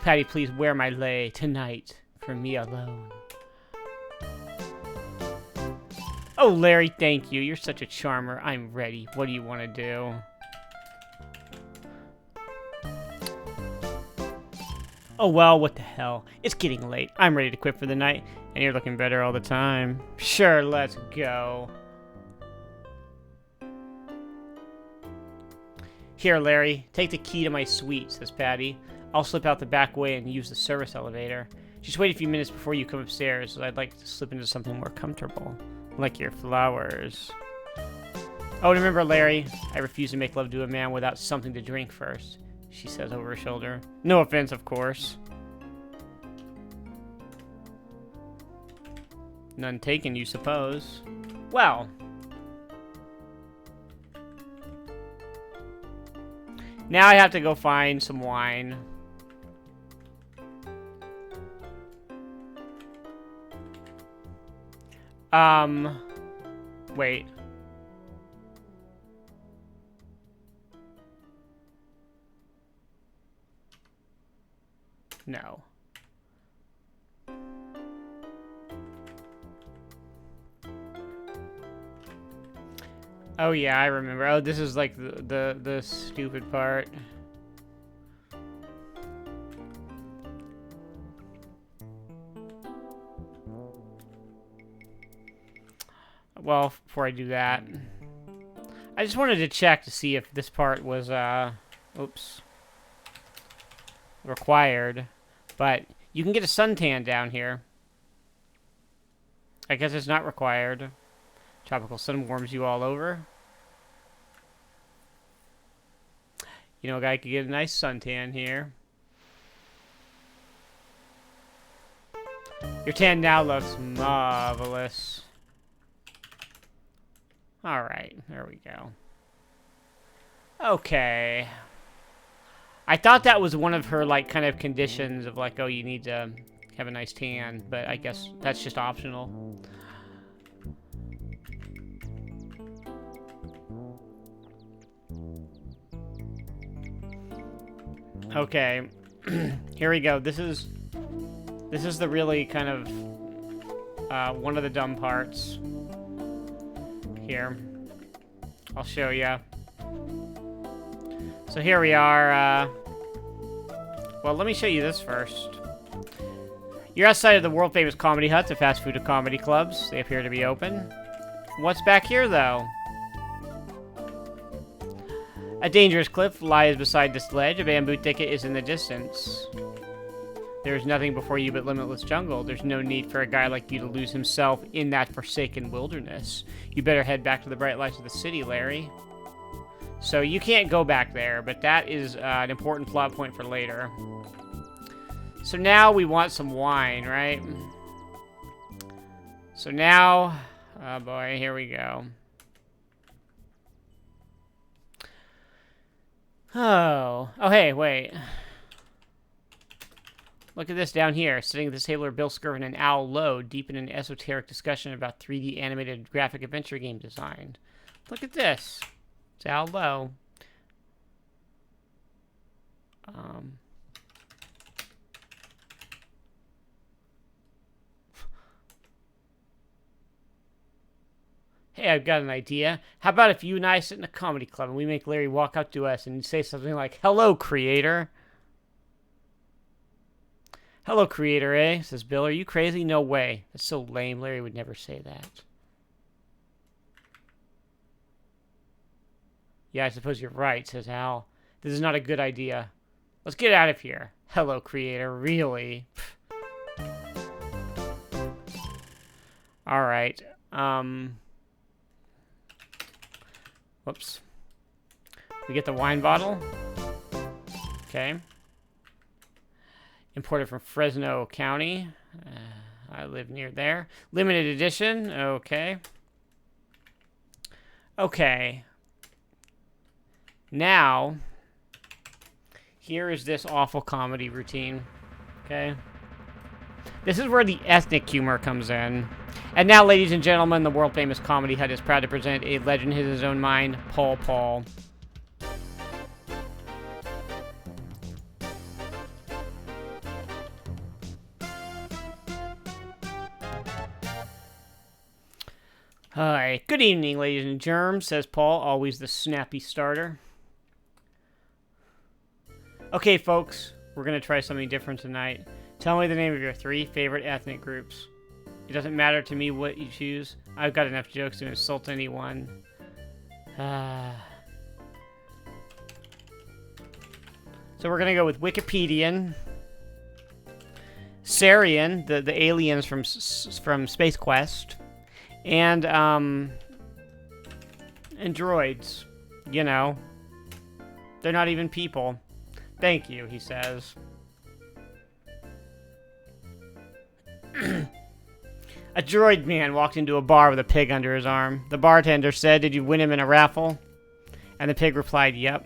Patti, please wear my lei tonight for me alone. Oh, Larry, thank you. You're such a charmer. I'm ready. What do you want to do? Oh, well, what the hell. It's getting late. I'm ready to quit for the night, and you're looking better all the time. Sure, let's go. Here, Larry, take the key to my suite, says Patti. I'll slip out the back way and use the service elevator. Just wait a few minutes before you come upstairs, as I'd like to slip into something more comfortable. Like your flowers. Oh, remember, Larry, I refuse to make love to a man without something to drink first, she says over her shoulder. No offense, of course. None taken, you suppose. Well. Now I have to go find some wine. Wait. No. Oh yeah, I remember. Oh, this is like the stupid part. Well, before I do that, I just wanted to check to see if this part was, oops, required. But you can get a suntan down here. I guess it's not required. Tropical sun warms you all over. You know, a guy could get a nice suntan here. Your tan now looks marvelous. Alright, there we go. Okay. I thought that was one of her, like, kind of conditions of, like, oh, you need to have a nice tan, but I guess that's just optional. Okay. Here we go. This is the really kind of one of the dumb parts. Here, I'll show you. So here we are. Well, let me show you this first. You're outside of the world-famous comedy hut, the fast food of comedy clubs. They appear to be open. What's back here, though? A dangerous cliff lies beside this ledge. A bamboo thicket is in the distance. There's nothing before you but limitless jungle. There's no need for a guy like you to lose himself in that forsaken wilderness. You better head back to the bright lights of the city, Larry. So you can't go back there, but that is an important plot point for later. So now we want some wine, right? So now, oh boy, here we go. Oh, hey, wait. Look at this down here. Sitting at this table are Bill Skirvin and Al Lowe, deep in an esoteric discussion about 3D animated graphic adventure game design. Look at this. It's Al Lowe. Hey, I've got an idea. How about if you and I sit in a comedy club and we make Larry walk up to us and say something like, "Hello, creator." "Hello, creator, eh?" says Bill. "Are you crazy?" "No way. That's so lame. Larry would never say that." "Yeah, I suppose you're right," says Al. "This is not a good idea. Let's get out of here." "Hello, creator. Really?" Alright. Whoops. We get the wine bottle. Okay. Imported from Fresno County. I live near there. Limited edition. Okay. Okay. Now, here is this awful comedy routine. Okay. This is where the ethnic humor comes in. And now, ladies and gentlemen, the world-famous Comedy Hut is proud to present a legend in his own mind, Paul. Hi. Good evening, ladies and germs, says Paul, always the snappy starter. Okay, folks, we're going to try something different tonight. Tell me the name of your 3 favorite ethnic groups. It doesn't matter to me what you choose. I've got enough jokes to insult anyone. So we're going to go with Wikipedian, Sarian, the aliens from Space Quest, and droids. You know, they're not even people. Thank you, he says. A droid man walked into a bar with a pig under his arm. The bartender said, "Did you win him in a raffle?" And the pig replied, "Yep."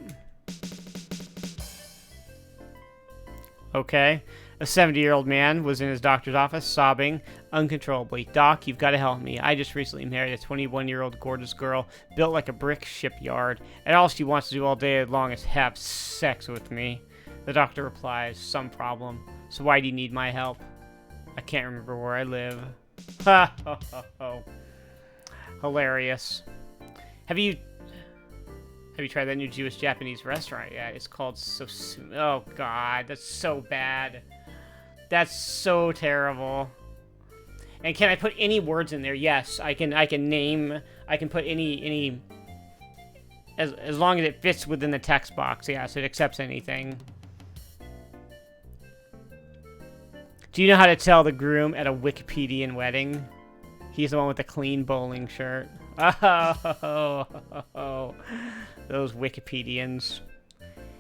Okay. A 70-year-old man was in his doctor's office, sobbing uncontrollably. "Doc, you've got to help me. I just recently married a 21-year-old gorgeous girl, built like a brick shipyard, and all she wants to do all day long is have sex with me." The doctor replies, "Some problem. So why do you need my help? I can't remember where I live. Ha ho ho ho. Hilarious. Have you tried that new Jewish-Japanese restaurant yet? It's called Oh god, that's so bad. That's so terrible. And can I put any words in there? Yes, I can put any as long as it fits within the text box. Yes, it accepts anything. Do you know how to tell the groom at a Wikipedian wedding? He's the one with the clean bowling shirt. Oh, those Wikipedians.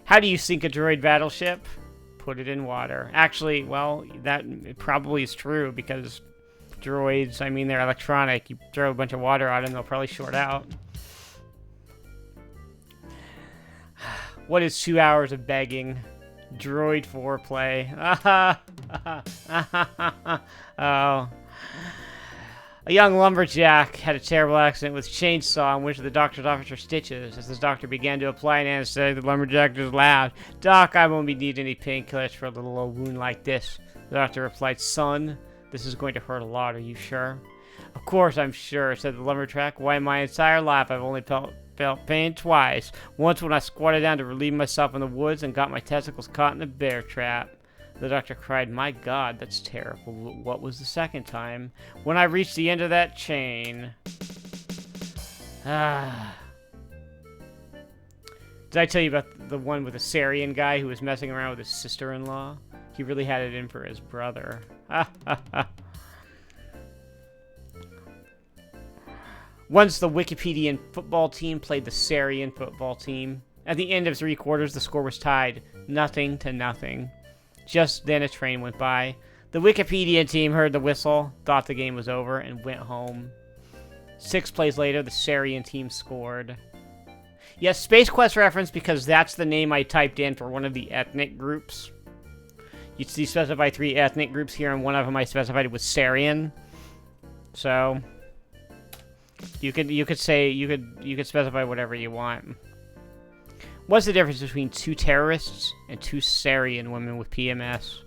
How do you sink a droid battleship? Put it in water. Actually, well, that probably is true because droids, I mean, they're electronic. You throw a bunch of water on them, they'll probably short out. What is 2 hours of begging? Droid foreplay. Oh. A young lumberjack had a terrible accident with a chainsaw and went to the doctor's office for stitches. As the doctor began to apply an anesthetic, the lumberjack just laughed. "Doc, I won't be needing any painkillers for a little old wound like this." The doctor replied, "Son, this is going to hurt a lot. Are you sure?" "Of course I'm sure," said the lumberjack. "Why, my entire life I've only felt pain twice. Once when I squatted down to relieve myself in the woods and got my testicles caught in a bear trap." The doctor cried, "My God, that's terrible. What was the second time?" "When I reached the end of that chain." Ah. Did I tell you about the one with the Syrian guy who was messing around with his sister-in-law? He really had it in for his brother. Once the Wikipedian football team played the Syrian football team. At the end of 3 quarters, the score was tied, 0-0. Just then a train went by. The Wikipedia team heard the whistle, thought the game was over, and went home. 6 plays later, the Syrian team scored. Yes, Space Quest reference because that's the name I typed in for one of the ethnic groups. You specify 3 ethnic groups here, and one of them I specified was Syrian. So you could specify whatever you want. What's the difference between 2 terrorists and 2 Syrian women with PMS?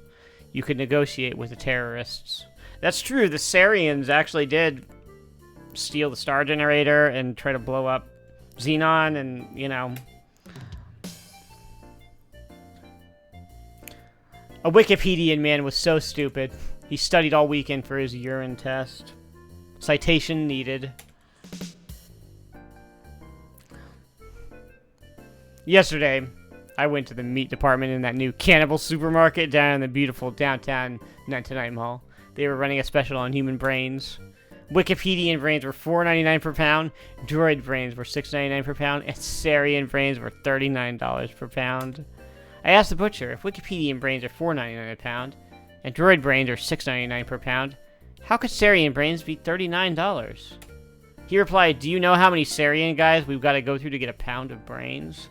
You could negotiate with the terrorists. That's true. The Syrians actually did steal the star generator and try to blow up Xenon, and, you know. A Wikipedian man was so stupid. He studied all weekend for his urine test. Citation needed. Yesterday, I went to the meat department in that new cannibal supermarket down in the beautiful downtown Night Mall. They were running a special on human brains. Wikipedian brains were $4.99 per pound, droid brains were $6.99 per pound, and Syrian brains were $39 per pound. I asked the butcher, if Wikipedian brains are $4.99 a pound, and droid brains are $6.99 per pound, how could Syrian brains be $39? He replied, "Do you know how many Syrian guys we've got to go through to get a pound of brains?"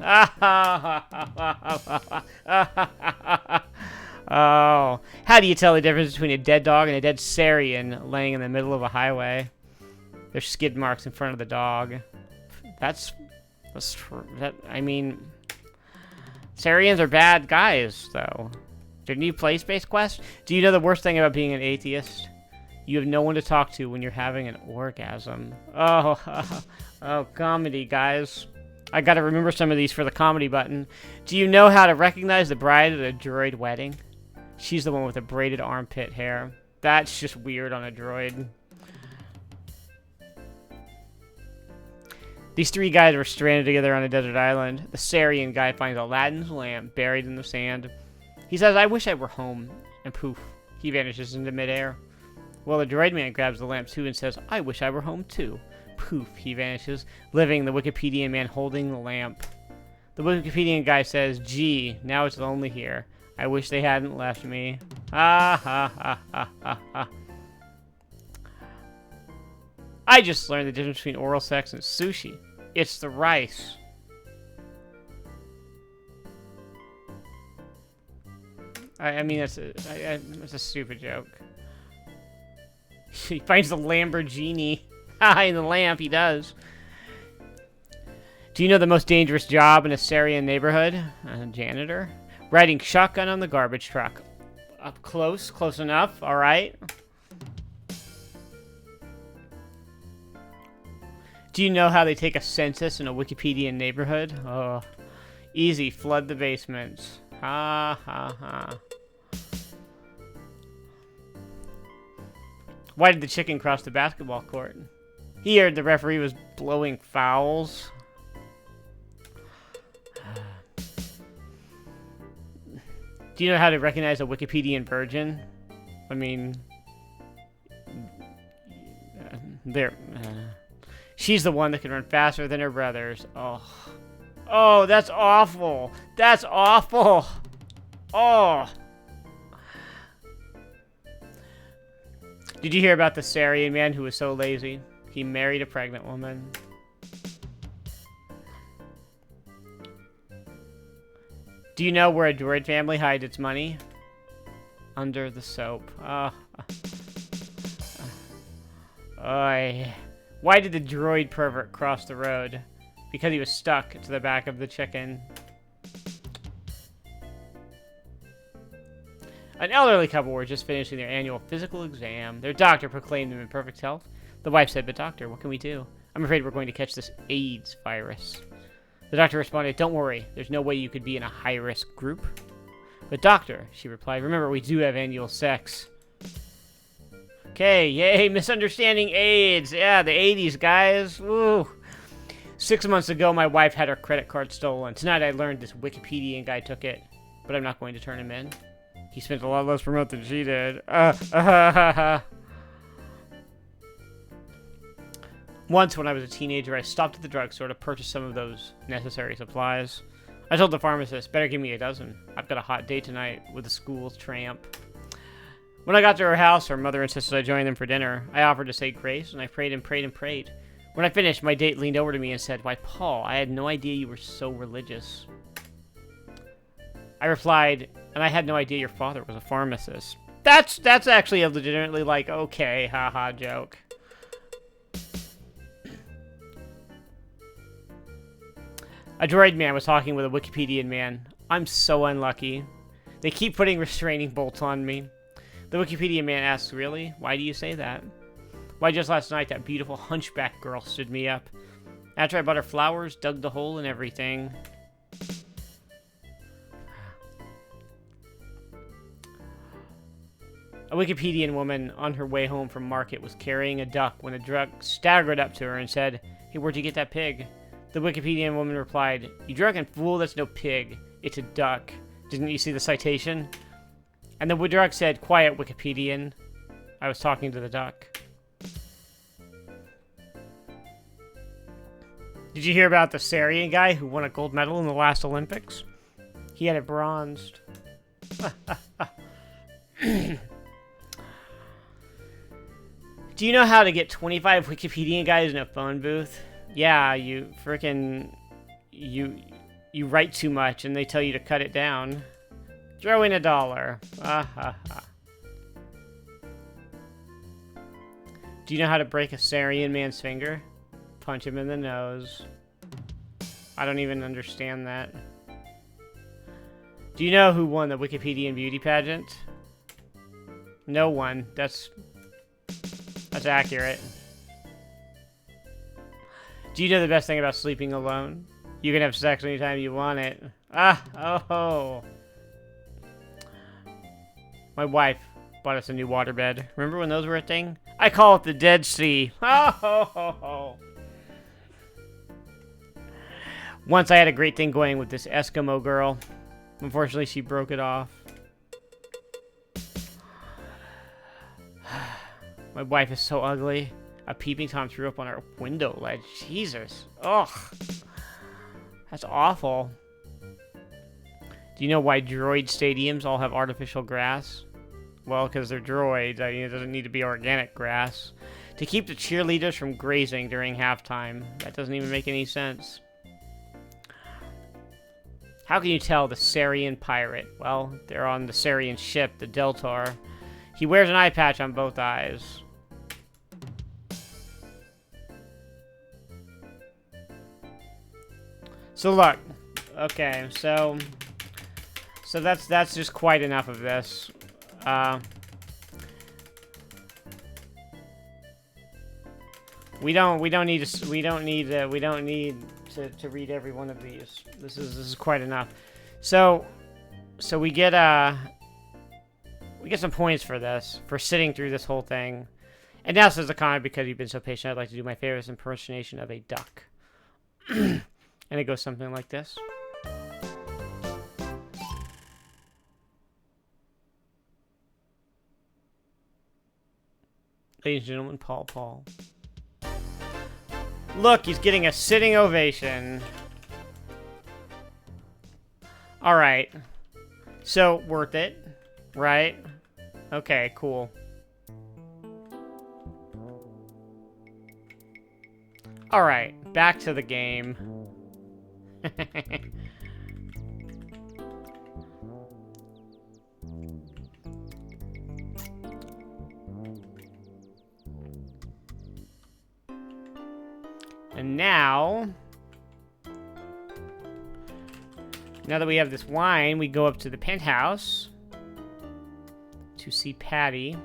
Oh, how do you tell the difference between a dead dog and a dead Syrian laying in the middle of a highway? There's skid marks in front of the dog. That's true. I mean, Syrians are bad guys, though. Didn't you play Space Quest? Do you know the worst thing about being an atheist? You have no one to talk to when you're having an orgasm. Oh, comedy, guys. I gotta remember some of these for the comedy button. Do you know how to recognize the bride at a droid wedding? She's the one with the braided armpit hair. That's just weird on a droid. These 3 guys were stranded together on a desert island. The Syrian guy finds Aladdin's lamp buried in the sand. He says, "I wish I were home," and poof, he vanishes into midair. Well, the droid man grabs the lamp too and says, "I wish I were home too." Poof, he vanishes, leaving the Wikipedian man holding the lamp. The Wikipedian guy says, "Gee, now it's lonely here. I wish they hadn't left me." Ha ha ha ha ha ha. I just learned the difference between oral sex and sushi. It's the rice. I mean, it's a stupid joke. He finds the Lamborghini. In the lamp, he does. Do you know the most dangerous job in a Syrian neighborhood? A janitor. Riding shotgun on the garbage truck. Up close. Close enough. All right. Do you know how they take a census in a Wikipedian neighborhood? Oh, easy. Flood the basements. Ha ha ha. Why did the chicken cross the basketball court? He heard the referee was blowing fouls. Do you know how to recognize a Wikipedian virgin? I mean, she's the one that can run faster than her brothers. Oh. Oh, that's awful. That's awful. Oh. Did you hear about the Syrian man who was so lazy? He married a pregnant woman. Do you know where a droid family hides its money? Under the soap. Oy. Why did the droid pervert cross the road? Because he was stuck to the back of the chicken. An elderly couple were just finishing their annual physical exam. Their doctor proclaimed them in perfect health. The wife said, "But doctor, what can we do? I'm afraid we're going to catch this AIDS virus." The doctor responded, "Don't worry, there's no way you could be in a high-risk group." "But doctor," she replied, "remember we do have annual sex." Okay, yay, misunderstanding AIDS. Yeah, the 80s, guys. Woo. 6 months ago, my wife had her credit card stolen. Tonight I learned this Wikipedian guy took it, but I'm not going to turn him in. He spent a lot less per month than she did. Once, when I was a teenager, I stopped at the drugstore to purchase some of those necessary supplies. I told the pharmacist, "Better give me a dozen. I've got a hot date tonight with a school tramp." When I got to her house, her mother insisted I join them for dinner. I offered to say grace, and I prayed and prayed and prayed. When I finished, my date leaned over to me and said, "Why, Paul, I had no idea you were so religious." I replied, "And I had no idea your father was a pharmacist." That's actually a legitimately, like, okay, haha joke. A droid man was talking with a Wikipedian man. "I'm so unlucky. They keep putting restraining bolts on me." The Wikipedian man asks, "Really? Why do you say that?" "Why, just last night that beautiful hunchback girl stood me up. After I bought her flowers, dug the hole and everything." A Wikipedian woman on her way home from market was carrying a duck when a drunk staggered up to her and said, "Hey, where'd you get that pig?" The Wikipedian woman replied, "You drunken fool, that's no pig. It's a duck. Didn't you see the citation?" And the drunk said, "Quiet, Wikipedian. I was talking to the duck." Did you hear about the Syrian guy who won a gold medal in the last Olympics? He had it bronzed. Do you know how to get 25 Wikipedian guys in a phone booth? Yeah, you frickin' you write too much and they tell you to cut it down. Throw in $1. Do you know how to break a Syrian man's finger? Punch him in the nose. I don't even understand that. Do you know who won the Wikipedian beauty pageant? No one. That's accurate. Do you know the best thing about sleeping alone? You can have sex anytime you want it. Oh. My wife bought us a new waterbed. Remember when those were a thing? I call it the Dead Sea. Oh. Once I had a great thing going with this Eskimo girl. Unfortunately, she broke it off. My wife is so ugly. A peeping Tom threw up on our window ledge. Jesus. Ugh. That's awful. Do you know why droid stadiums all have artificial grass? Well, because they're droids. I mean, it doesn't need to be organic grass. To keep the cheerleaders from grazing during halftime. That doesn't even make any sense. How can you tell the Syrian pirate? Well, they're on the Syrian ship, the Deltar. He wears an eye patch on both eyes. So look, okay, so that's just quite enough of this. We don't need to read every one of these. This is quite enough. So we get some points for this, for sitting through this whole thing. And now says the comment, because you've been so patient, I'd like to do my favorite impersonation of a duck. And it goes something like this. Ladies and gentlemen, Paul. Look, he's getting a sitting ovation. Alright. So, worth it, right? Okay, cool. Alright, back to the game. And now that we have this wine, we go up to the penthouse to see Patti.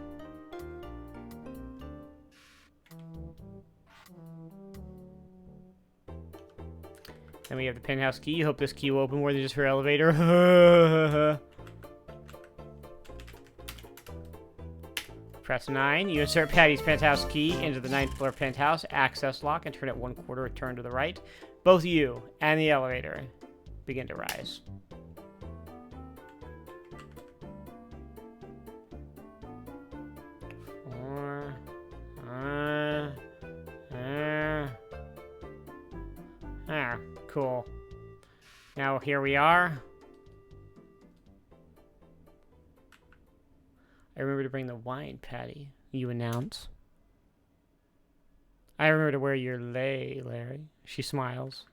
Then we have the penthouse key. Hope this key will open more than just her elevator. Press 9. You insert Patti's penthouse key into the 9th floor penthouse access lock and turn it 1/4 turn to the right. Both you and the elevator begin to rise. Cool. Now here we are. I remember to bring the wine, Patti, you announce. I remember to wear your lei, Larry. She smiles.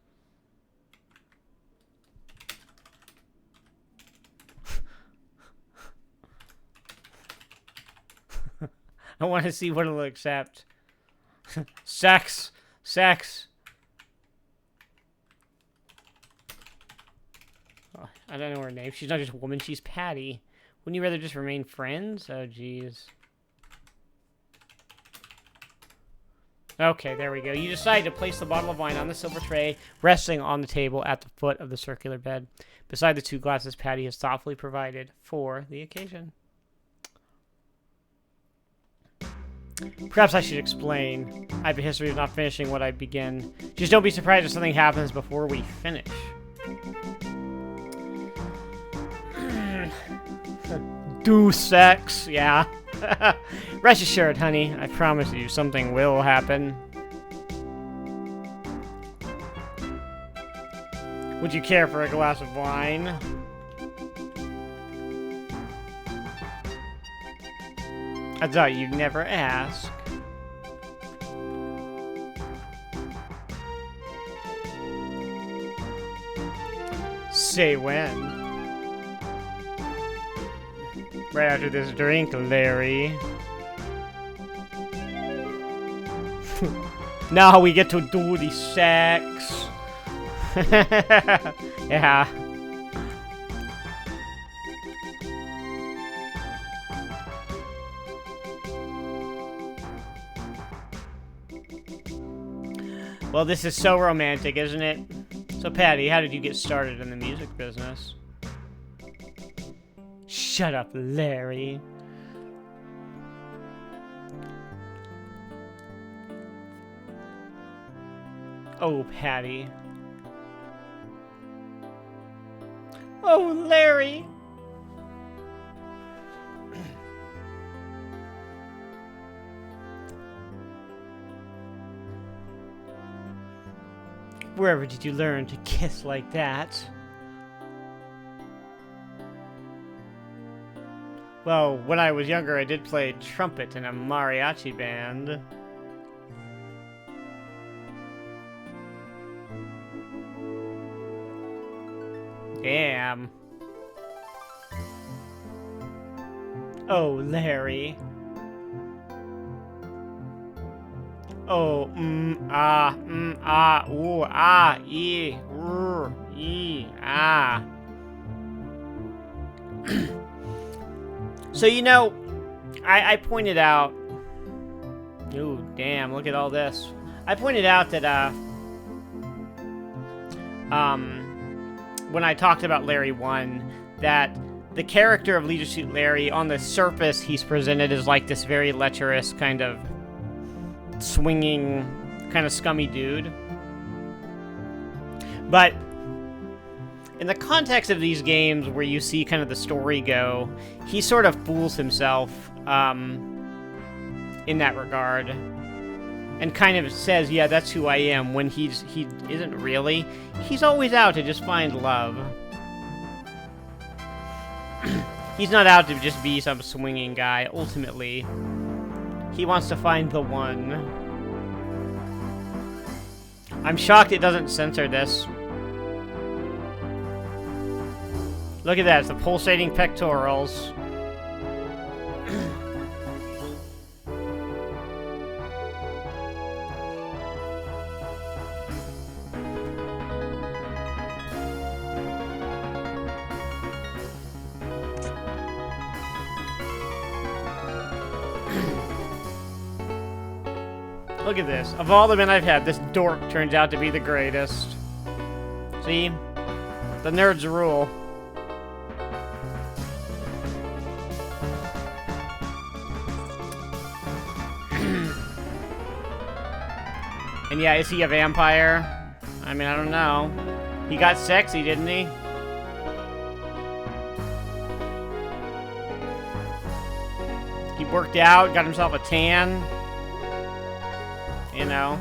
I want to see what it'll accept. Sex! Oh, I don't know her name. She's not just a woman, she's Patti. Wouldn't you rather just remain friends? Oh, jeez. Okay, there we go. You decide to place the bottle of wine on the silver tray, resting on the table at the foot of the circular bed, beside the 2 glasses Patti has thoughtfully provided for the occasion. Perhaps I should explain. I have a history of not finishing what I begin. Just don't be surprised if something happens before we finish. Do sex, yeah. Rest assured, honey, I promise you something will happen. Would you care for a glass of wine? I thought you'd never ask. Say when. Right after this drink, Larry. Now we get to do the sex. Yeah. Well, this is so romantic, isn't it? So, Patti, how did you get started in the music business? Shut up, Larry. Oh, Patti. Oh, Larry. Wherever did you learn to kiss like that? Well, when I was younger, I did play trumpet in a mariachi band. Damn. Oh, Larry. Oh, ooh, ah. So, you know, I pointed out... Ooh, damn, look at all this. I pointed out that, when I talked about Larry 1, that the character of Leisure Suit Larry, on the surface, he's presented as like this very lecherous, kind of swinging, kind of scummy dude. But in the context of these games where you see kind of the story go, he sort of fools himself in that regard. And kind of says, yeah, that's who I am, when he isn't really. He's always out to just find love. He's not out to just be some swinging guy, ultimately. He wants to find the one. I'm shocked it doesn't censor this. Look at that, it's the pulsating pectorals. Look at this. Of all the men I've had, this dork turns out to be the greatest. See? The nerds rule. And yeah, is he a vampire? I mean, I don't know. He got sexy, didn't he? He worked out, got himself a tan. You know.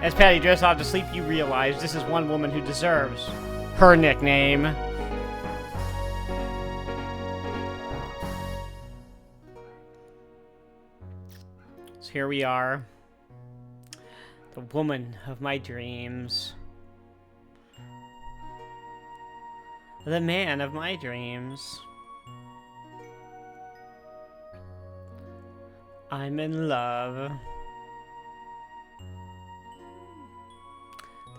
As Patti drifts off to sleep, you realize this is one woman who deserves her nickname. So here we are. The woman of my dreams. The man of my dreams. I'm in love.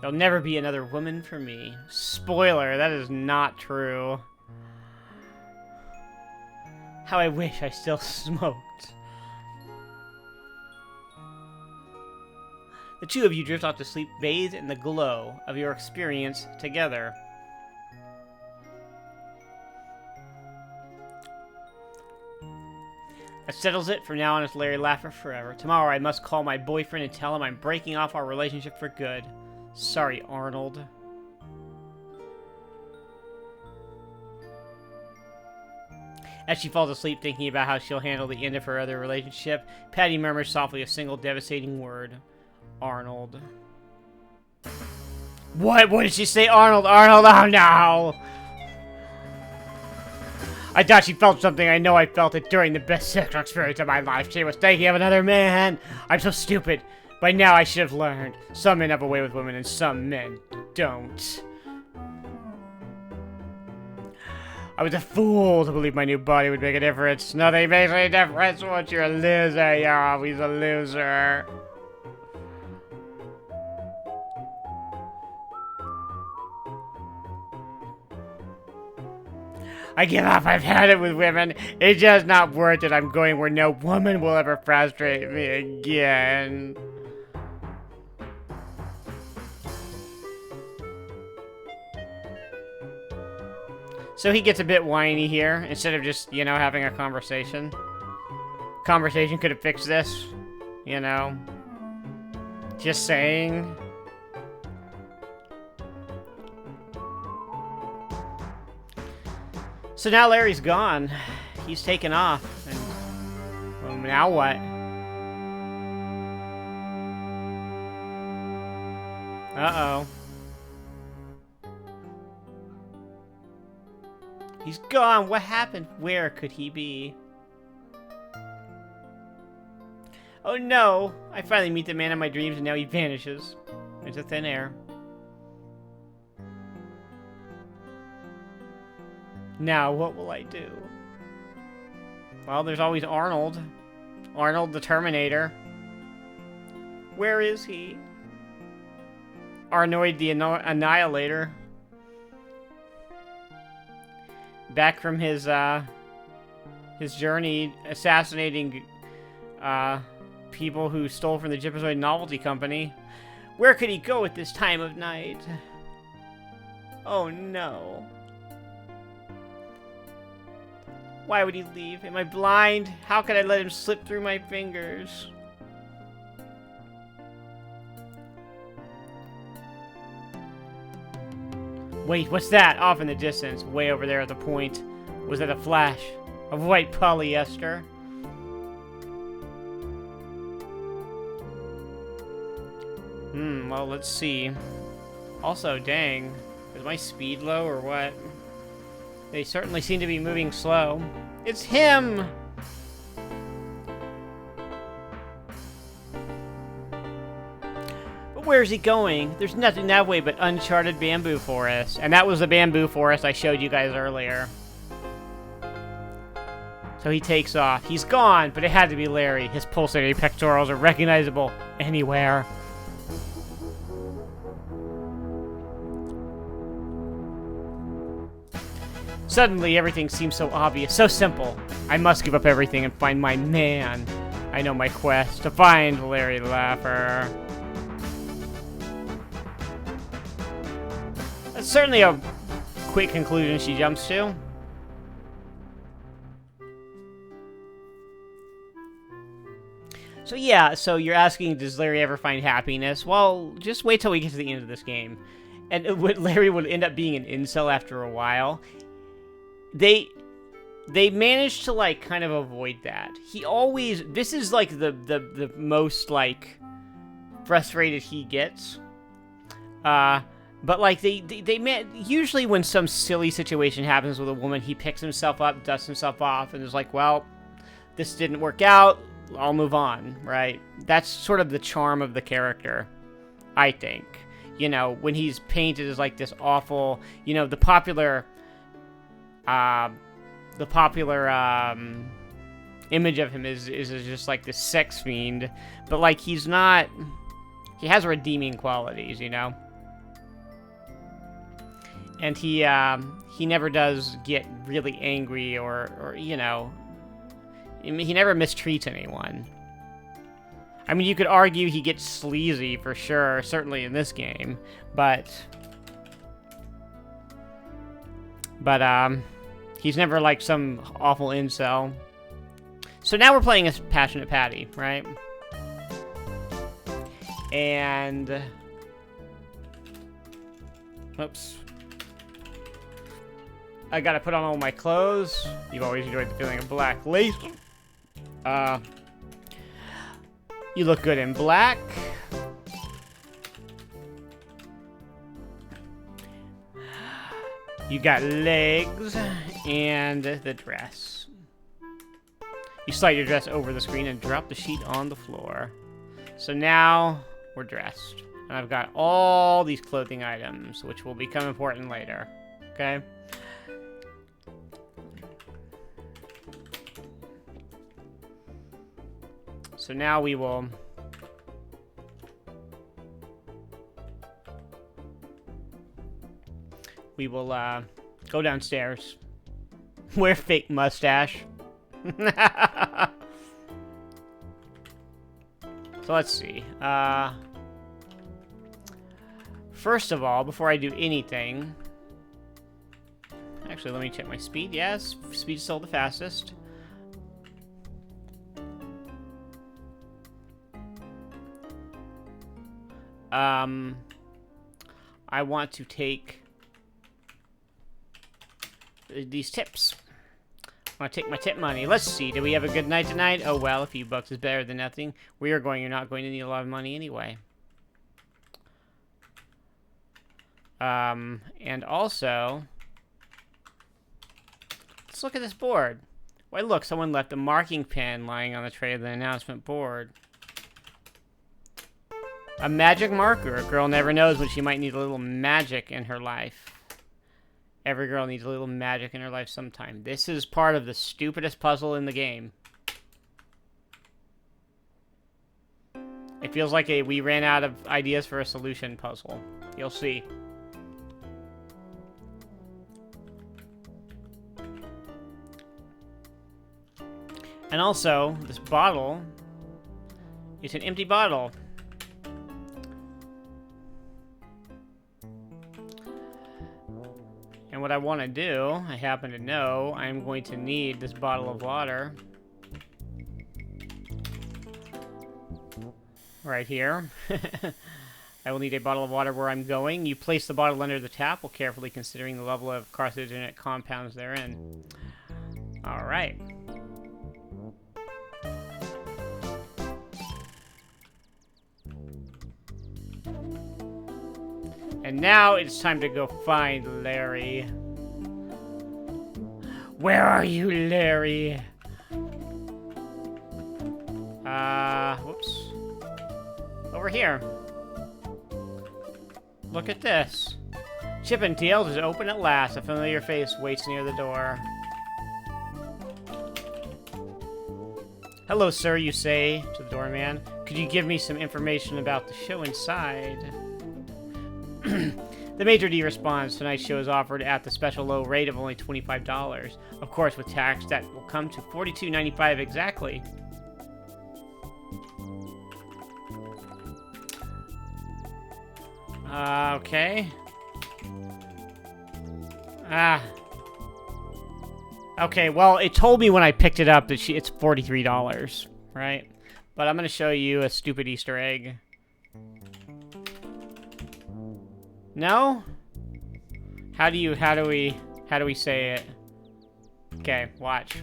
There'll never be another woman for me. Spoiler, that is not true. How I wish I still smoked. The two of you drift off to sleep, bathed in the glow of your experience together. That settles it. From now on, it's Larry Laffer forever. Tomorrow, I must call my boyfriend and tell him I'm breaking off our relationship for good. Sorry, Arnold. As she falls asleep thinking about how she'll handle the end of her other relationship, Patti murmurs softly a single devastating word. Arnold. What? What did she say? Arnold, Arnold, oh no! I thought she felt something. I know I felt it during the best sexual experience of my life. She was thinking of another man. I'm so stupid. By now I should have learned. Some men have a way with women and some men don't. I was a fool to believe my new body would make a difference. Nothing makes any difference once you're a loser. You're always a loser. I give up. I've had it with women. It's just not worth it. I'm going where no woman will ever frustrate me again. So he gets a bit whiny here, instead of just, you know, having a conversation. Conversation could have fixed this, you know. Just saying. So now Larry's gone. He's taken off. And well, now what? Uh-oh. He's gone. What happened? Where could he be? Oh no! I finally meet the man of my dreams and now he vanishes into thin air. Now, what will I do? Well, there's always Arnold. Arnold the Terminator. Where is he? Arnoid the Annihilator. back from his journey assassinating people who stole from the Gypazoid Novelty Company. Where could he go at this time of night? Oh no. Why would he leave? Am I blind? How could I let him slip through my fingers? Wait, what's that? Off in the distance, way over there at the point. Was that a flash of white polyester? Well, let's see. Also, dang. Is my speed low or what? They certainly seem to be moving slow. It's him! But where is he going? There's nothing that way but uncharted bamboo forest. And that was the bamboo forest I showed you guys earlier. So he takes off. He's gone, but it had to be Larry. His pulsating pectorals are recognizable anywhere. Suddenly, everything seems so obvious, so simple. I must give up everything and find my man. I know my quest, to find Larry Laffer. That's certainly a quick conclusion she jumps to. So yeah, so you're asking, does Larry ever find happiness? Well, just wait till we get to the end of this game. And Larry would end up being an incel after a while. They managed to, like, kind of avoid that. He always... This is, like, the most, like, frustrated he gets. But, like, usually when some silly situation happens with a woman, he picks himself up, dusts himself off, and is like, well, this didn't work out, I'll move on, right? That's sort of the charm of the character, I think. You know, when he's painted as, like, this awful... You know, the popular image of him is just like this sex fiend, but like he's not. He has redeeming qualities, you know. And he never does get really angry or you know, he never mistreats anyone. I mean, you could argue he gets sleazy for sure, certainly in this game, but he's never like some awful incel. So now we're playing as Passionate Patti, right? And... Oops. I gotta put on all my clothes. You've always enjoyed the feeling of black lace. You look good in black. You got legs and the dress. You slide your dress over the screen and drop the sheet on the floor. So now we're dressed. And I've got all these clothing items, which will become important later. Okay? So now we will... go downstairs. Wear fake mustache. So let's see. First of all, before I do anything... Actually, let me check my speed. Yes, speed's still the fastest. I want to take these tips. I want to take my tip money. Let's see. Do we have a good night tonight? Oh, well, a few bucks is better than nothing. You're not going to need a lot of money anyway. And also, let's look at this board. Why, look, someone left a marking pen lying on the tray of the announcement board. A magic marker. A girl never knows when she might need a little magic in her life. Every girl needs a little magic in her life sometime. This is part of the stupidest puzzle in the game. It feels like we ran out of ideas for a solution puzzle. You'll see. And also, this bottle is an empty bottle. And what I want to do, I happen to know, I'm going to need this bottle of water. Right here. I will need a bottle of water where I'm going. You place the bottle under the tap while carefully considering the level of carcinogenic compounds therein. Alright. And now it's time to go find Larry. Where are you, Larry? Whoops. Over here. Look at this. Chip and Dale's is open at last. A familiar face waits near the door. Hello, sir, you say to the doorman. Could you give me some information about the show inside? The Major D responds, tonight's show is offered at the special low rate of only $25. Of course, with tax, that will come to $42.95 exactly. Okay. Okay, well, it told me when I picked it up that it's $43, right? But I'm gonna show you a stupid Easter egg. No? How do we say it? Okay, watch.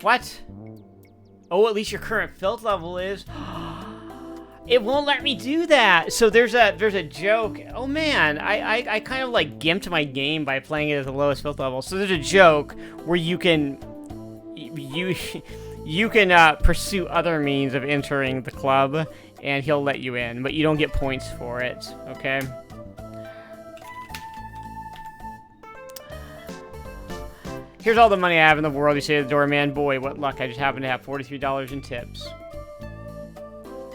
What? Oh, at least your current filth level is. It won't let me do that. So there's a joke. Oh man, I kind of like gimped my game by playing it at the lowest filth level. So there's a joke where you can pursue other means of entering the club, and he'll let you in, but you don't get points for it. Okay. Here's all the money I have in the world, you say to the doorman. Boy, what luck. I just happen to have $43 in tips.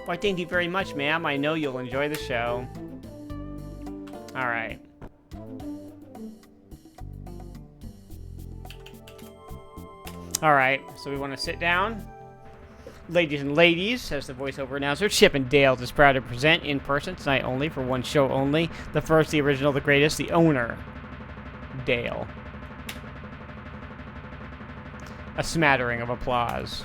Why, thank you very much, ma'am. I know you'll enjoy the show. Alright. Alright, so we want to sit down. Ladies and ladies, says the voiceover announcer, Chip and Dale is proud to present in person tonight only for one show only. The first, the original, the greatest, the owner, Dale. A smattering of applause.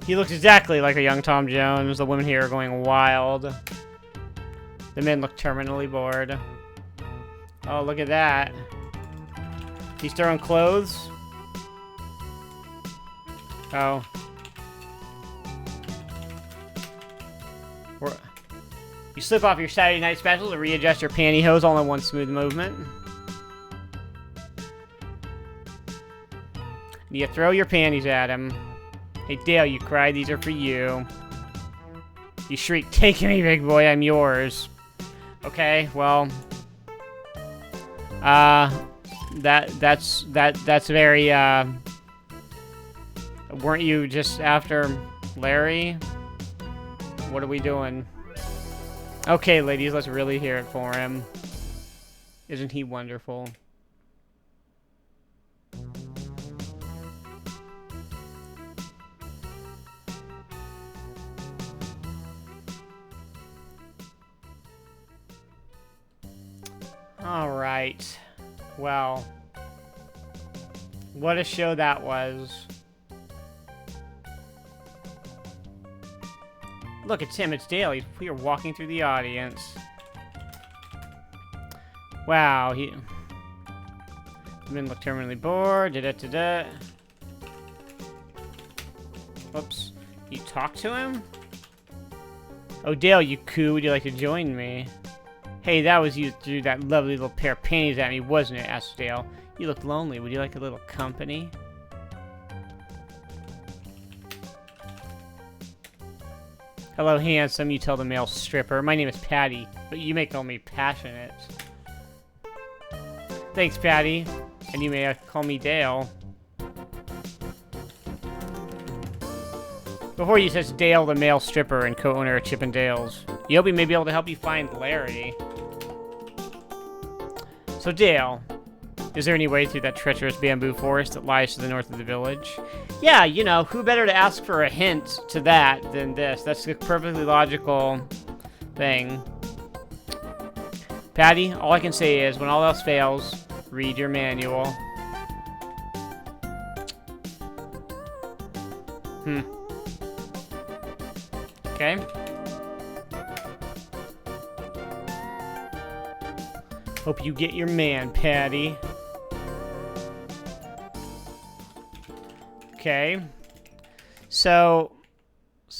He looks exactly like a young Tom Jones. The women here are going wild. The men look terminally bored. Oh, look at that. He's throwing clothes. Oh. You slip off your Saturday night special to readjust your pantyhose all in one smooth movement. You throw your panties at him. Hey, Dale, you cry. These are for you. You shriek, take me, big boy. I'm yours. Okay, well. That's very, weren't you just after Larry? What are we doing? Okay, ladies, let's really hear it for him. Isn't he wonderful? Alright. Well. What a show that was. Look, it's him, it's Dale. We are walking through the audience. Wow, the men look terminally bored. Da-da-da-da. Oops. You talk to him? Oh, Dale, you coo. Would you like to join me? Hey, that was you threw that lovely little pair of panties at me, wasn't it? Asked Dale. You look lonely. Would you like a little company? Hello, handsome. You tell the male stripper. My name is Patti, but you may call me Passionate. Thanks, Patti. And you may call me Dale. Before you says Dale, the male stripper and co-owner of Chippendales. Yobi may be able to help you find Larry. So Dale, is there any way through that treacherous bamboo forest that lies to the north of the village? Yeah, you know, who better to ask for a hint to that than this? That's a perfectly logical thing. Patty, all I can say is, when all else fails, read your manual. Okay. Hope you get your man, Patty. Okay. So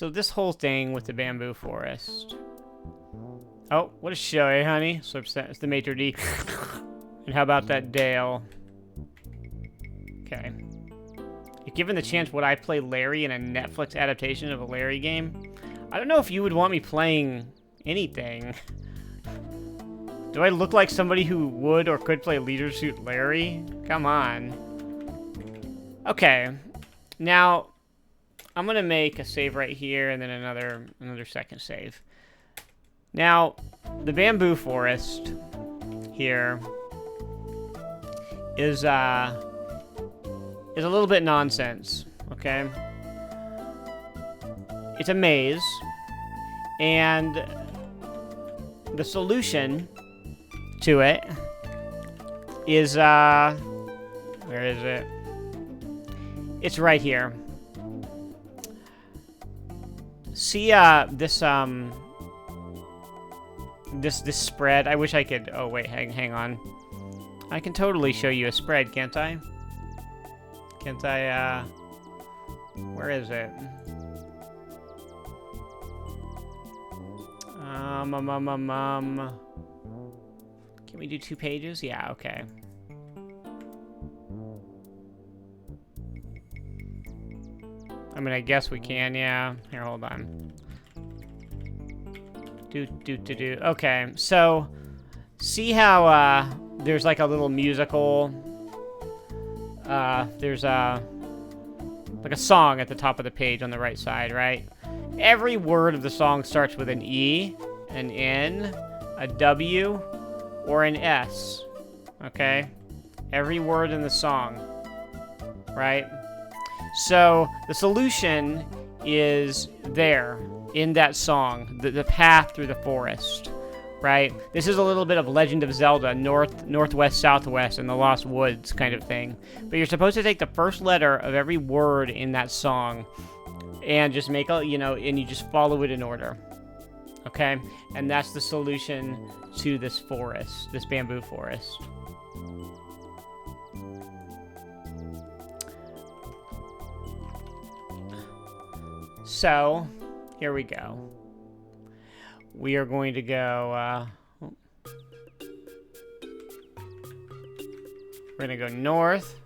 this whole thing with the bamboo forest. Oh, what a show, eh, honey? So it's the maitre d'. And how about that Dale? Okay. If given the chance, would I play Larry in a Netflix adaptation of a Larry game? I don't know if you would want me playing anything. Do I look like somebody who would or could play Leisure Suit Larry? Come on. Okay. Now, I'm gonna make a save right here and then another second save. Now, the bamboo forest here is a little bit nonsense, okay? It's a maze, and the solution to it is, where is it? It's right here. See, this spread. I wish I could, oh wait, hang on. I can totally show you a spread, can't I? Can't I, where is it? Can we do 2 pages? Yeah, okay. I mean, I guess we can, yeah. Here, hold on. Okay, so see how there's like a little musical, there's like a song at the top of the page on the right side, right? Every word of the song starts with an E, an N, a W, or an S, okay? Every word in the song, right? So the solution is there in that song, the path through the forest, right? This is a little bit of Legend of Zelda, northwest, southwest, and the Lost Woods kind of thing. But you're supposed to take the first letter of every word in that song and just make a, you know, and you just follow it in order, okay? And that's the solution to this forest, this bamboo forest. So, here we go. We are going to go, we're going to go north.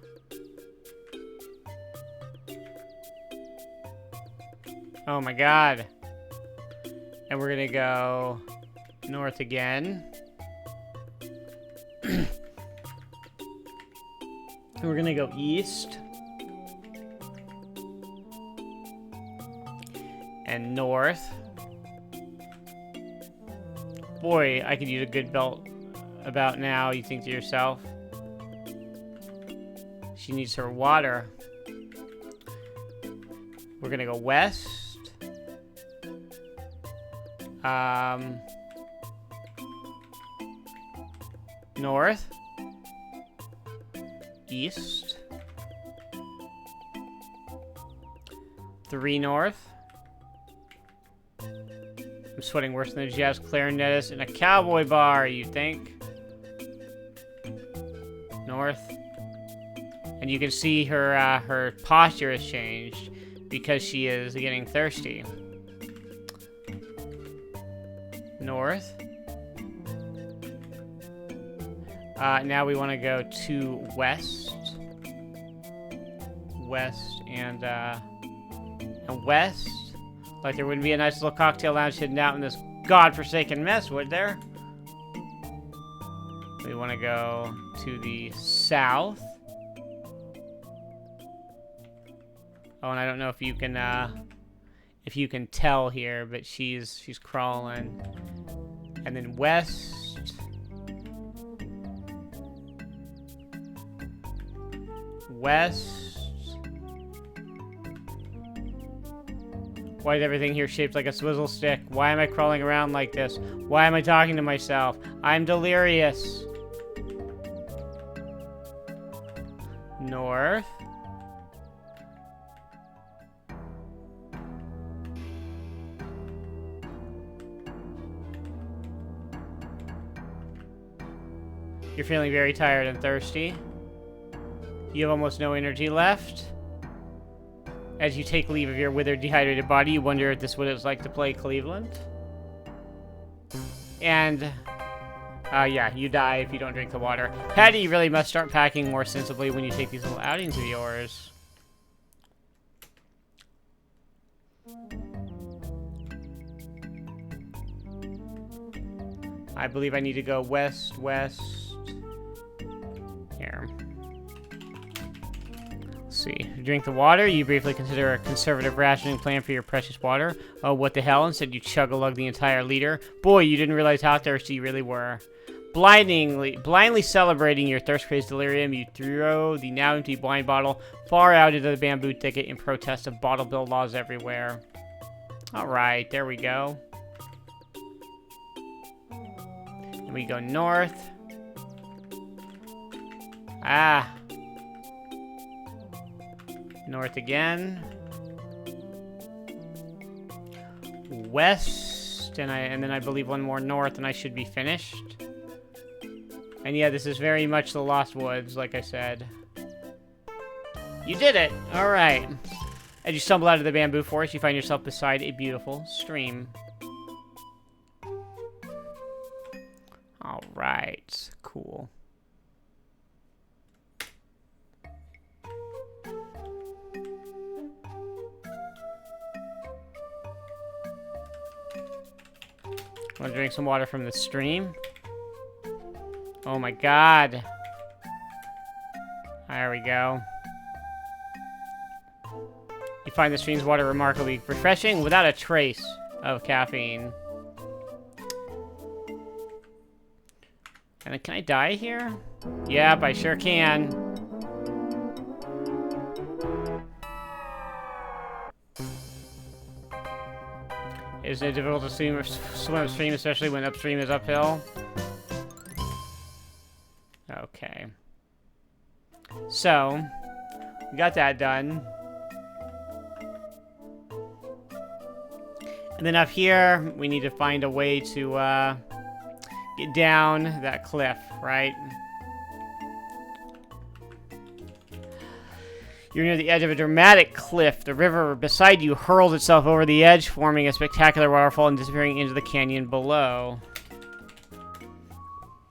Oh my god. And we're going to go north again. And we're going to go east. And north. Boy, I could use a good belt about now, you think to yourself. She needs her water. We're gonna go west. North. East. 3 north. I'm sweating worse than a jazz clarinetist in a cowboy bar, you think? North. And you can see her, her posture has changed because she is getting thirsty. North. Now we want to go to west. West and west. Like there wouldn't be a nice little cocktail lounge hidden out in this godforsaken mess, would there? We want to go to the south. Oh, and I don't know if you can, if you can tell here, but she's crawling. And then west. West. Why is everything here shaped like a swizzle stick? Why am I crawling around like this? Why am I talking to myself? I'm delirious. North. You're feeling very tired and thirsty. You have almost no energy left. As you take leave of your withered, dehydrated body, you wonder if this is what it's like to play Cleveland. And, yeah, you die if you don't drink the water. Patti, you really must start packing more sensibly when you take these little outings of yours. I believe I need to go west, west. Here. Let's see. Drink the water. You briefly consider a conservative rationing plan for your precious water. Oh, what the hell? Instead, you chug-a-lug the entire liter. Boy, you didn't realize how thirsty you really were. Blindly celebrating your thirst-crazed delirium, you throw the now empty wine bottle far out into the bamboo thicket in protest of bottle bill laws everywhere. Alright, there we go. And we go north. Ah. North again. West. And then I believe one more north and I should be finished. And yeah, this is very much the Lost Woods, like I said. You did it! Alright. As you stumble out of the bamboo forest, you find yourself beside a beautiful stream. Alright. Cool. Want to drink some water from the stream? Oh my god. There we go. You find the stream's water remarkably refreshing without a trace of caffeine. And can I die here? Yep, I sure can. Isn't it difficult to swim upstream, especially when upstream is uphill? Okay. So, we got that done. And then up here, we need to find a way to get down that cliff, right? You're near the edge of a dramatic cliff. The river beside you hurls itself over the edge, forming a spectacular waterfall and disappearing into the canyon below.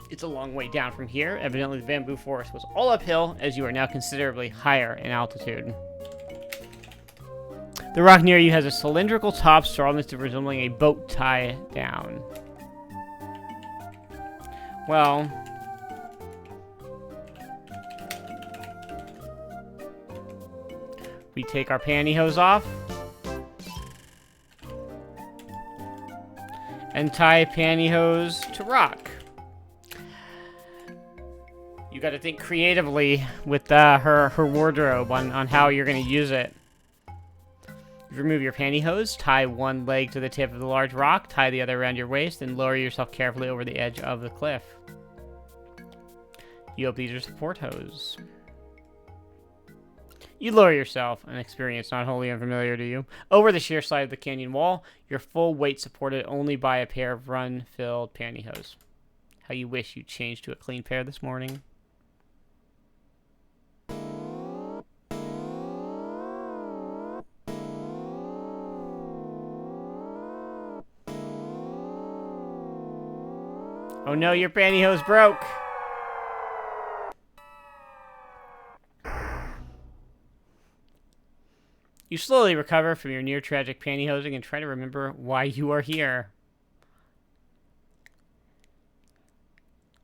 It's a long way down from here. Evidently, the bamboo forest was all uphill, as you are now considerably higher in altitude. The rock near you has a cylindrical top, strongly resembling a boat tie down. Well, we take our pantyhose off and tie pantyhose to rock. You got to think creatively with her wardrobe on how you're going to use it. You remove your pantyhose, tie one leg to the tip of the large rock, tie the other around your waist, and lower yourself carefully over the edge of the cliff. You hope these are support hose. You lower yourself, an experience not wholly unfamiliar to you, over the sheer side of the canyon wall, your full weight supported only by a pair of run-filled pantyhose. How you wish you'd changed to a clean pair this morning. Oh no, your pantyhose broke! You slowly recover from your near-tragic pantyhosing and try to remember why you are here.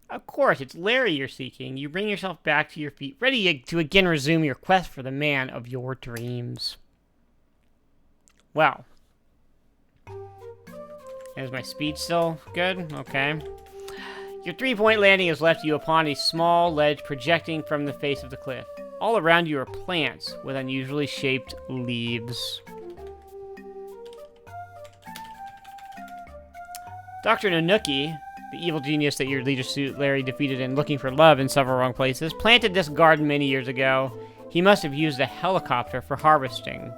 Of course, it's Larry you're seeking. You bring yourself back to your feet, ready to again resume your quest for the man of your dreams. Well, Is my speed still good? Okay. Your 3-point landing has left you upon a small ledge projecting from the face of the cliff. All around you are plants with unusually shaped leaves. Dr. Nanuki, the evil genius that your Leisure Suit Larry defeated in looking for love in several wrong places, planted this garden many years ago. He must have used a helicopter for harvesting.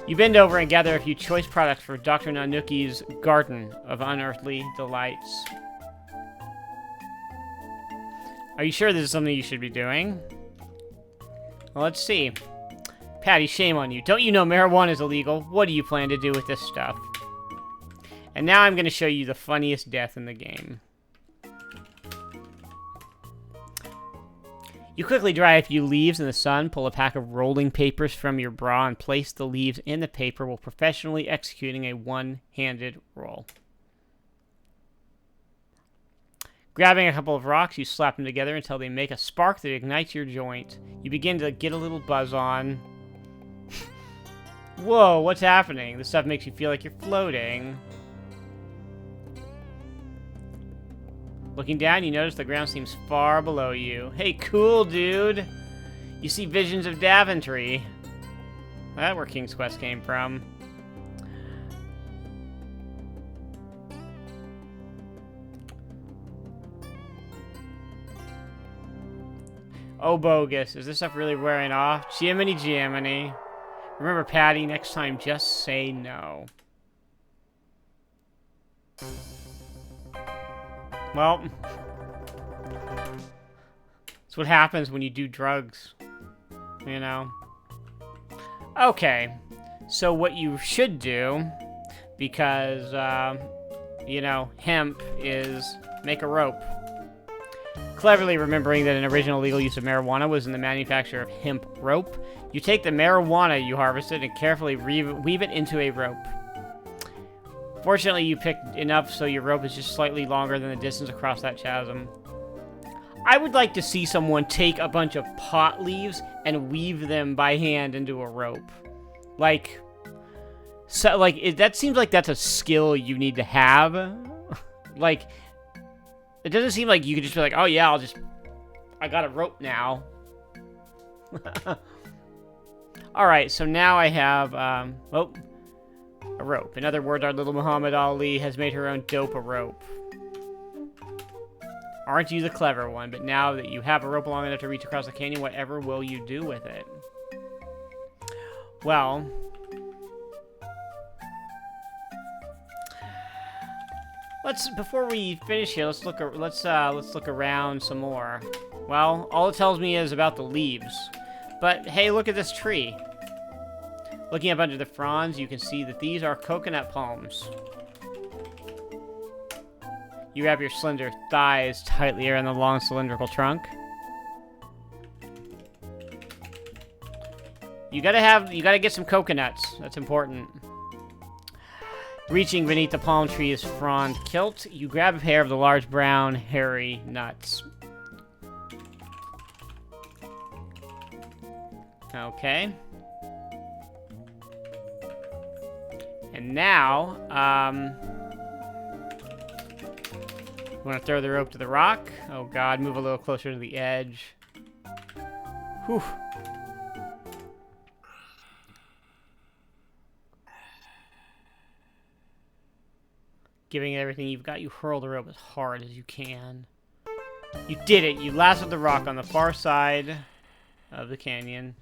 You bend over and gather a few choice products for Dr. Nanuki's garden of unearthly delights. Are you sure this is something you should be doing? Well, let's see. Patti, shame on you. Don't you know marijuana is illegal? What do you plan to do with this stuff? And now I'm going to show you the funniest death in the game. You quickly dry a few leaves in the sun, pull a pack of rolling papers from your bra, and place the leaves in the paper while professionally executing a one-handed roll. Grabbing a couple of rocks, you slap them together until they make a spark that ignites your joint. You begin to get a little buzz on. Whoa, what's happening? This stuff makes you feel like you're floating. Looking down, you notice the ground seems far below you. Hey, cool, dude! You see visions of Daventry. That's where King's Quest came from. Oh, bogus. Is this stuff really wearing off? Jiminy Jiminy. Remember, Patti, next time just say no. Well, that's what happens when you do drugs, you know. Okay, so what you should do, because, you know, hemp is make a rope. Cleverly remembering that an original legal use of marijuana was in the manufacture of hemp rope, you take the marijuana you harvested and carefully weave it into a rope. Fortunately, you picked enough so your rope is just slightly longer than the distance across that chasm. I would like to see someone take a bunch of pot leaves and weave them by hand into a rope. Like, so, like that seems like that's a skill you need to have. Like, it doesn't seem like you could just be like, oh yeah, I got a rope now. Alright, so now I have, a rope. In other words, our little Muhammad Ali has made her own dope a rope. Aren't you the clever one? But now that you have a rope long enough to reach across the canyon, whatever will you do with it? Well, before we finish here, let's look around some more. Well, all it tells me is about the leaves. But hey, look at this tree. Looking up under the fronds, you can see that these are coconut palms. You wrap your slender thighs tightly around the long cylindrical trunk. You gotta get some coconuts. That's important. Reaching beneath the palm tree's frond kilt, you grab a pair of the large brown, hairy nuts. Okay. And now, you want to throw the rope to the rock? Oh god, move a little closer to the edge. Whew. Giving it everything you've got, you hurl the rope as hard as you can. You did it! You lassoed the rock on the far side of the canyon.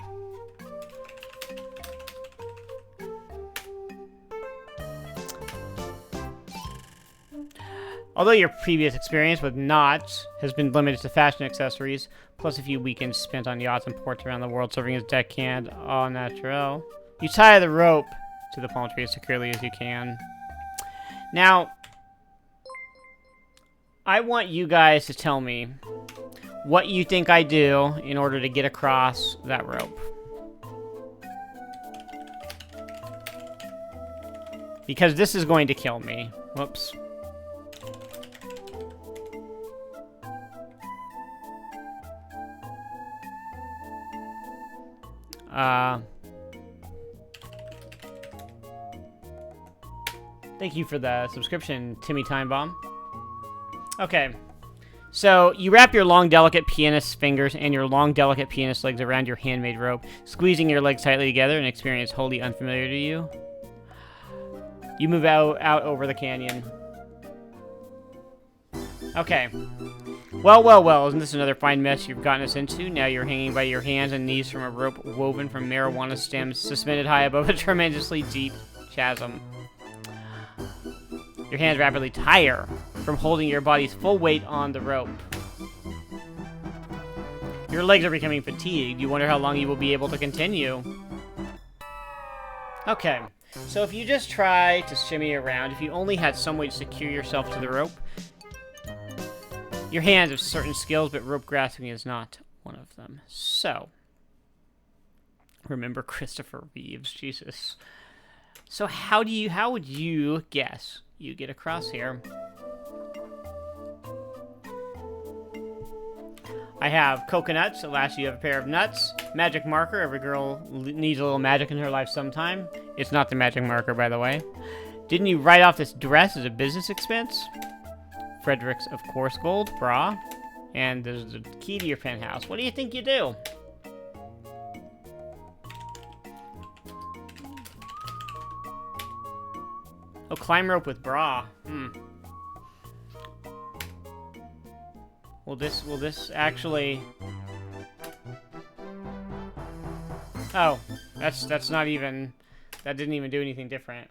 Although your previous experience with knots has been limited to fashion accessories, plus a few weekends spent on yachts and ports around the world serving as deckhand au naturel, you tie the rope to the palm tree as securely as you can. Now, I want you guys to tell me what you think I do in order to get across that rope. Because this is going to kill me. Whoops. Thank you for the subscription, Timmy Time Bomb. Okay. So, you wrap your long, delicate pianist fingers and your long, delicate pianist legs around your handmade rope, squeezing your legs tightly together, an experience wholly unfamiliar to you. You move out over the canyon. Okay. Well, isn't this another fine mess you've gotten us into? Now you're hanging by your hands and knees from a rope woven from marijuana stems suspended high above a tremendously deep chasm. Your hands rapidly tire from holding your body's full weight on the rope. Your legs are becoming fatigued. You wonder how long you will be able to continue. Okay, so if you just try to shimmy around, if you only had some way to secure yourself to the rope, your hands have certain skills, but rope grasping is not one of them. So, remember Christopher Reeves, Jesus. So how would you guess you get across here? I have coconuts. At last you have a pair of nuts. Magic marker. Every girl needs a little magic in her life sometime. It's not the magic marker, by the way. Didn't you write off this dress as a business expense? Frederick's, of course, gold. Bra. And there's the key to your penthouse. What do you think you do? Oh, climb rope with bra. Will this actually... Oh, that's not even... That didn't even do anything different.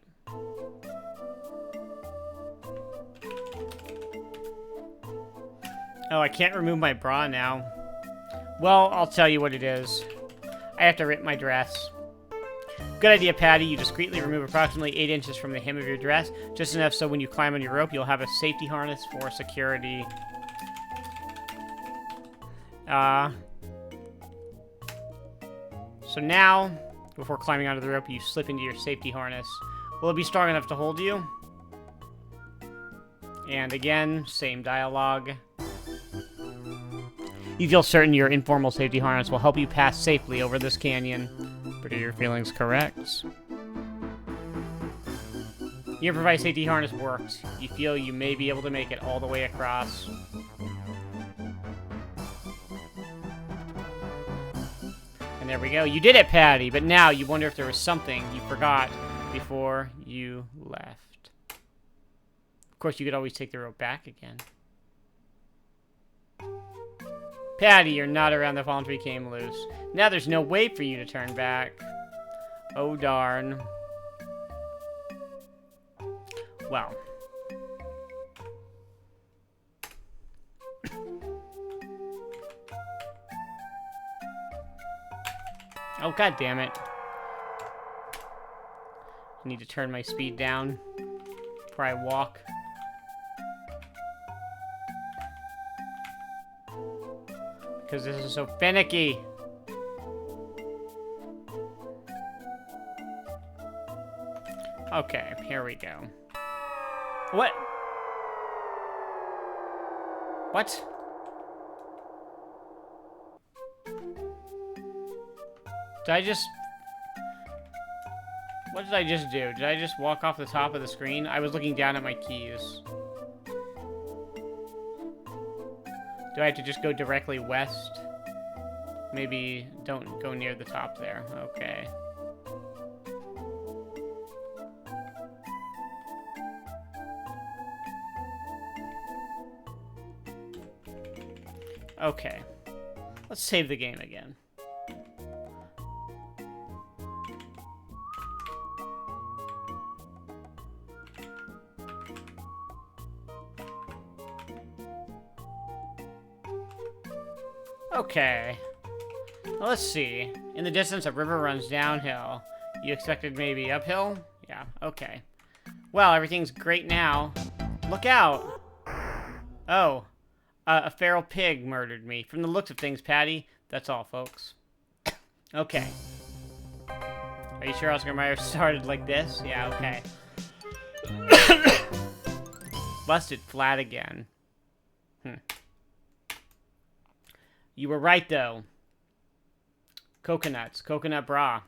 Oh, I can't remove my bra now. Well, I'll tell you what it is. I have to rip my dress. Good idea, Patty. You discreetly remove approximately 8 inches from the hem of your dress, just enough so when you climb on your rope, you'll have a safety harness for security. So now, before climbing onto the rope, you slip into your safety harness. Will it be strong enough to hold you? And again, same dialogue. You feel certain your informal safety harness will help you pass safely over this canyon. But are your feelings correct? Your improvised safety harness worked. You feel you may be able to make it all the way across. And there we go. You did it, Patty! But now you wonder if there was something you forgot before you left. Of course, you could always take the rope back again. Patty, you're not around. The fallen tree came loose. Now there's no way for you to turn back. Oh, darn. Well. Oh, god damn it. I need to turn my speed down before I walk. Because this is so finicky. Okay, here we go. What? What? Did I just... What did I just do? Did I just walk off the top of the screen? I was looking down at my keys. Do I have to just go directly west? Maybe don't go near the top there. Okay. Okay. Let's save the game again. Okay. Well, let's see. In the distance, a river runs downhill. You expected maybe uphill? Yeah, okay. Well, everything's great now. Look out! Oh. A feral pig murdered me. From the looks of things, Patty. That's all, folks. Okay. Are you sure Oscar Mayer started like this? Yeah, okay. Busted flat again. You were right, though. Coconuts. Coconut bra.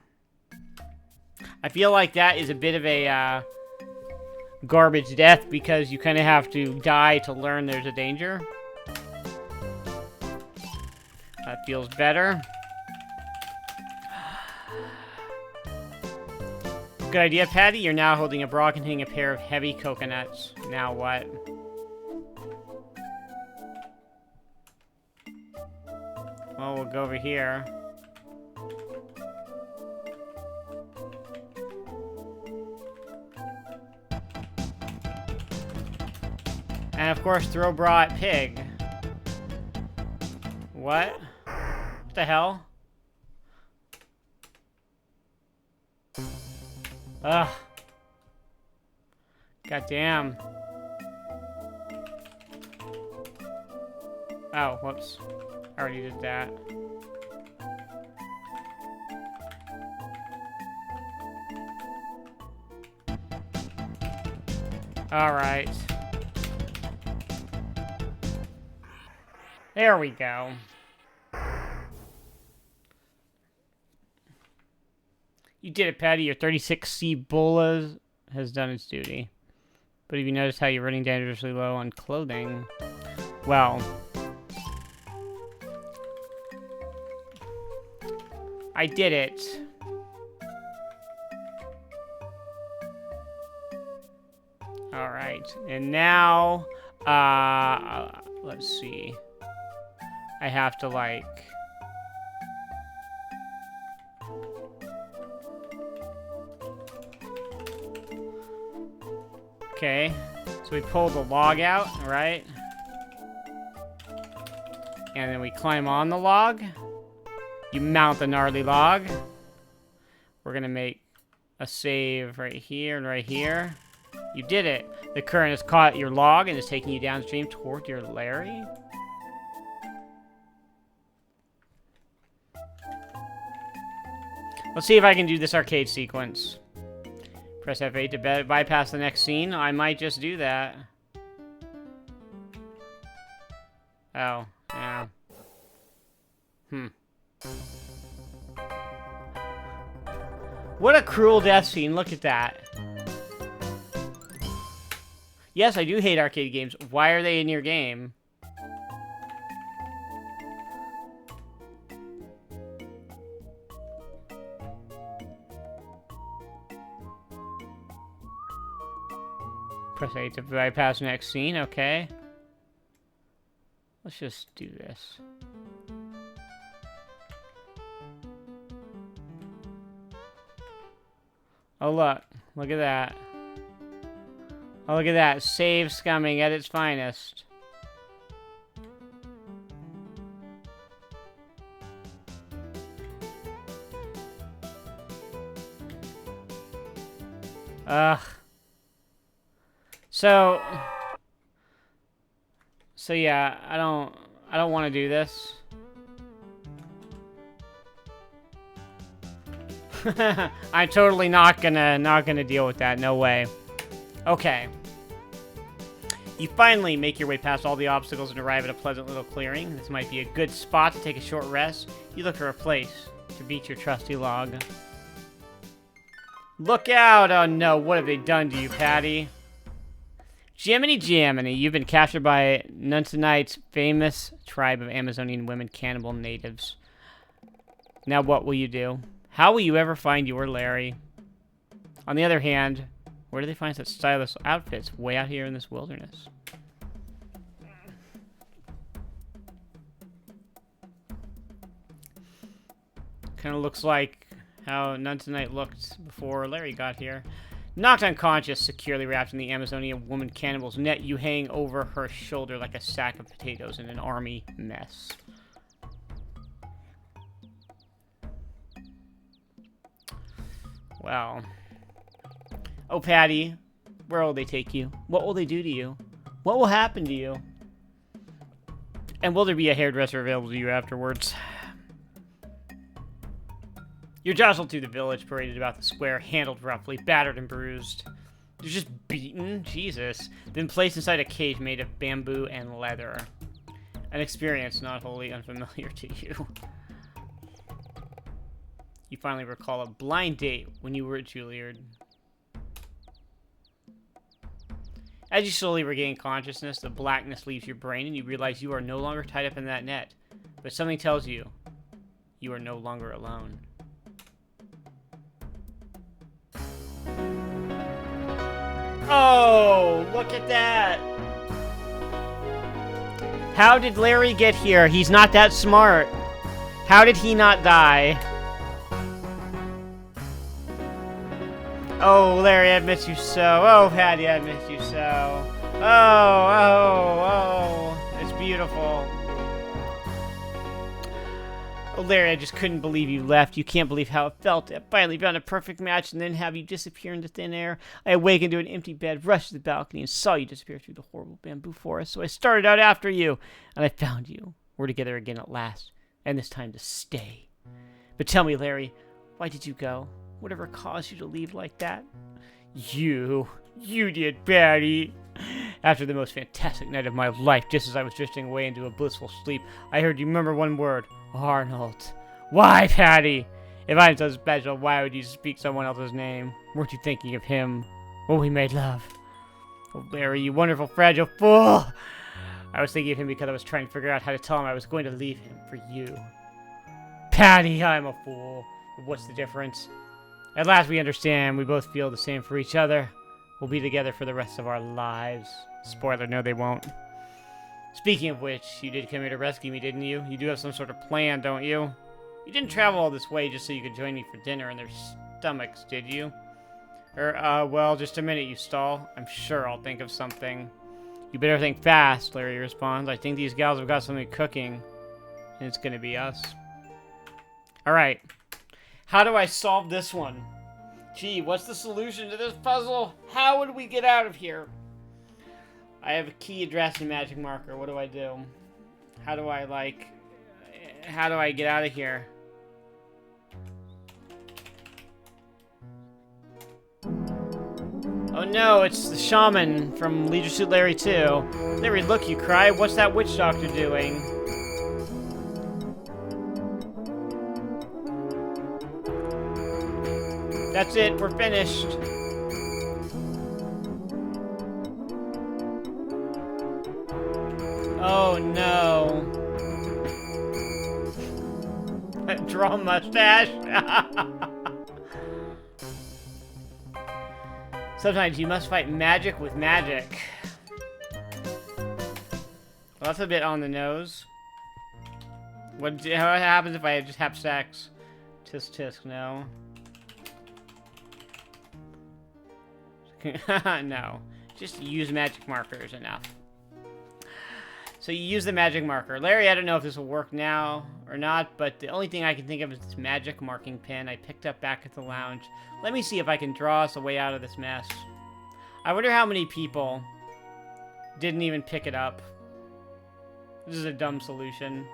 I feel like that is a bit of a garbage death because you kind of have to die to learn there's a danger. That feels better. Good idea, Patty. You're now holding a bra containing a pair of heavy coconuts. Now what? Well, we'll go over here. And of course, throw bra at pig. What? What the hell? Ugh. Goddamn. Oh, whoops. I already did that. Alright. There we go. You did it, Patty. Your 36C Bola has done its duty. But have you noticed how you're running dangerously low on clothing? Well, I did it. Alright, and now, let's see. I have to, like... Okay, so we pull the log out, right? And then we climb on the log. You mount the gnarly log. We're gonna make a save right here and right here. You did it. The current has caught your log and is taking you downstream toward your Larry. Let's see if I can do this arcade sequence. Press F8 to bypass the next scene. I might just do that. Oh, yeah. What a cruel death scene. Look at that. Yes, I do hate arcade games. Why are they in your game? Press A to bypass next scene, okay. Let's just do this. Oh, look. Look at that. Oh, look at that. Save scumming at its finest. Ugh. So yeah, I don't want to do this. I'm totally not gonna deal with that. No way. Okay. You finally make your way past all the obstacles and arrive at a pleasant little clearing. This might be a good spot to take a short rest. You look for a place to beat your trusty log. Look out! Oh no, what have they done to you, Patty? Jiminy Jaminy, you've been captured by Nuntanite's famous tribe of Amazonian women cannibal natives. Now what will you do? How will you ever find your Larry? On the other hand, where do they find such stylish outfits way out here in this wilderness? Kind of looks like how Nuntanite looked before Larry got here. Knocked unconscious, securely wrapped in the Amazonian woman cannibal's net, you hang over her shoulder like a sack of potatoes in an army mess. Well. Oh, Patty, where will they take you? What will they do to you? What will happen to you? And will there be a hairdresser available to you afterwards? You're jostled through the village, paraded about the square, handled roughly, battered and bruised. You're just beaten? Jesus. Then placed inside a cage made of bamboo and leather. An experience not wholly unfamiliar to you. You finally recall a blind date when you were at Juilliard. As you slowly regain consciousness, the blackness leaves your brain and you realize you are no longer tied up in that net. But something tells you, you are no longer alone. Oh, look at that! How did Larry get here? He's not that smart. How did he not die? Oh, Larry, I miss you so. Oh, Patty, I miss you so. Oh, it's beautiful. Oh, Larry, I just couldn't believe you left. You can't believe how it felt to finally found a perfect match and then have you disappear into thin air. I awakened to an empty bed, rushed to the balcony, and saw you disappear through the horrible bamboo forest. So I started out after you, and I found you. We're together again at last, and this time to stay. But tell me, Larry, why did you go? Whatever caused you to leave like that? You did, Patty. After the most fantastic night of my life, just as I was drifting away into a blissful sleep, I heard you murmur one word, Arnold. Why, Patty? If I'm so special, why would you speak someone else's name? Weren't you thinking of him when we made love? Oh, Larry, you wonderful, fragile fool! I was thinking of him because I was trying to figure out how to tell him I was going to leave him for you. Patty, I'm a fool. But what's the difference? At last we understand. We both feel the same for each other. We'll be together for the rest of our lives. Spoiler, no they won't. Speaking of which, you did come here to rescue me, didn't you? You do have some sort of plan, don't you? You didn't travel all this way just so you could join me for dinner in their stomachs, did you? Well, just a minute, you stall. I'm sure I'll think of something. You better think fast, Larry responds. I think these gals have got something cooking, and it's gonna be us. Alright. How do I solve this one? Gee, what's the solution to this puzzle? How would we get out of here? I have a key address and magic marker. What do I do? How do I get out of here? Oh no, it's the shaman from Leisure Suit Larry 2. Larry, look, you cry. What's that witch doctor doing? That's it, we're finished. Oh no. Draw mustache. Sometimes you must fight magic with magic. Well, that's a bit on the nose. How happens if I just have sex? Tisk tisk, no. No. Just use magic markers enough. So you use the magic marker. Larry, I don't know if this will work now or not, but the only thing I can think of is this magic marking pen I picked up back at the lounge. Let me see if I can draw us a way out of this mess. I wonder how many people didn't even pick it up. This is a dumb solution.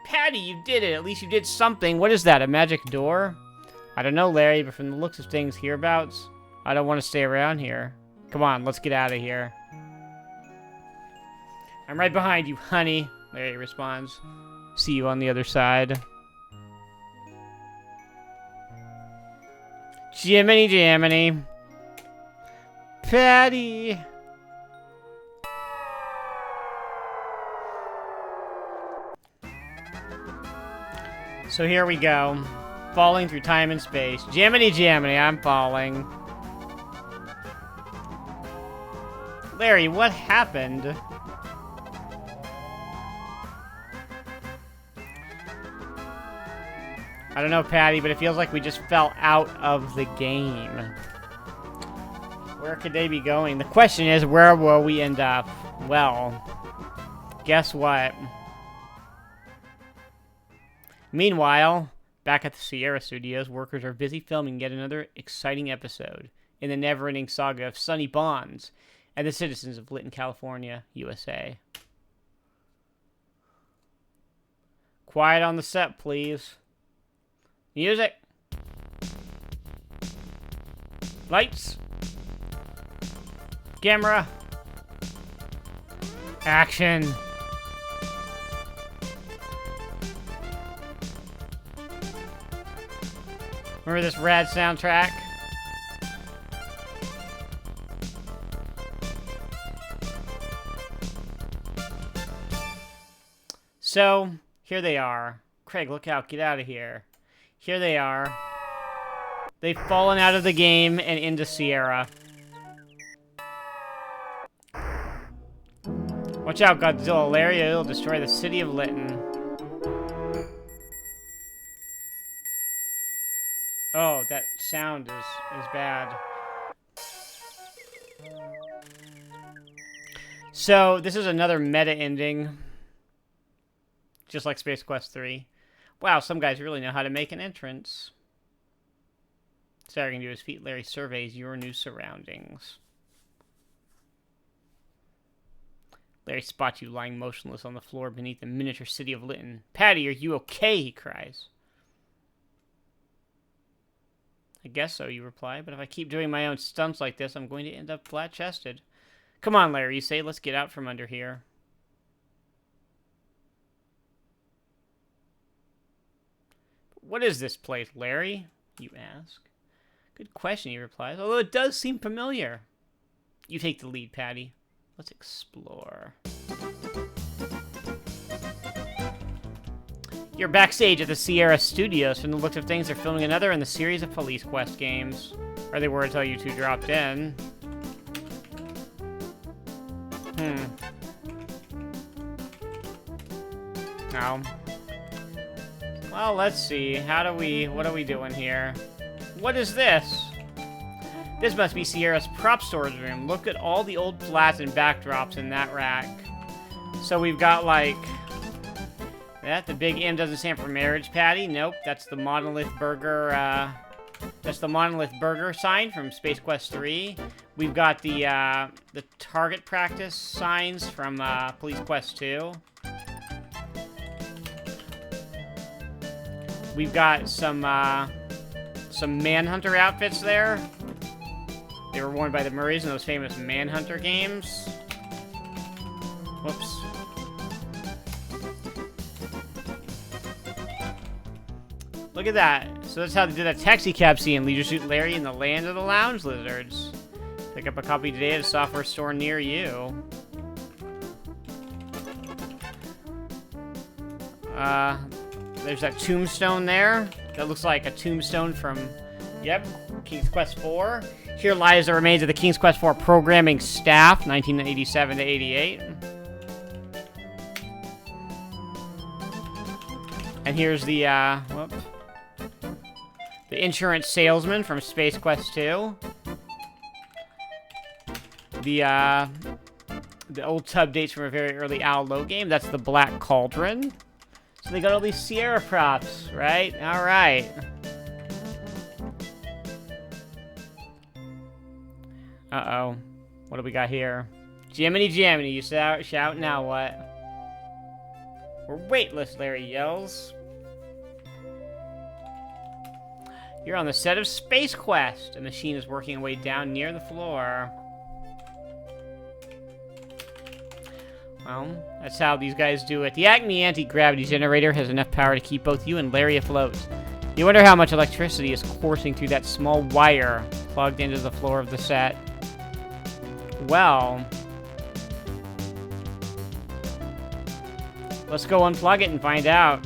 Patty, you did it! At least you did something. What is that, a magic door? I don't know, Larry, but from the looks of things hereabouts, I don't want to stay around here. Come on, let's get out of here. I'm right behind you, honey, Larry responds. See you on the other side. Jiminy Jaminy. Patty. So here we go. Falling through time and space. Jiminy Jaminy, I'm falling. Larry, what happened? I don't know, Patty, but it feels like we just fell out of the game. Where could they be going? The question is, where will we end up? Well, guess what? Meanwhile, back at the Sierra Studios, workers are busy filming yet another exciting episode in the never-ending saga of Sonny Bonds and the citizens of Lytton, California, USA. Quiet on the set, please. Music. Lights. Camera. Action. Remember this rad soundtrack? So, here they are. Craig, look out. Get out of here. Here they are. They've fallen out of the game and into Sierra. Watch out, Godzilla. Larry, it'll destroy the city of Lytton. Oh, that sound is bad. So, this is another meta ending. Just like Space Quest 3. Wow, some guys really know how to make an entrance. So all you're going to do is Feet Larry surveys your new surroundings. Larry spots you lying motionless on the floor beneath the miniature city of Lytton. Patti, are you okay? He cries. I guess so, you reply, but if I keep doing my own stunts like this, I'm going to end up flat-chested. Come on, Larry, you say, let's get out from under here. What is this place, Larry? You ask. Good question, he replies, although it does seem familiar. You take the lead, Patti. Let's explore. You're backstage at the Sierra Studios. From the looks of things, they're filming another in the series of Police Quest games. Or they were until you two dropped in. No. Well, let's see. What are we doing here? What is this? This must be Sierra's prop storage room. Look at all the old flats and backdrops in that rack. So we've got, like... that. The big M doesn't stand for marriage, Patti. Nope, that's the Monolith Burger, that's the Monolith Burger sign from Space Quest 3. We've got the target practice signs from, Police Quest 2. We've got some Manhunter outfits there. They were worn by the Murrays in those famous Manhunter games. Whoops. Look at that. So that's how they did that taxi cab scene in Leisure Suit Larry in the Land of the Lounge Lizards. Pick up a copy today at a software store near you. There's that tombstone there. That looks like a tombstone from, yep, King's Quest 4. Here lies the remains of the King's Quest 4 programming staff, 1987 to 88. And here's the, the insurance salesman from Space Quest 2. The old tub dates from a very early Al Low game. That's the Black Cauldron. So they got all these Sierra props, right? All right. Uh-oh. What do we got here? Jiminy Jaminy, you shout, now what? We're weightless, Larry yells. You're on the set of Space Quest. A machine is working its way down near the floor. Well, that's how these guys do it. The Acme anti-gravity generator has enough power to keep both you and Larry afloat. You wonder how much electricity is coursing through that small wire plugged into the floor of the set. Well, let's go unplug it and find out.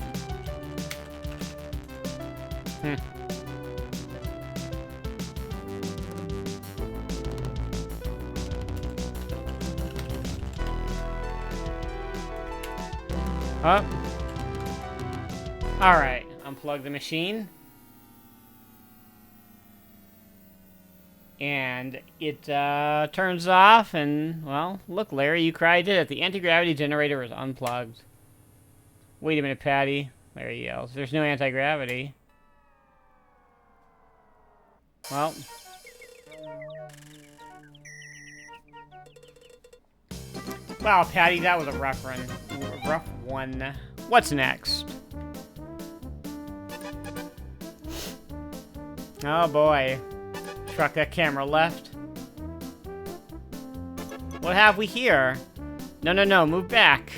Huh? Alright, unplug the machine. And it turns off, and, well, look, Larry, you cried it. The anti-gravity generator is unplugged. Wait a minute, Patti. Larry yells. There's no anti-gravity. Well. Wow, Patti, that was a rough run. Rough one. What's next? Oh, boy. Truck that camera left. What have we here? No, no, no. Move back.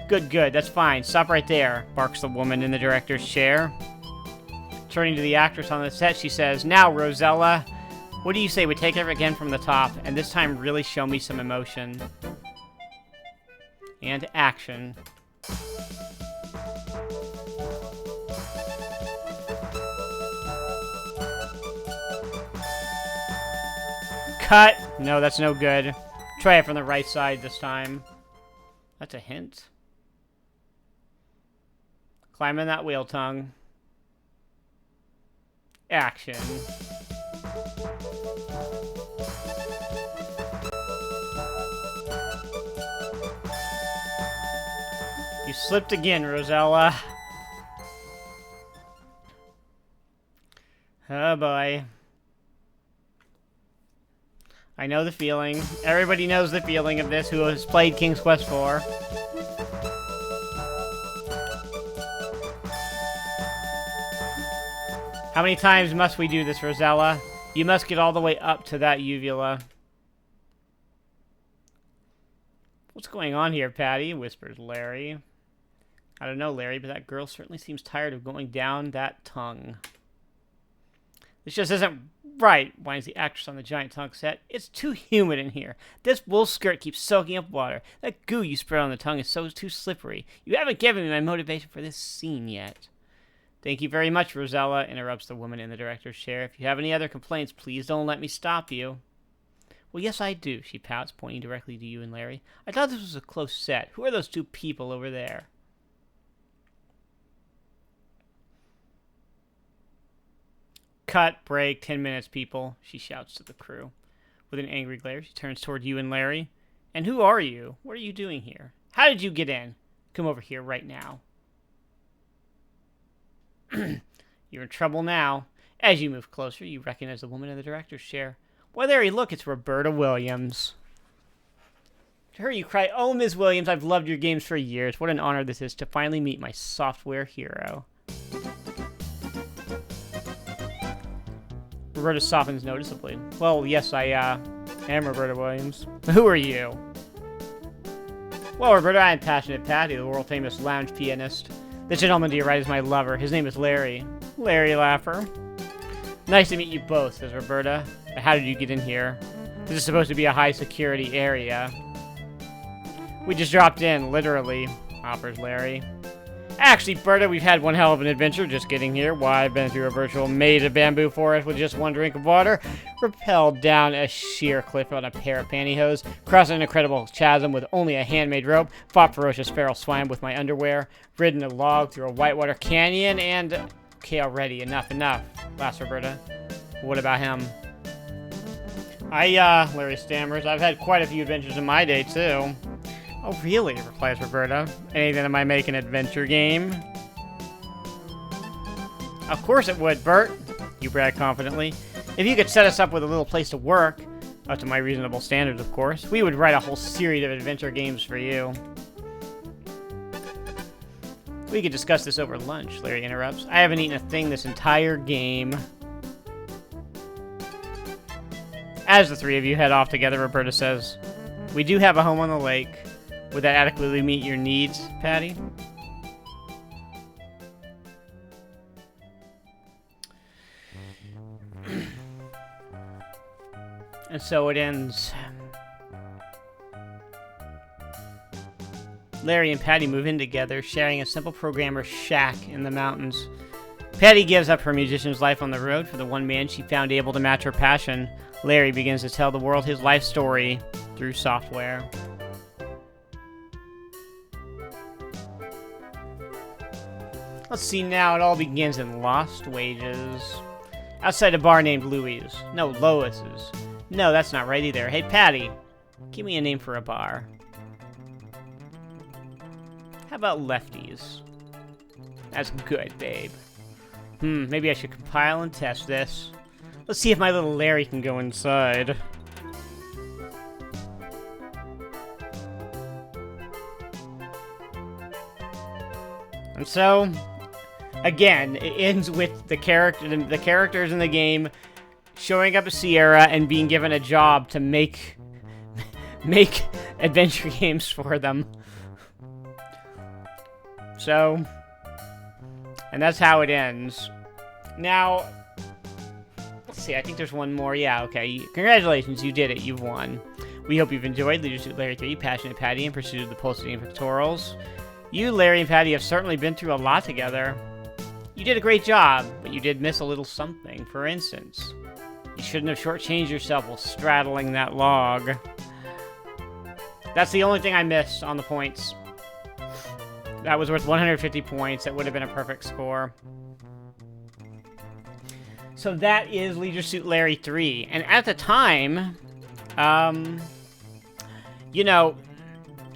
Good, good. That's fine. Stop right there, barks the woman in the director's chair. Turning to the actress on the set, she says, Now, Rosella, What do you say we take it again from the top, and this time really show me some emotion? And action. Cut! No, that's no good. Try it from the right side this time. That's a hint. Climb in that wheel tongue. Action. You slipped again, Rosella. Oh boy. I know the feeling. Everybody knows the feeling of this who has played King's Quest IV. How many times must we do this, Rosella? You must get all the way up to that uvula. What's going on here, Patti? Whispers Larry. I don't know, Larry, but that girl certainly seems tired of going down that tongue. This just isn't right, whines the actress on the giant tongue set. It's too humid in here. This wool skirt keeps soaking up water. That goo you spread on the tongue is too slippery. You haven't given me my motivation for this scene yet. Thank you very much, Rosella, interrupts the woman in the director's chair. If you have any other complaints, please don't let me stop you. Well, yes, I do, she pouts, pointing directly to you and Larry. I thought this was a close set. Who are those two people over there? Cut, break, 10 minutes, people, she shouts to the crew. With an angry glare, she turns toward you and Larry. And who are you? What are you doing here? How did you get in? Come over here right now. You're in trouble now. As you move closer, you recognize the woman in the director's chair. Why, Larry, look, it's Roberta Williams. To her, you cry, "Oh, Ms. Williams, I've loved your games for years. What an honor this is to finally meet my software hero." Roberta softens noticeably. Well, yes, I am Roberta Williams. Who are you? Well, Roberta, I am Passionate Patti, the world-famous lounge pianist. The gentleman to your right is my lover. His name is Larry. Larry Laffer. Nice to meet you both, says Roberta. But how did you get in here? This is supposed to be a high-security area. We just dropped in, literally, offers Larry. Actually, Berta, we've had one hell of an adventure just getting here. Why, I've been through a virtual maze of bamboo forest with just one drink of water, rappelled down a sheer cliff on a pair of pantyhose, crossed an incredible chasm with only a handmade rope, fought ferocious feral swine with my underwear, ridden a log through a whitewater canyon, and... Okay, already, enough, laughs Roberta. What about him? Larry stammers, I've had quite a few adventures in my day, too. Oh, really? Replies Roberta. Anything that might make an adventure game? Of course it would, Bert, you brag confidently. If you could set us up with a little place to work, up to my reasonable standards, of course, we would write a whole series of adventure games for you. We could discuss this over lunch, Larry interrupts. I haven't eaten a thing this entire game. As the three of you head off together, Roberta says, we do have a home on the lake. Would that adequately meet your needs, Patti? And so it ends. Larry and Patti move in together, sharing a simple programmer's shack in the mountains. Patti gives up her musician's life on the road for the one man she found able to match her passion. Larry begins to tell the world his life story through software. Let's see now, it all begins in Lost Wages. Outside a bar named Louie's. No, Lois's. No, that's not right either. Hey, Patti, give me a name for a bar. How about Lefties? That's good, babe. Maybe I should compile and test this. Let's see if my little Larry can go inside. And so, again, it ends with the characters in the game showing up at Sierra and being given a job to make adventure games for them. So, and that's how it ends. Now, let's let's see. I think there's one more. Yeah, okay. Congratulations, you did it. You've won. We hope you've enjoyed Leisure Suit Larry 3, Passionate Patti, in pursuit of the Pulsating Pectorals. You, Larry, and Patti have certainly been through a lot together. You did a great job, but you did miss a little something. For instance, you shouldn't have shortchanged yourself while straddling that log. That's the only thing I missed on the points. That was worth 150 points. That would have been a perfect score. So that is Leisure Suit Larry 3. And at the time, you know,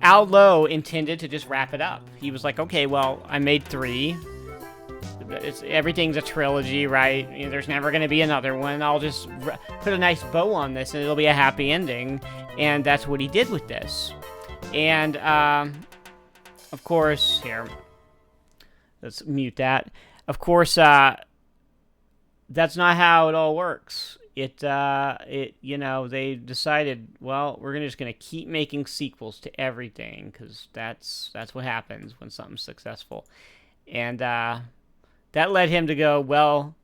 Al Lowe intended to just wrap it up. He was like, okay, well, I made 3. Everything's a trilogy, right? You know, there's never going to be another one. I'll just put a nice bow on this and it'll be a happy ending. And that's what he did with this. And, of course, here, let's mute that. Of course, that's not how it all works. You know, they decided, well, we're just gonna keep making sequels to everything because that's what happens when something's successful, and that led him to go, well,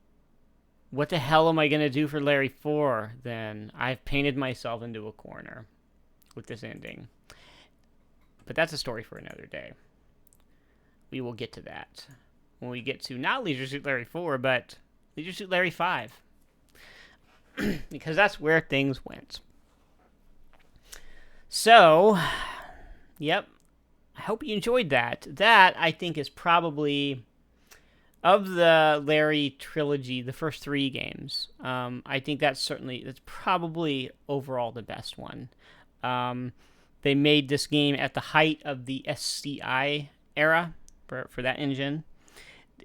what the hell am I gonna do for Larry 4? Then I've painted myself into a corner with this ending, but that's a story for another day. We will get to that when we get to not Leisure Suit Larry 4, but Leisure Suit Larry 5. Because that's where things went. So, yep. I hope you enjoyed that. That, I think, is probably, of the Larry trilogy, the first 3 games, I think that's probably overall the best one. They made this game at the height of the SCI era for that engine.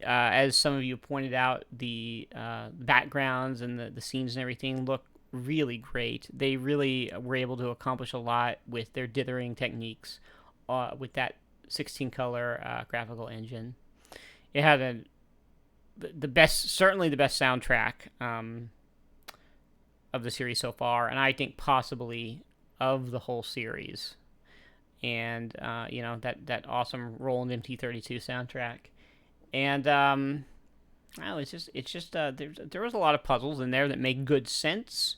As some of you pointed out, the backgrounds and the scenes and everything look really great. They really were able to accomplish a lot with their dithering techniques with that 16-color graphical engine. It had certainly the best soundtrack of the series so far, and I think possibly of the whole series. And you know, that awesome Roland MT32 soundtrack. And it's just there was a lot of puzzles in there that make good sense.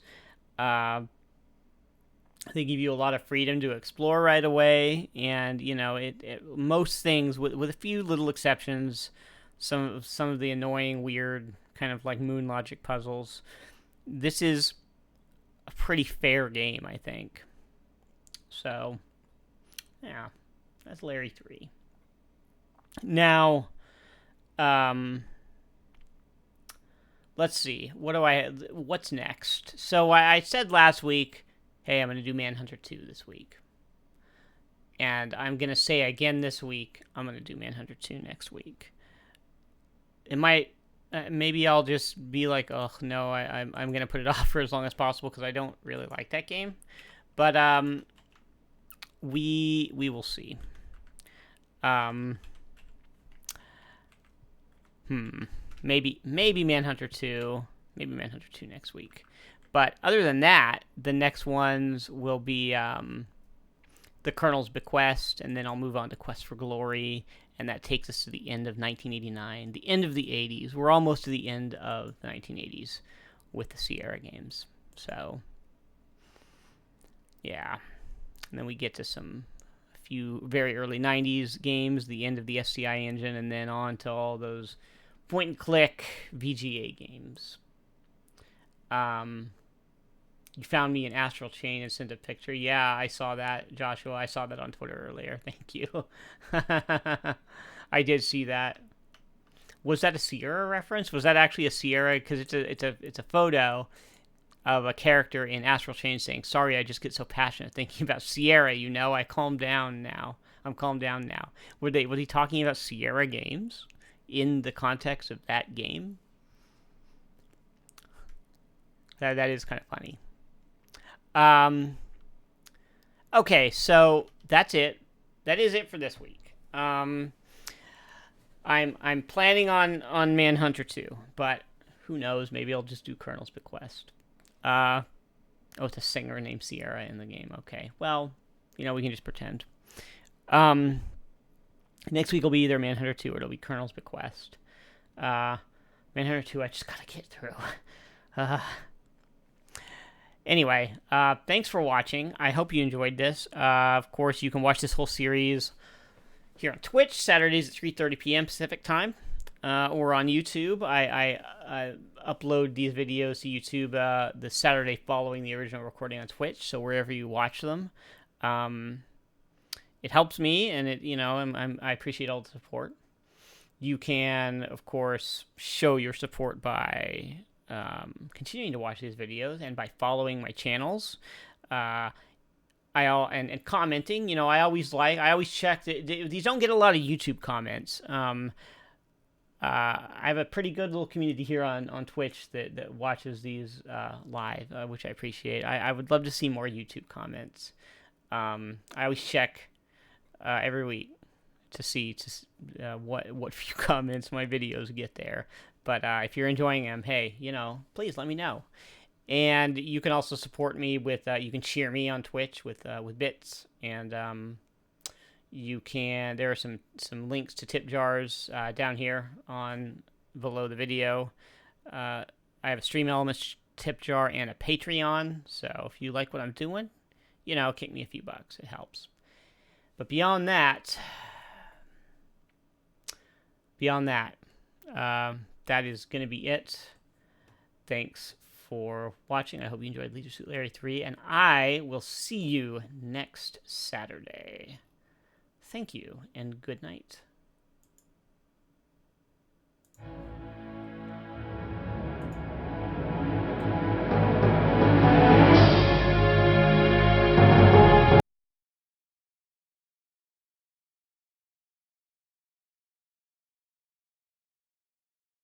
They give you a lot of freedom to explore right away, and you know, most things, with a few little exceptions, some of the annoying, weird kind of like moon logic puzzles. This is a pretty fair game, I think. So, yeah, that's Larry 3. Now, let's see. What's next? So I said last week, hey, I'm going to do Manhunter 2 this week. And I'm going to say again this week, I'm going to do Manhunter 2 next week. It might, maybe I'll just be like, oh, no, I'm going to put it off for as long as possible because I don't really like that game. But, we will see. Maybe Manhunter 2. Maybe Manhunter 2 next week. But other than that, the next ones will be the Colonel's Bequest, and then I'll move on to Quest for Glory, and that takes us to the end of 1989, the end of the 80s. We're almost to the end of the 1980s with the Sierra games. So, yeah. And then we get to a few very early 90s games, the end of the SCI engine, and then on to all those point-and-click VGA games. You found me in Astral Chain and sent a picture. Yeah, I saw that, Joshua. I saw that on Twitter earlier. Thank you. I did see that. Was that a Sierra reference? Was that actually a Sierra? Because it's a photo of a character in Astral Chain saying, "Sorry, I just get so passionate thinking about Sierra. You know, I calm down now. I'm calmed down now." Was he talking about Sierra games in the context of that game? That is kind of funny. Okay, so that's it. That is it for this week. I'm planning on Manhunter 2, but who knows? Maybe I'll just do Colonel's Bequest. It's a singer named Sierra in the game. Okay, well, you know, we can just pretend. Next week will be either Manhunter 2 or it'll be Colonel's Bequest. Manhunter 2, I just gotta get through. Anyway, thanks for watching. I hope you enjoyed this. Of course, you can watch this whole series here on Twitch, Saturdays at 3:30 p.m. Pacific time, or on YouTube. I upload these videos to YouTube the Saturday following the original recording on Twitch, so wherever you watch them. It helps me, and I appreciate all the support. You can, of course, show your support by continuing to watch these videos and by following my channels. And commenting. I always check. These don't get a lot of YouTube comments. I have a pretty good little community here on Twitch that watches these live, which I appreciate. I would love to see more YouTube comments. I always check every week to see what few comments my videos get there. But if you're enjoying them, hey, please let me know. And you can also support me with you can cheer me on Twitch with bits, and there are some links to tip jars down here on below the video. I have a Stream Elements tip jar and a Patreon, so if you like what I'm doing, kick me a few bucks. It helps. But beyond that, that is going to be it. Thanks for watching. I hope you enjoyed Leisure Suit Larry 3, and I will see you next Saturday. Thank you, and good night.